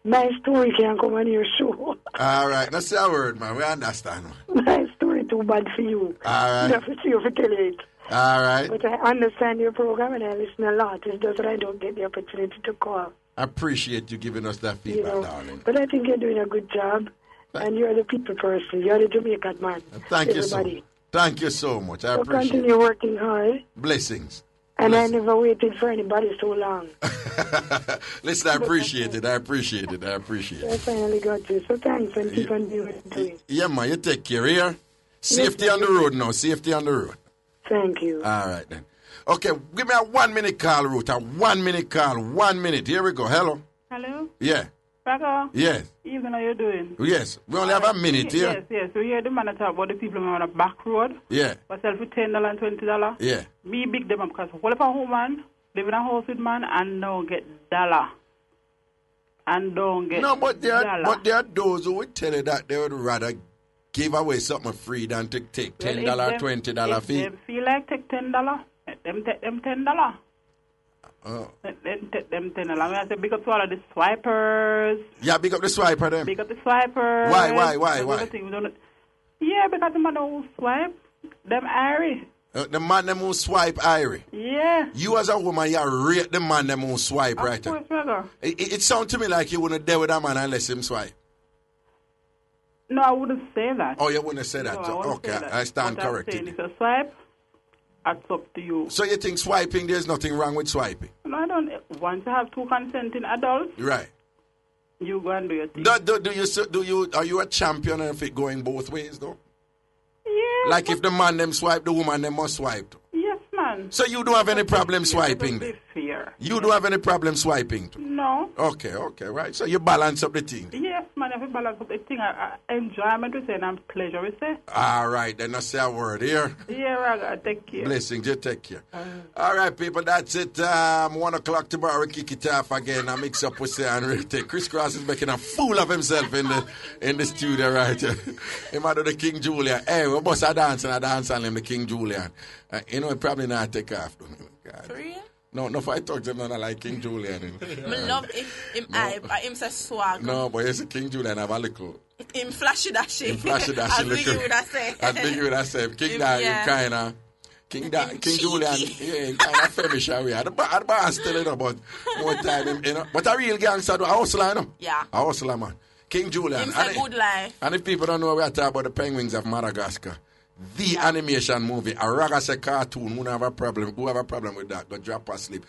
[SPEAKER 17] my story can come on your show.
[SPEAKER 1] All right. That's a word, man. We understand.
[SPEAKER 17] My story too bad for you.
[SPEAKER 1] All right.
[SPEAKER 17] Enough for you to tell it.
[SPEAKER 1] All right.
[SPEAKER 17] But I understand your program and I listen a lot. It's just that I don't get the opportunity to call.
[SPEAKER 1] I appreciate you giving us that feedback, darling.
[SPEAKER 17] But I think you're doing a good job. And you're the people person. You're the Jamaican man.
[SPEAKER 1] Thank you so much. Thank you so much. I appreciate it.
[SPEAKER 17] Continue working hard.
[SPEAKER 1] Blessings.
[SPEAKER 17] And I never waited for anybody so long.
[SPEAKER 1] Listen, I appreciate it. I
[SPEAKER 17] finally got you. So thanks and keep on doing what you're doing.
[SPEAKER 1] Yeah, man. You take care here. Safety on the road now. Safety on the road.
[SPEAKER 17] Thank you.
[SPEAKER 1] All right, then. Okay, give me a 1 minute call, Ruth. A 1 minute call. 1 minute. Here we go. Hello.
[SPEAKER 18] Hello.
[SPEAKER 1] Yeah.
[SPEAKER 18] Raga?
[SPEAKER 1] Yes.
[SPEAKER 18] Evening, how you doing?
[SPEAKER 1] Yes. We only have a minute here.
[SPEAKER 18] Yes. So here the man talk about the people on the back road.
[SPEAKER 1] Yeah.
[SPEAKER 18] For sell for $10 and $20.
[SPEAKER 1] Yeah.
[SPEAKER 18] Me big them up because what if a woman live in a house with man and don't get dollar? And don't get
[SPEAKER 1] but there are those who would tell you that they would rather give away something free than to take $10, $20 fee.
[SPEAKER 18] If they feel like take $10, let them take them $10.
[SPEAKER 1] Oh.
[SPEAKER 18] Then take them $10. I say big up to all of the swipers.
[SPEAKER 1] Yeah, big up the swiper them.
[SPEAKER 18] Big up the swipers.
[SPEAKER 1] Why?
[SPEAKER 18] Yeah, because the man who swipe, them Irie.
[SPEAKER 1] The man them who swipe Irie.
[SPEAKER 18] Yeah.
[SPEAKER 1] You as a woman, you rate the man them who swipe, right?
[SPEAKER 18] Of course,
[SPEAKER 1] it sounds to me like you wouldn't deal with that man unless him swipe.
[SPEAKER 18] No, I wouldn't say that.
[SPEAKER 1] Oh, you wouldn't say that?
[SPEAKER 18] No,
[SPEAKER 1] okay, I stand corrected.
[SPEAKER 18] It's a swipe. That's up to you.
[SPEAKER 1] So you think swiping, there's nothing wrong with swiping?
[SPEAKER 18] No, I don't. Once you have two consenting adults,
[SPEAKER 1] right?
[SPEAKER 18] You go and do your thing.
[SPEAKER 1] Are you a champion of it going both ways though?
[SPEAKER 18] Yeah.
[SPEAKER 1] Like if the man them swipe, the woman them must swipe too.
[SPEAKER 18] Yes, man.
[SPEAKER 1] So you don't have any problem swiping then? You don't have any problem swiping too?
[SPEAKER 18] No.
[SPEAKER 1] Okay, right. So you balance up the thing.
[SPEAKER 18] Yes, man. If you balance up the thing, enjoyment we say and pleasure we say.
[SPEAKER 1] All right, then I say a word here.
[SPEAKER 18] Yeah, Raga, take care.
[SPEAKER 1] Blessings, you take care. All right, people, that's it. 1 o'clock tomorrow, we kick it off again. I mix up with say and take. Chris Cross is making a fool of himself in the studio right here. He might do the King Julian. Hey, we must a dance on him, the King Julian. You know, he probably not take off.
[SPEAKER 10] For real?
[SPEAKER 1] No, if I talk to him, I like King Julian.
[SPEAKER 10] I love him say swag.
[SPEAKER 1] No, but it's King Julian have a little
[SPEAKER 10] Him flashy dashy.
[SPEAKER 1] Him flashy dashy.
[SPEAKER 10] As Biggie would have said.
[SPEAKER 1] As Biggie would have said. King kind of. King Julian, yeah, kind of femish away. The boss still, you know, but more time, you know. But a real gangster, a hustler, you know.
[SPEAKER 10] Yeah.
[SPEAKER 1] A hustler, man. King Julian.
[SPEAKER 10] Him's a good life.
[SPEAKER 1] And if people don't know, we are talking about the Penguins of Madagascar. The animation movie, a Ragashanti cartoon. Who have a problem with that? Go drop asleep.